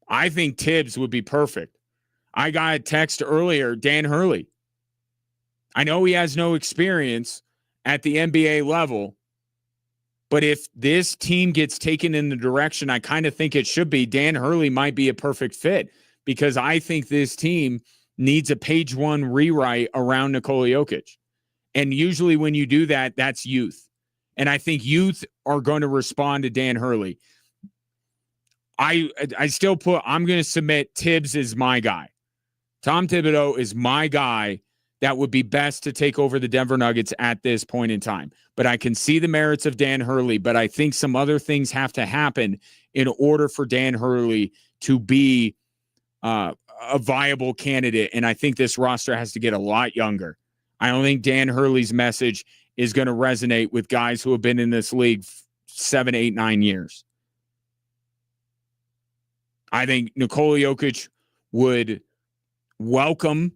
I think Tibbs would be perfect. I got a text earlier, Dan Hurley. I know he has no experience at the NBA level, but if this team gets taken in the direction I kind of think it should be, Dan Hurley might be a perfect fit, because I think this team needs a page one rewrite around Nikola Jokic. And usually when you do that, that's youth. And I think youth are going to respond to Dan Hurley. I still I'm going to submit Tibbs is my guy. Tom Thibodeau is my guy that would be best to take over the Denver Nuggets at this point in time. But I can see the merits of Dan Hurley, but I think some other things have to happen in order for Dan Hurley to be a viable candidate. And I think this roster has to get a lot younger. I don't think Dan Hurley's message is going to resonate with guys who have been in this league 7, 8, 9 years. I think Nikola Jokic would welcome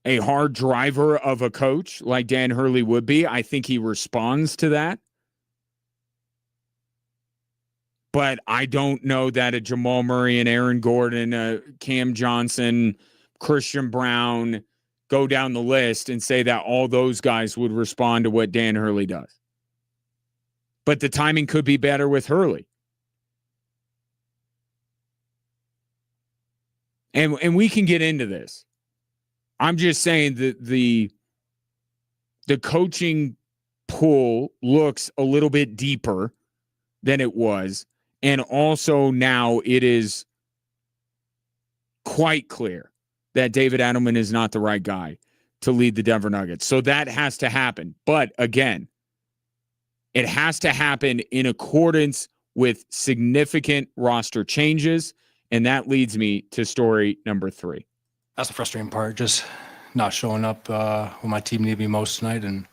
a hard driver of a coach like Dan Hurley would be. I think he responds to that. But I don't know that a Jamal Murray and Aaron Gordon, Cam Johnson, Christian Brown, go down the list and say that all those guys would respond to what Dan Hurley does. But the timing could be better with Hurley. And we can get into this. I'm just saying that the coaching pool looks a little bit deeper than it was. And also now it is quite clear that David Adelman is not the right guy to lead the Denver Nuggets. So that has to happen. But again, It has to happen in accordance with significant roster changes. And that leads me to story number 3. That's the frustrating part, just not showing up when my team needed me most tonight. And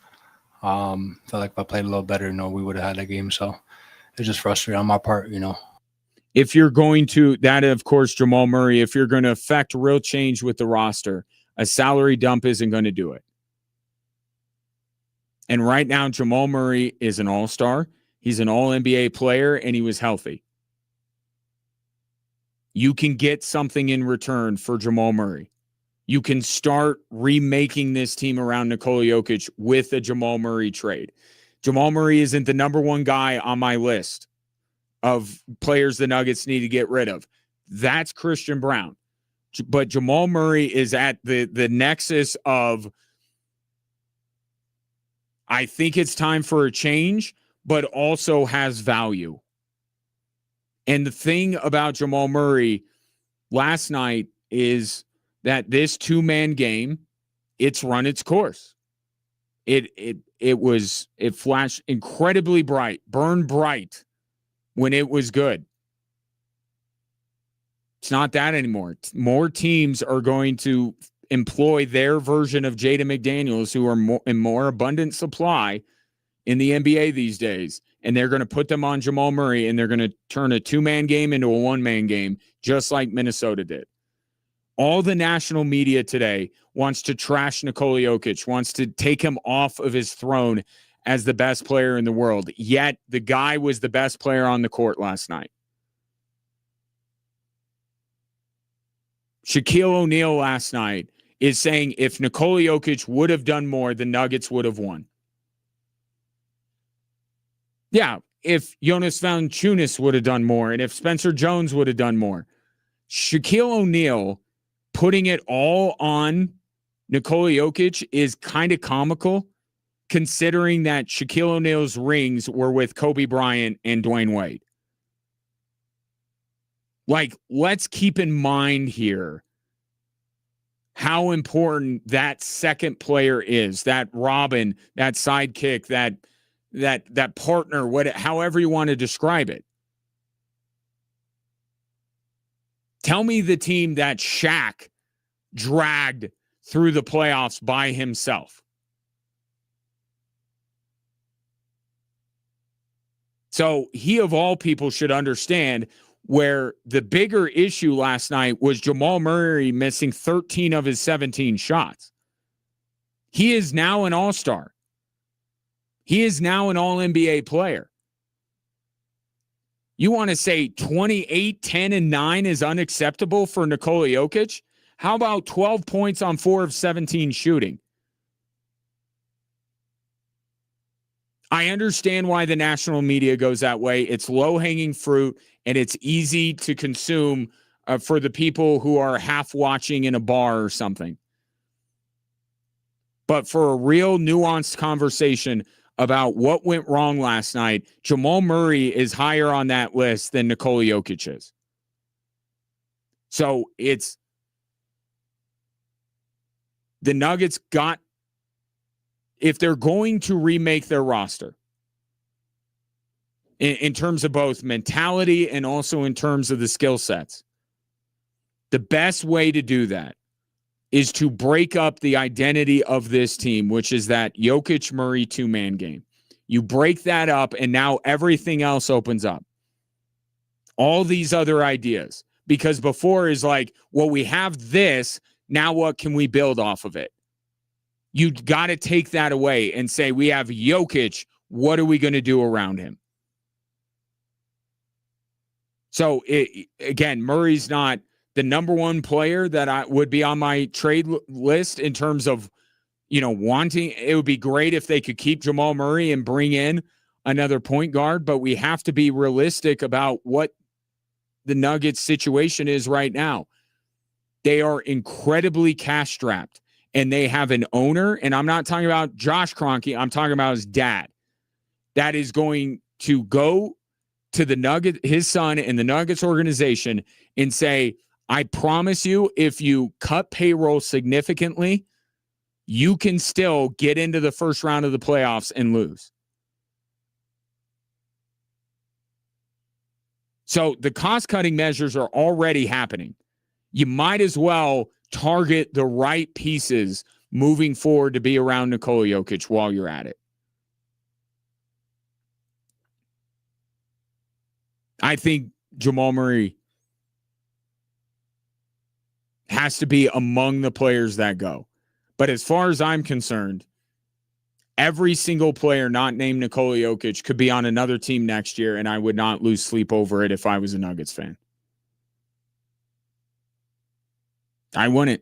felt like if I played a little better, we would have had that game. So it's just frustrating on my part, If you're going to, that of course, Jamal Murray, if you're going to affect real change with the roster, a salary dump isn't going to do it. And right now, Jamal Murray is an all-star. He's an all-NBA player, and he was healthy. You can get something in return for Jamal Murray. You can start remaking this team around Nikola Jokic with a Jamal Murray trade. Jamal Murray isn't the number one guy on my list of players the Nuggets need to get rid of. That's Christian Brown. But Jamal Murray is at the nexus of, I think it's time for a change, but also has value. And the thing about Jamal Murray last night is that this 2-man game, it's run its course. It flashed incredibly bright, burned bright when it was good. It's not that anymore. More teams are going to employ their version of Jaden McDaniels, who are in more abundant supply in the NBA these days. And they're going to put them on Jamal Murray, and they're going to turn a 2-man game into a 1-man game, just like Minnesota did. All the national media today wants to trash Nikola Jokic, wants to take him off of his throne as the best player in the world. Yet the guy was the best player on the court last night. Shaquille O'Neal last night is saying if Nikola Jokic would have done more, the Nuggets would have won. Yeah, if Jonas Valanciunas would have done more and if Spencer Jones would have done more. Shaquille O'Neal putting it all on Nikola Jokic is kind of comical, considering that Shaquille O'Neal's rings were with Kobe Bryant and Dwayne Wade. Like, let's keep in mind here how important that second player is, that Robin, that sidekick, that partner, however you want to describe it. Tell me the team that Shaq dragged through the playoffs by himself. So he, of all people, should understand where the bigger issue last night was Jamal Murray missing 13 of his 17 shots. He is now an all-star. He is now an all-NBA player. You want to say 28, 10, and 9 is unacceptable for Nikola Jokic? How about 12 points on 4 of 17 shooting? I understand why the national media goes that way. It's low-hanging fruit, and it's easy to consume for the people who are half watching in a bar or something. But for a real nuanced conversation about what went wrong last night, Jamal Murray is higher on that list than Nikola Jokic is. So it's the Nuggets got, if they're going to remake their roster in terms of both mentality and also in terms of the skill sets, the best way to do that is to break up the identity of this team, which is that Jokic-Murray 2-man game. You break that up, and now everything else opens up. All these other ideas. Because before is like, well, we have this, now what can we build off of it? You got to take that away and say, we have Jokic, what are we going to do around him? So, again, Murray's not the number one player that I would be on my trade list in terms of, wanting. It would be great if they could keep Jamal Murray and bring in another point guard, but we have to be realistic about what the Nuggets situation is right now. They are incredibly cash strapped, and they have an owner, and I'm not talking about Josh Kroenke, I'm talking about his dad, that is going to go to the Nuggets, his son and the Nuggets organization, and say, I promise you, if you cut payroll significantly, you can still get into the first round of the playoffs and lose. So the cost-cutting measures are already happening. You might as well target the right pieces moving forward to be around Nikola Jokic while you're at it. I think Jamal Murray has to be among the players that go. But as far as I'm concerned, every single player not named Nikola Jokic could be on another team next year, and I would not lose sleep over it if I was a Nuggets fan. I wouldn't.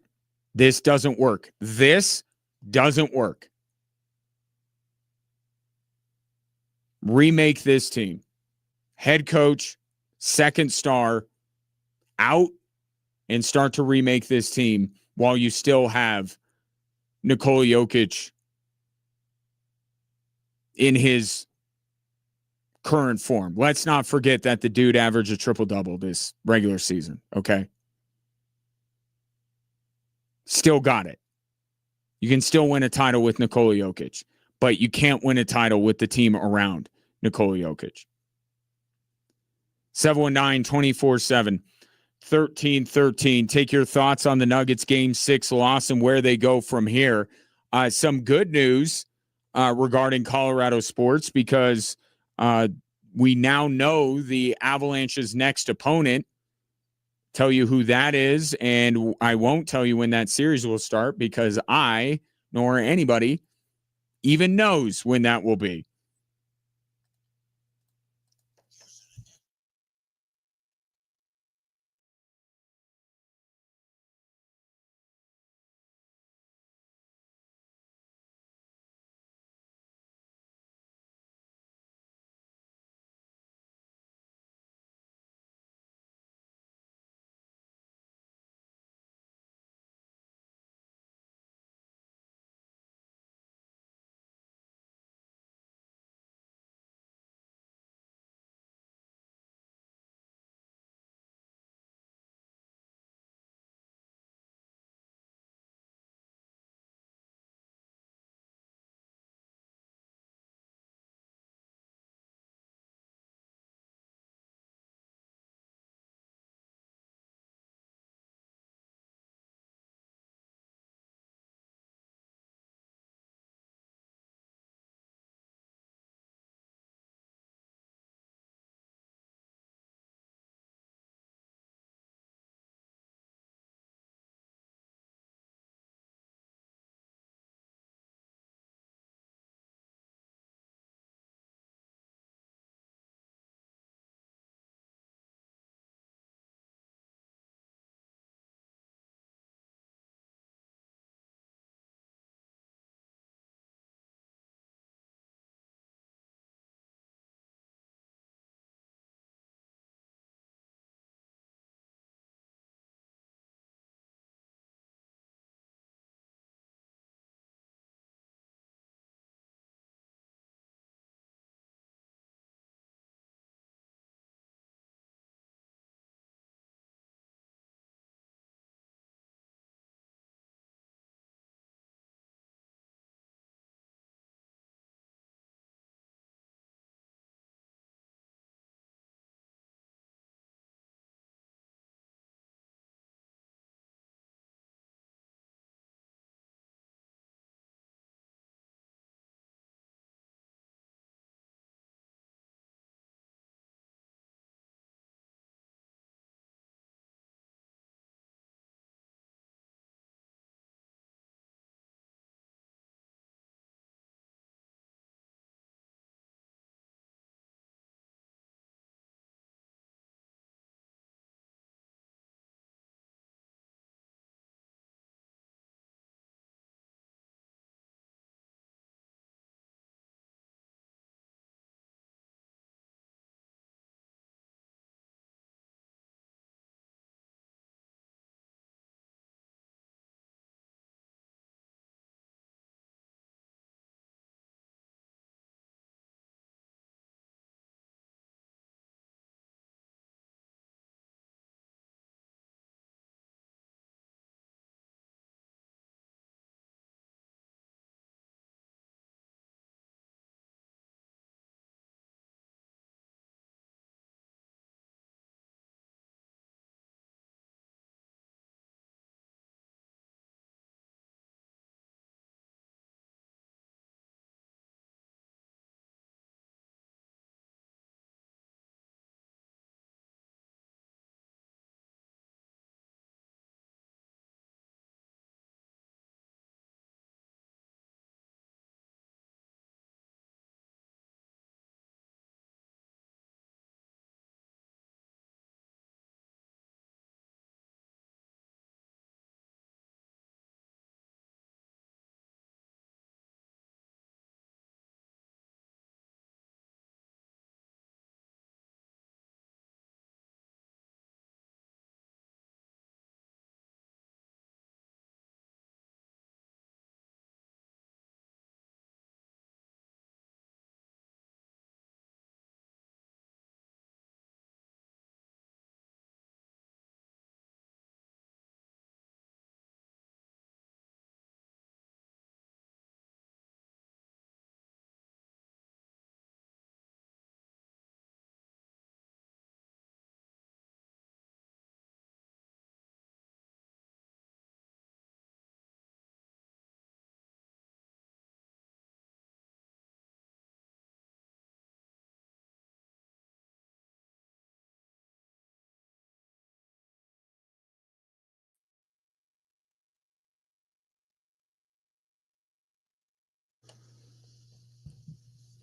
This doesn't work. This doesn't work. Remake this team. Head coach, second star, out, and start to remake this team while you still have Nikola Jokic in his current form. Let's not forget that the dude averaged a triple-double this regular season, okay? Still got it. You can still win a title with Nikola Jokic, but you can't win a title with the team around Nikola Jokic. 719-24-7, 13-13. Take your thoughts on the Nuggets Game 6 loss and where they go from here. Some good news regarding Colorado sports because we now know the Avalanche's next opponent. Tell you who that is, and I won't tell you when that series will start because I, nor anybody, even knows when that will be.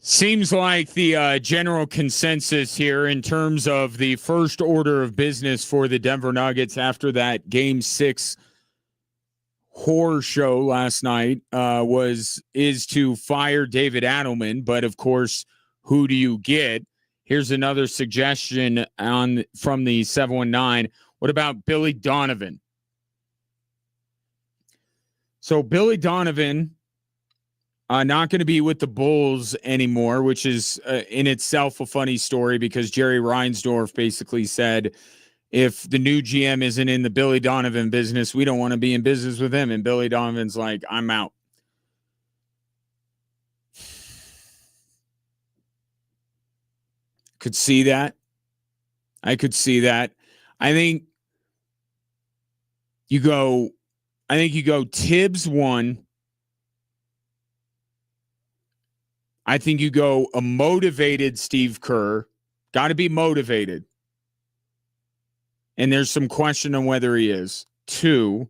Seems like the general consensus here in terms of the first order of business for the Denver Nuggets after that Game 6 horror show last night is to fire David Adelman. But of course, who do you get? Here's another suggestion from the 719. What about Billy Donovan? So Billy Donovan not going to be with the Bulls anymore, which is in itself a funny story because Jerry Reinsdorf basically said, if the new GM isn't in the Billy Donovan business, we don't want to be in business with him. And Billy Donovan's like, I'm out. Could see that. I could see that. I think you go Tibbs 1. I think you go a motivated Steve Kerr. Got to be motivated. And there's some question on whether he is. 2.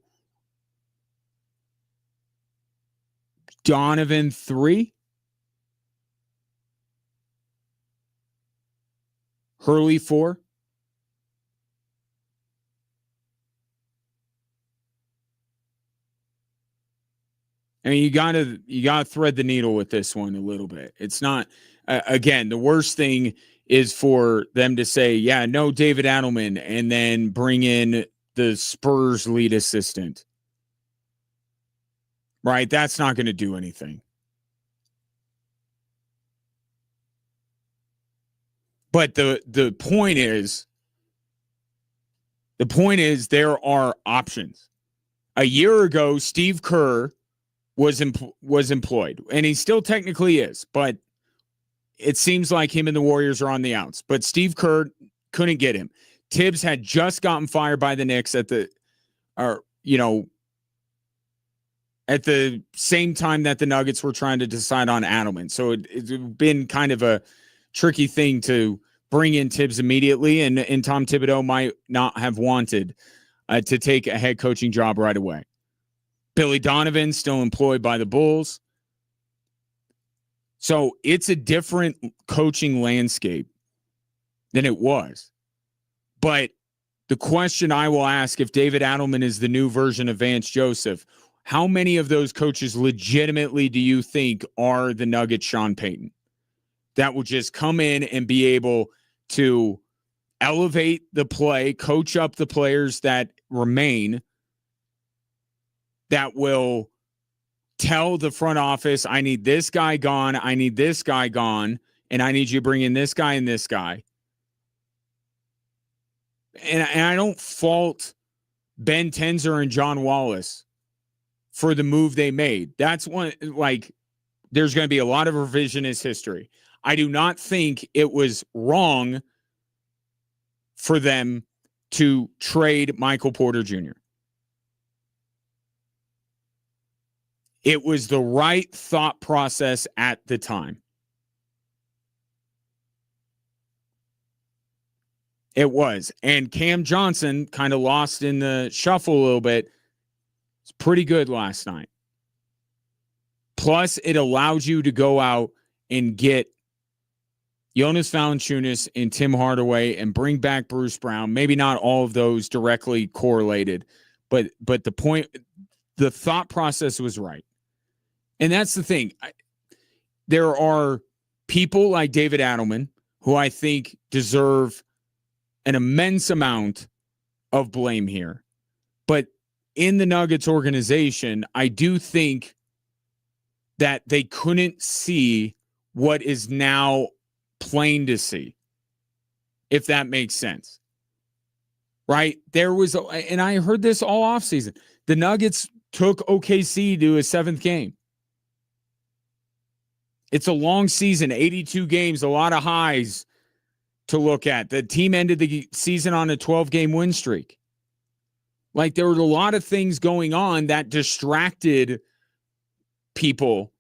Donovan 3. Hurley 4. I mean, you gotta thread the needle with this one a little bit. It's not again, the worst thing is for them to say, yeah, no David Adelman, and then bring in the Spurs lead assistant. Right? That's not going to do anything. But the point is there are options. A year ago, Steve Kerr was employed, and he still technically is, but it seems like him and the Warriors are on the outs. But Steve Kerr couldn't get him. Tibbs had just gotten fired by the Knicks at the same time that the Nuggets were trying to decide on Adelman. So it's been kind of a tricky thing to bring in Tibbs immediately, and Tom Thibodeau might not have wanted to take a head coaching job right away. Billy Donovan still employed by the Bulls. So it's a different coaching landscape than it was. But the question I will ask, if David Adelman is the new version of Vance Joseph, how many of those coaches legitimately do you think are the Nuggets Sean Payton that will just come in and be able to elevate the play, coach up the players that remain, that will tell the front office, I need this guy gone, I need this guy gone, and I need you to bring in this guy and this guy. And I don't fault Ben Tenzer and John Wallace for the move they made. That's one, like, there's going to be a lot of revisionist history. I do not think it was wrong for them to trade Michael Porter Jr. It was the right thought process at the time. It was. And Cam Johnson kind of lost in the shuffle a little bit. It's pretty good last night. Plus, it allowed you to go out and get Jonas Valanciunas and Tim Hardaway and bring back Bruce Brown. Maybe not all of those directly correlated, but the point, the thought process was right. And that's the thing. There are people like David Adelman who I think deserve an immense amount of blame here. But in the Nuggets organization, I do think that they couldn't see what is now plain to see, if that makes sense. Right? There was, and I heard this all offseason, the Nuggets took OKC to a 7th game. It's a long season, 82 games, a lot of highs to look at. The team ended the season on a 12-game win streak. Like, there were a lot of things going on that distracted people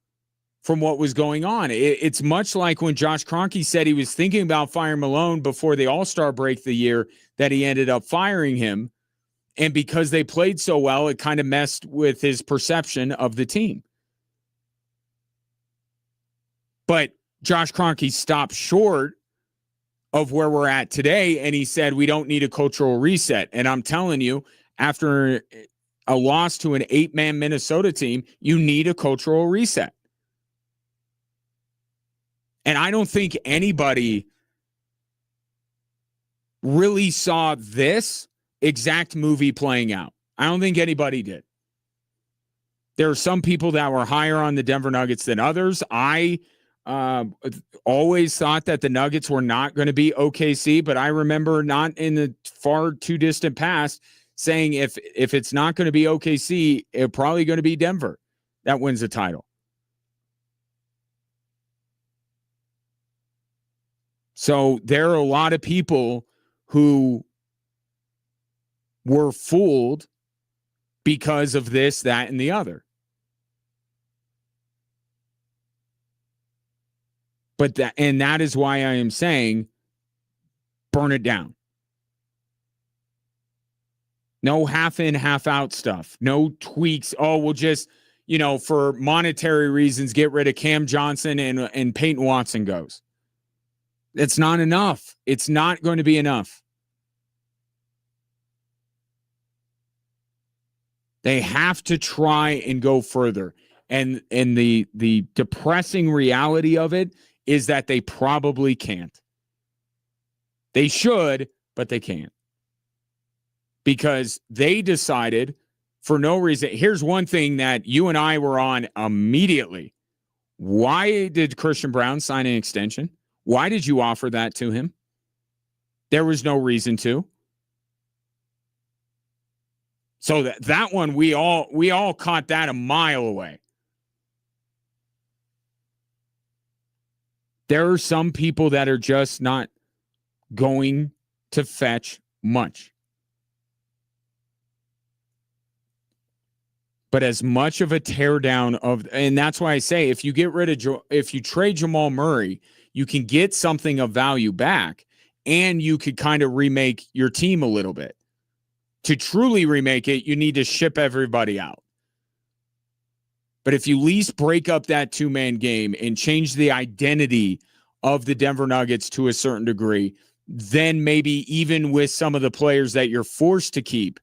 from what was going on. It's much like when Josh Kroenke said he was thinking about firing Malone before the All-Star break the year that he ended up firing him. And because they played so well, it kind of messed with his perception of the team. But Josh Kroenke stopped short of where we're at today, and he said we don't need a cultural reset. And I'm telling you, after a loss to an 8-man Minnesota team, you need a cultural reset. And I don't think anybody really saw this exact movie playing out. I don't think anybody did. There are some people that were higher on the Denver Nuggets than others. I always thought that the Nuggets were not going to be OKC, but I remember not in the far too distant past saying if it's not going to be OKC, it's probably going to be Denver that wins the title. So there are a lot of people who were fooled because of this, that, and the other. But that is why I am saying burn it down. No half in, half out stuff. No tweaks. Oh, we'll just, for monetary reasons, get rid of Cam Johnson and Peyton Watson goes. It's not enough. It's not going to be enough. They have to try and go further. And the depressing reality of it is that they probably can't. They should, but they can't. Because they decided for no reason. Here's one thing that you and I were on immediately. Why did Christian Brown sign an extension? Why did you offer that to him? There was no reason to. So that one, we all caught that a mile away. There are some people that are just not going to fetch much. But as much of a teardown and that's why I say if you trade Jamal Murray, you can get something of value back, and you could kind of remake your team a little bit. To truly remake it, you need to ship everybody out. But if you at least break up that two-man game and change the identity of the Denver Nuggets to a certain degree, then maybe even with some of the players that you're forced to keep,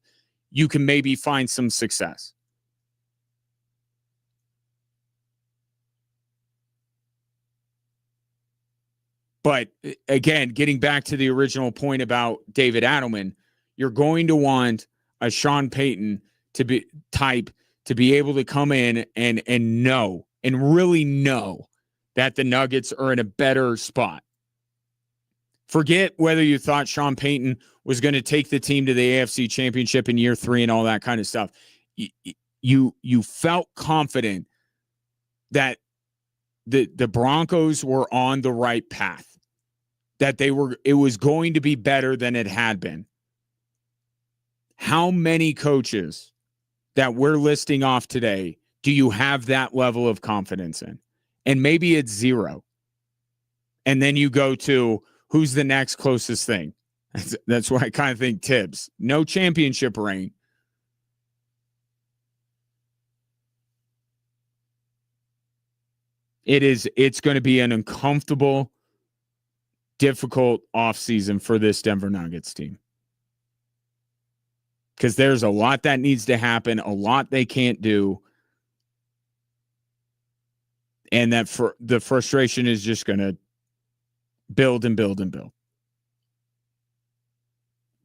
you can maybe find some success. But again, getting back to the original point about David Adelman, you're going to want a Sean Payton to be able to come in and know and really know that the Nuggets are in a better spot. Forget whether you thought Sean Payton was going to take the team to the AFC Championship in year 3 and all that kind of stuff. You felt confident that the Broncos were on the right path, that it was going to be better than it had been. How many coaches that we're listing off today do you have that level of confidence in? And maybe it's 0. And then you go to who's the next closest thing. That's why I kind of think Tibbs. No championship ring. It's going to be an uncomfortable, difficult offseason for this Denver Nuggets team. Because there's a lot that needs to happen, a lot they can't do. And that for the frustration is just going to build and build and build.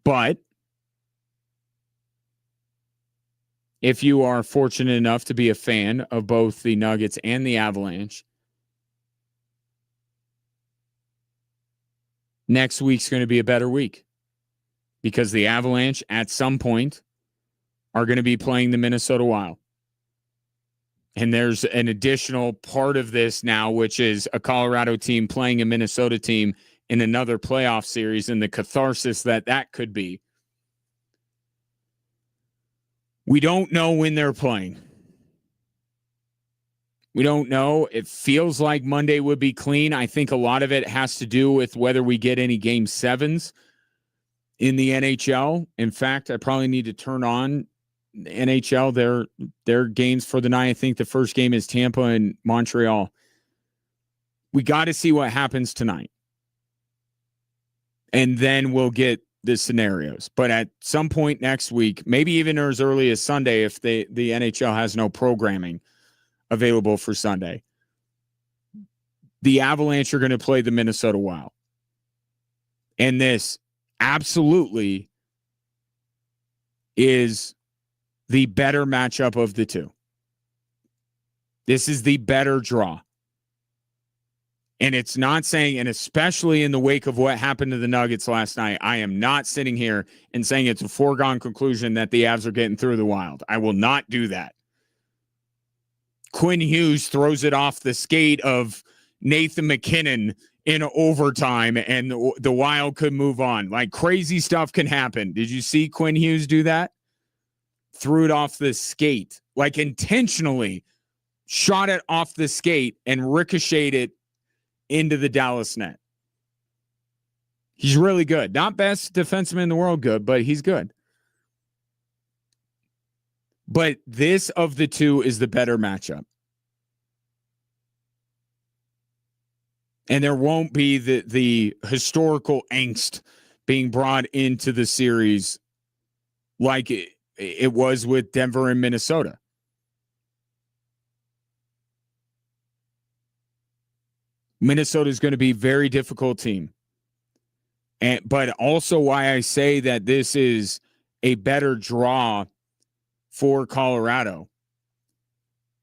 But if you are fortunate enough to be a fan of both the Nuggets and the Avalanche, next week's going to be a better week because the Avalanche at some point are going to be playing the Minnesota Wild. And there's an additional part of this now, which is a Colorado team playing a Minnesota team in another playoff series and the catharsis that could be. We don't know when they're playing. We don't know. It feels like Monday would be clean. I think a lot of it has to do with whether we get any game 7s in the NHL. In fact, I probably need to turn on the NHL, their games for the night. I think the first game is Tampa and Montreal. We got to see what happens tonight. And then we'll get the scenarios. But at some point next week, maybe even as early as Sunday, if the NHL has no programming available for Sunday, the Avalanche are going to play the Minnesota Wild. And this absolutely is the better matchup of the two. This is the better draw. And it's not saying, and especially in the wake of what happened to the Nuggets last night, I am not sitting here and saying it's a foregone conclusion that the Avs are getting through the Wild. I will not do that. Quinn Hughes throws it off the skate of Nathan McKinnon in overtime, and the Wild could move on. Like, crazy stuff can happen. Did you see Quinn Hughes do that? Threw it off the skate, like intentionally shot it off the skate and ricocheted it into the Dallas net. He's really good. Not best defenseman in the world good, but he's good. But this of the two is the better matchup. And there won't be the historical angst being brought into the series like it was with Denver and Minnesota. Minnesota is going to be a very difficult team. But also why I say that this is a better draw for Colorado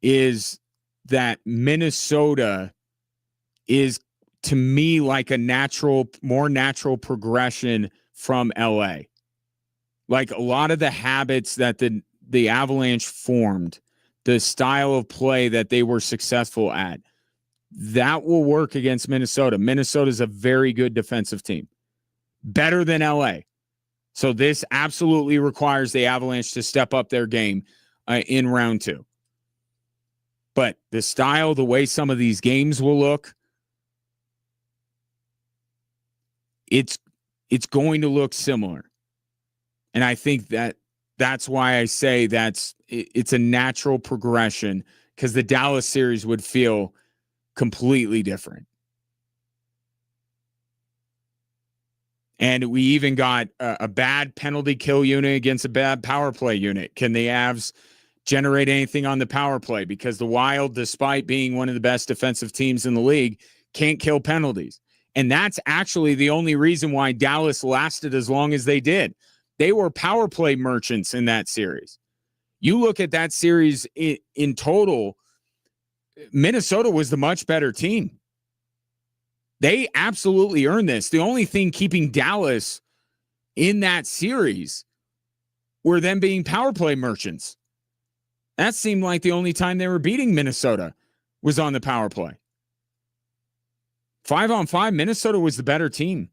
is that Minnesota is, to me, like a more natural progression from LA. Like a lot of the habits that the Avalanche formed, the style of play that they were successful at, that will work against Minnesota. Minnesota's a very good defensive team. Better than LA. So this absolutely requires the Avalanche to step up their game in round 2. But the style, the way some of these games will look, it's going to look similar. And I think that's why I say it's a natural progression, because the Dallas series would feel completely different. And we even got a bad penalty kill unit against a bad power play unit. Can the Avs generate anything on the power play? Because the Wild, despite being one of the best defensive teams in the league, can't kill penalties. And that's actually the only reason why Dallas lasted as long as they did. They were power play merchants in that series. You look at that series in total, Minnesota was the much better team. They absolutely earned this. The only thing keeping Dallas in that series were them being power play merchants. That seemed like the only time they were beating Minnesota was on the power play. 5-on-5, Minnesota was the better team.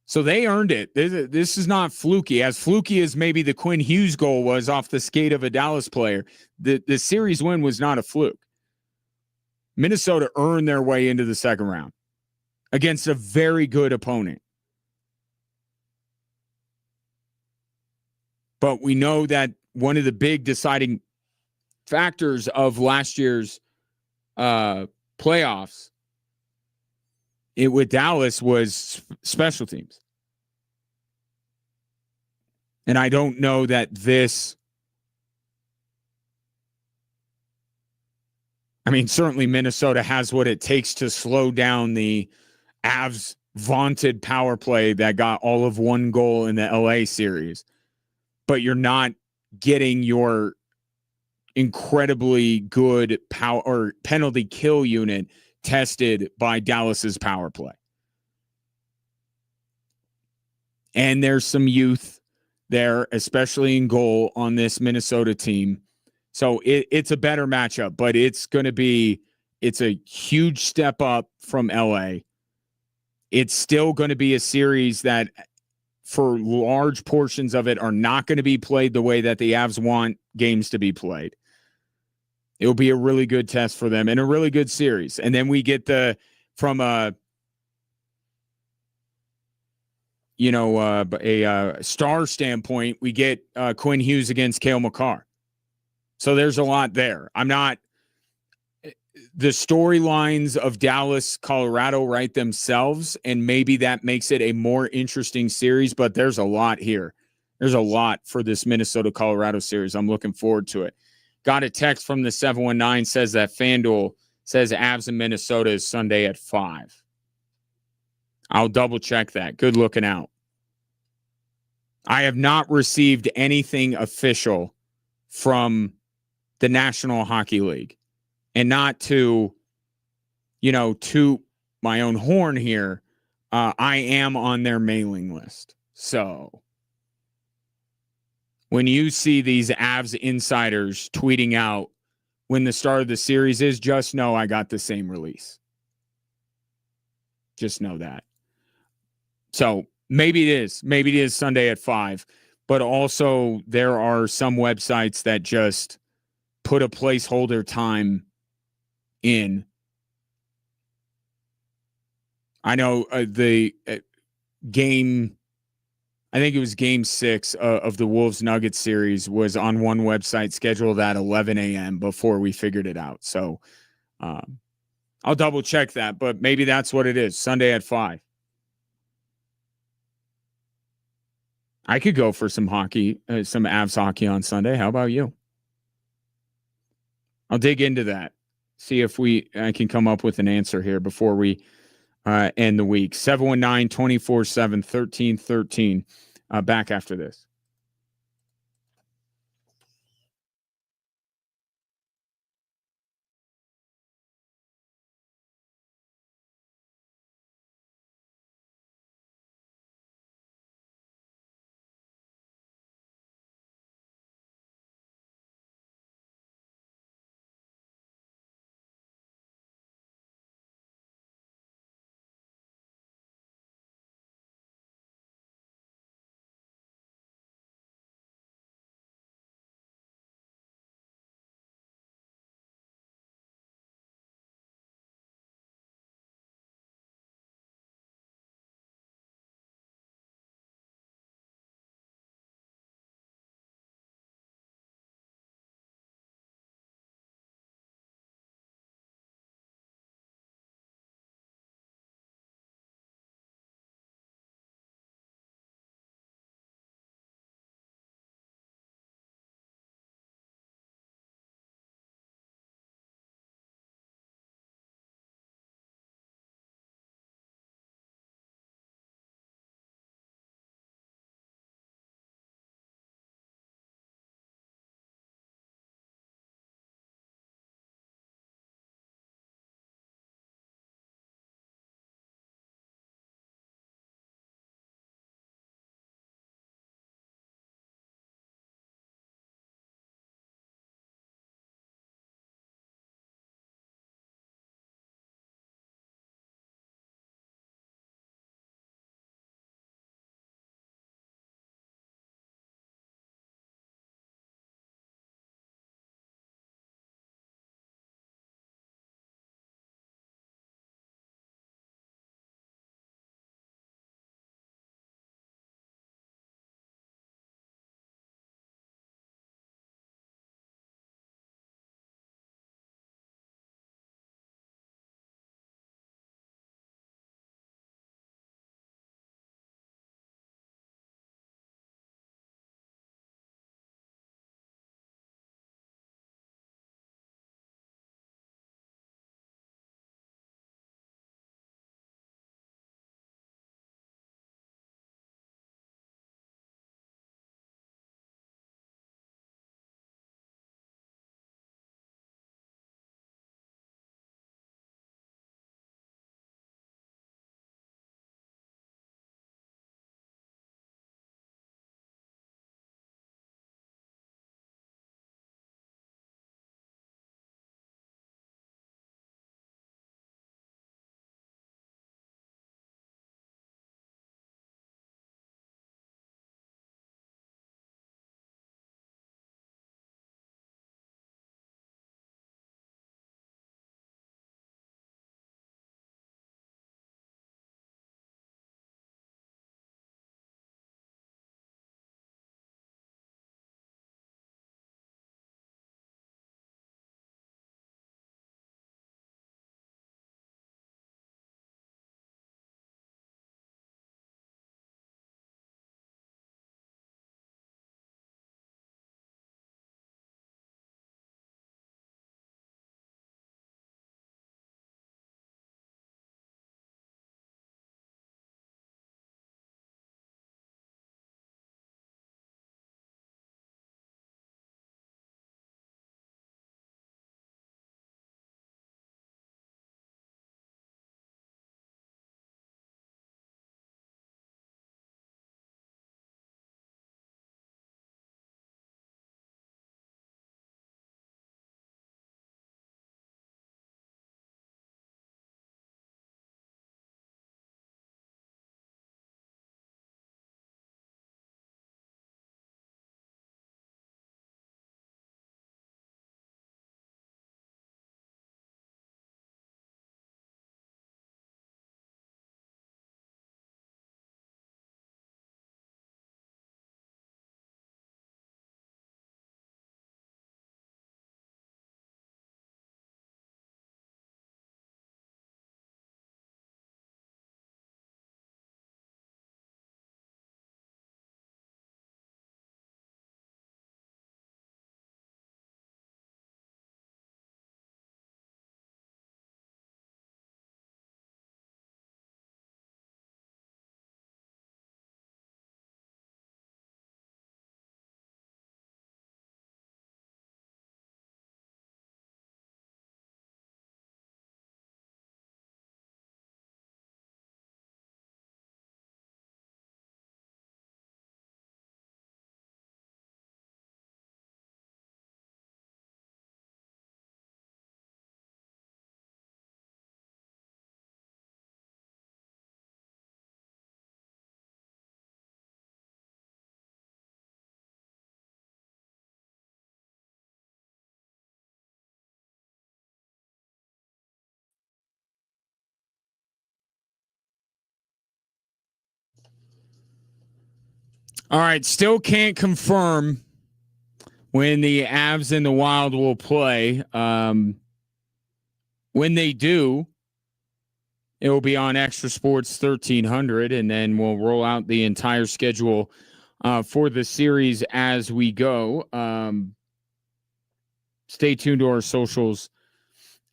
So they earned it. This is not fluky. As fluky as maybe the Quinn Hughes goal was off the skate of a Dallas player, the series win was not a fluke. Minnesota earned their way into the second round against a very good opponent. But we know that one of the big deciding factors of last year's playoffs with Dallas was special teams. And I don't know that certainly Minnesota has what it takes to slow down the Avs' vaunted power play that got all of one goal in the LA series. But you're not getting your incredibly good power or penalty kill unit tested by Dallas's power play. And there's some youth there, especially in goal on this Minnesota team. So it's a better matchup, but it's a huge step up from LA. It's still going to be a series that for large portions of it are not going to be played the way that the Avs want games to be played. It will be a really good test for them and a really good series. And then we get from a star standpoint, we get Quinn Hughes against Cale Makar. So there's a lot there. the storylines of Dallas, Colorado write themselves, and maybe that makes it a more interesting series, but there's a lot here. There's a lot for this Minnesota Colorado series. I'm looking forward to it. Got a text from the 719, says that FanDuel says Avs in Minnesota is Sunday at 5. I'll double check that. Good looking out. I have not received anything official from the National Hockey League. And not to, toot my own horn here, I am on their mailing list. So when you see these Avs insiders tweeting out when the start of the series is, just know I got the same release. Just know that. So maybe it is. Maybe it is Sunday at 5. But also there are some websites that just put a placeholder time in. I know the game, I think it was game 6 of the Wolves Nuggets series was on one website scheduled at 11 a.m. before we figured it out. So I'll double check that, but maybe that's what it is. Sunday at 5. I could go for some hockey, some Avs hockey on Sunday. How about you? I'll dig into that. See if I can come up with an answer here before we end the week. 719-247-1313. Back after this. All right, still can't confirm when the Avs and the Wild will play. When they do, it will be on Extra Sports 1300, and then we'll roll out the entire schedule for the series as we go. Stay tuned to our socials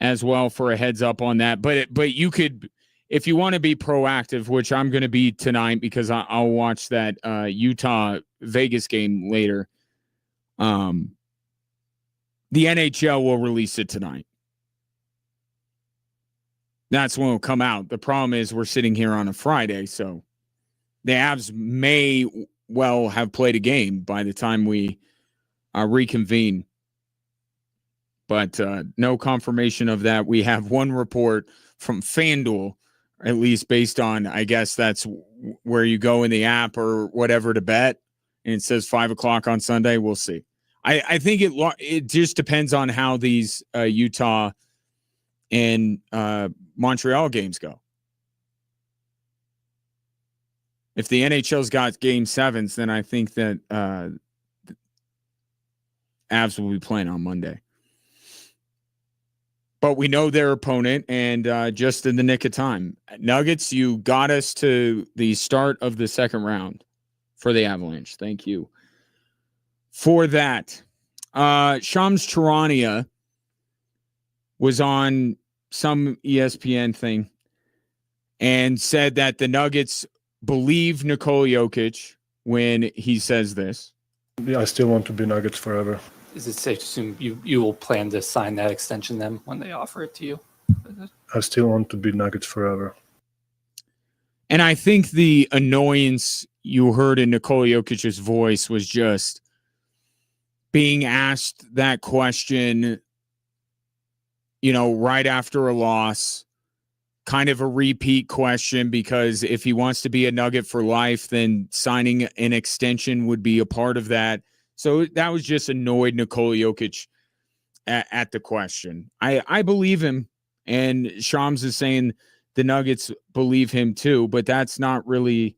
as well for a heads up on that. But you could, if you want to be proactive, which I'm going to be tonight because I'll watch that Utah Vegas game later. The NHL will release it tonight. That's when it'll come out. The problem is we're sitting here on a Friday, so the Avs may well have played a game by the time we reconvene. But no confirmation of that. We have one report from FanDuel, at least based on, I guess that's where you go in the app or whatever to bet, and it says 5 o'clock on Sunday. We'll see. I think it just depends on how these Utah and Montreal games go. If the NHL's got game sevens, then I think that Avs will be playing on Monday. But we know their opponent, and just in the nick of time. Nuggets, you got us to the start of the second round for the Avalanche. Thank you for that. Shams Charania was on some ESPN thing and said that the Nuggets believe Nikola Jokic when he says this. Yeah, I still want to be Nuggets forever. Is it safe to assume you will plan to sign that extension then when they offer it to you? I still want to be Nuggets forever. And I think the annoyance you heard in Nikola Jokic's voice was just being asked that question, right after a loss, kind of a repeat question, because if he wants to be a Nugget for life, then signing an extension would be a part of that. So that was just annoyed Nikola Jokic at the question. I believe him, and Shams is saying the Nuggets believe him too, but that's not really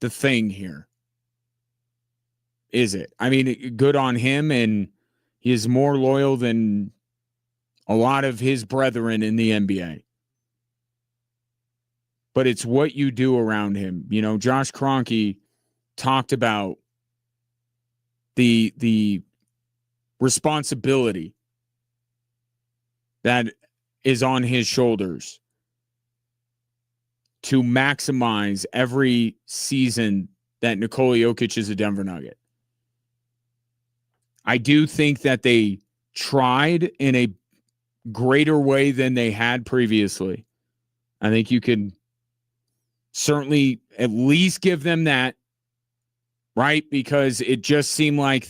the thing here, is it? I mean, good on him, and he is more loyal than a lot of his brethren in the NBA. But it's what you do around him. Josh Kroenke talked about the responsibility that is on his shoulders to maximize every season that Nikola Jokic is a Denver Nugget. I do think that they tried in a greater way than they had previously. I think you could certainly at least give them that, right? Because it just seemed like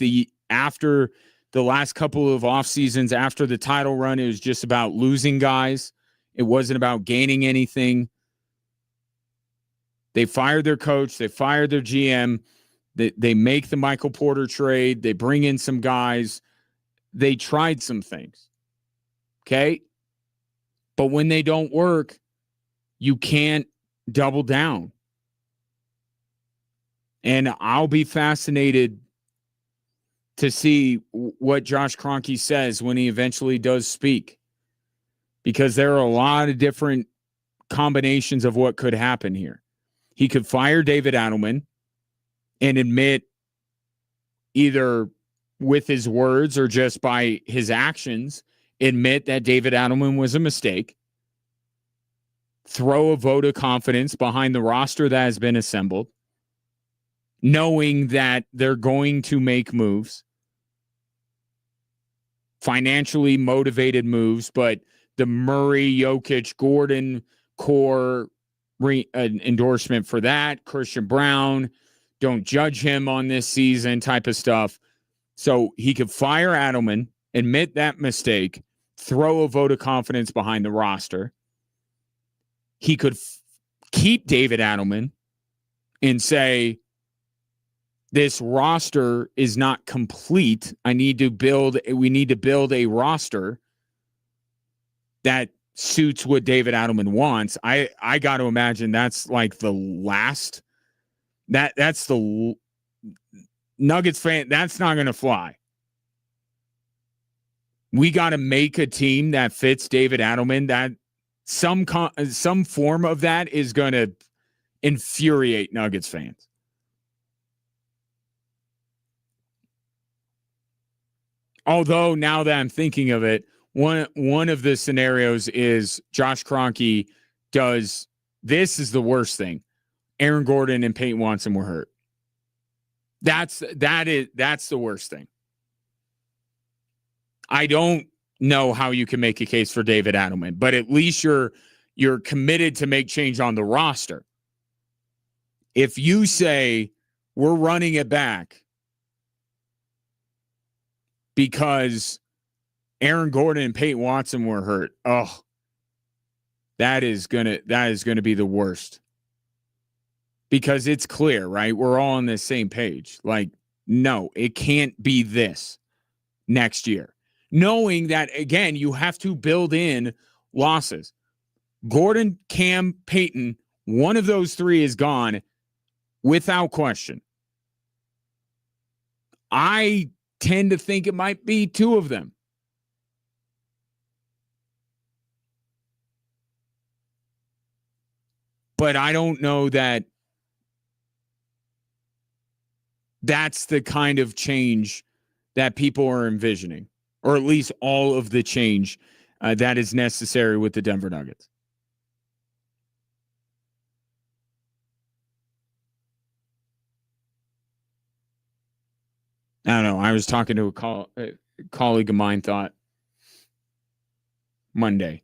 after the last couple of off seasons, after the title run, it was just about losing guys. It wasn't about gaining anything. They fired their coach. They fired their GM. They make the Michael Porter trade. They bring in some guys. They tried some things. Okay? But when they don't work, you can't double down. And I'll be fascinated to see what Josh Kroenke says when he eventually does speak, because there are a lot of different combinations of what could happen here. He could fire David Adelman and admit, either with his words or just by his actions, admit that David Adelman was a mistake, throw a vote of confidence behind the roster that has been assembled, knowing that they're going to make moves, financially motivated moves, but the Murray, Jokic, Gordon core endorsement for that, Christian Brown, don't judge him on this season type of stuff. So he could fire Adelman, admit that mistake, throw a vote of confidence behind the roster. He could keep David Adelman and say, this roster is not complete. we need to build a roster that suits what David Adelman wants. I got to imagine that's like the last That's the Nuggets fan. That's not going to fly. We got to make a team that fits David Adelman. That some form of that is going to infuriate Nuggets fans. Although now that I'm thinking of it, one of the scenarios is Josh Kroenke does this is the worst thing. Aaron Gordon and Peyton Watson were hurt. That's the worst thing. I don't know how you can make a case for David Adelman, but at least you're committed to make change on the roster. If you say we're running it back because Aaron Gordon and Peyton Watson were hurt, that is gonna be the worst. Because it's clear, right? We're all on the same page. Like, no, it can't be this next year. Knowing that, again, you have to build in losses. Gordon, Cam, Peyton, one of those three is gone without question. I tend to think it might be two of them. But I don't know that that's the kind of change that people are envisioning, or at least all of the change that is necessary with the Denver Nuggets. I don't know. I was talking to a colleague of mine, thought Monday.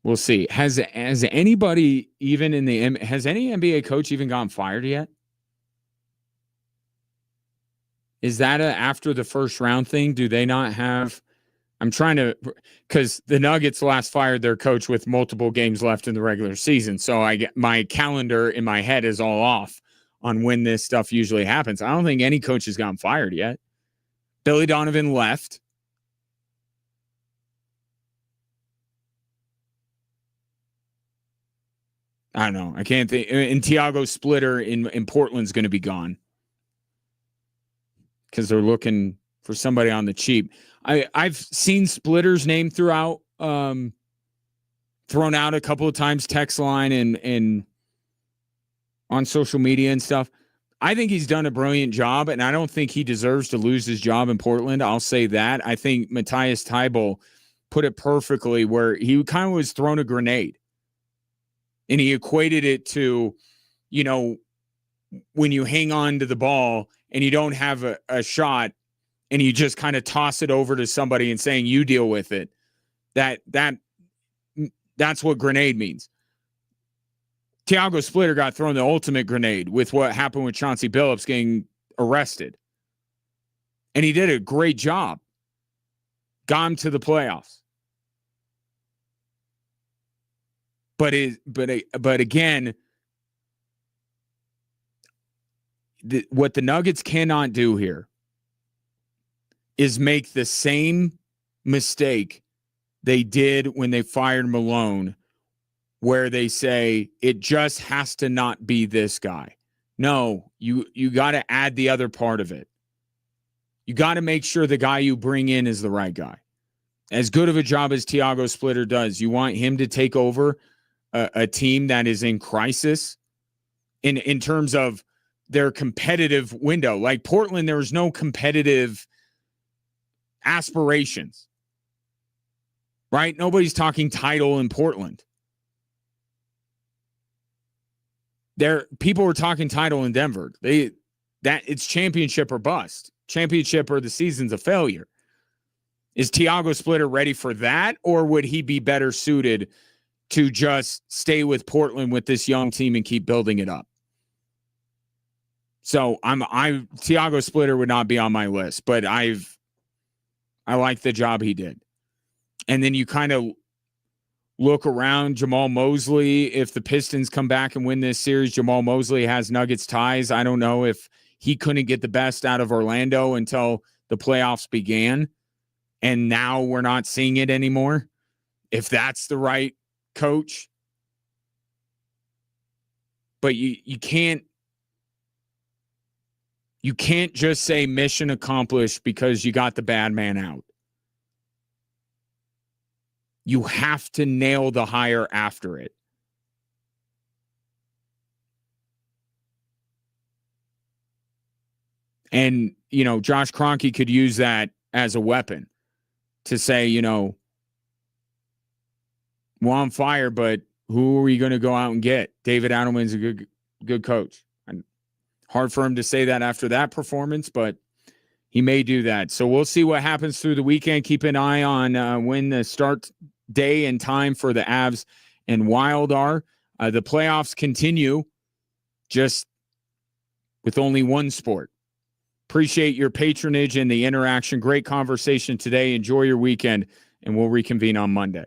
We'll see. Has anybody even has any NBA coach even gotten fired yet? Is that after the first round thing? Do they not have? I'm trying to, because the Nuggets last fired their coach with multiple games left in the regular season. So I get my calendar in my head is all off on when this stuff usually happens. I don't think any coach has gotten fired yet. Billy Donovan left. I don't know. I can't think. And Tiago Splitter in Portland's going to be gone because they're looking for somebody on the cheap. I've seen Splitter's name thrown out a couple of times, text line and on social media and stuff. I think he's done a brilliant job, and I don't think he deserves to lose his job in Portland. I'll say that. I think Matthias Thybulle put it perfectly where he kind of was thrown a grenade. And he equated it to, when you hang on to the ball and you don't have a shot and you just kind of toss it over to somebody and saying, you deal with it. That's what grenade means. Tiago Splitter got thrown the ultimate grenade with what happened with Chauncey Billups getting arrested. And he did a great job. Got him to the playoffs. But again, what the Nuggets cannot do here is make the same mistake they did when they fired Malone, where they say it just has to not be this guy. No, you got to add the other part of it. You got to make sure the guy you bring in is the right guy. As good of a job as Tiago Splitter does, you want him to take over a team that is in crisis in terms of their competitive window. Like Portland, there was no competitive aspirations, right? Nobody's talking title in Portland. People were talking title in Denver. It's championship or bust. Championship or the season's a failure. Is Tiago Splitter ready for that, or would he be better suited to just stay with Portland with this young team and keep building it up? So Tiago Splitter would not be on my list, but I like the job he did. And then you kind of look around Jamal Mosley. If the Pistons come back and win this series, Jamal Mosley has Nuggets ties. I don't know if he couldn't get the best out of Orlando until the playoffs began. And now we're not seeing it anymore. If that's the right coach. but you can't just say mission accomplished because you got the bad man out. You have to nail the hire after it. And, Josh Kroenke could use that as a weapon to say, we're on fire, but who are we going to go out and get? David Adelman's a good coach. And hard for him to say that after that performance, but he may do that. So we'll see what happens through the weekend. Keep an eye on when the start day and time for the Avs and Wild are. The playoffs continue, just with only one sport. Appreciate your patronage and the interaction. Great conversation today. Enjoy your weekend, and we'll reconvene on Monday.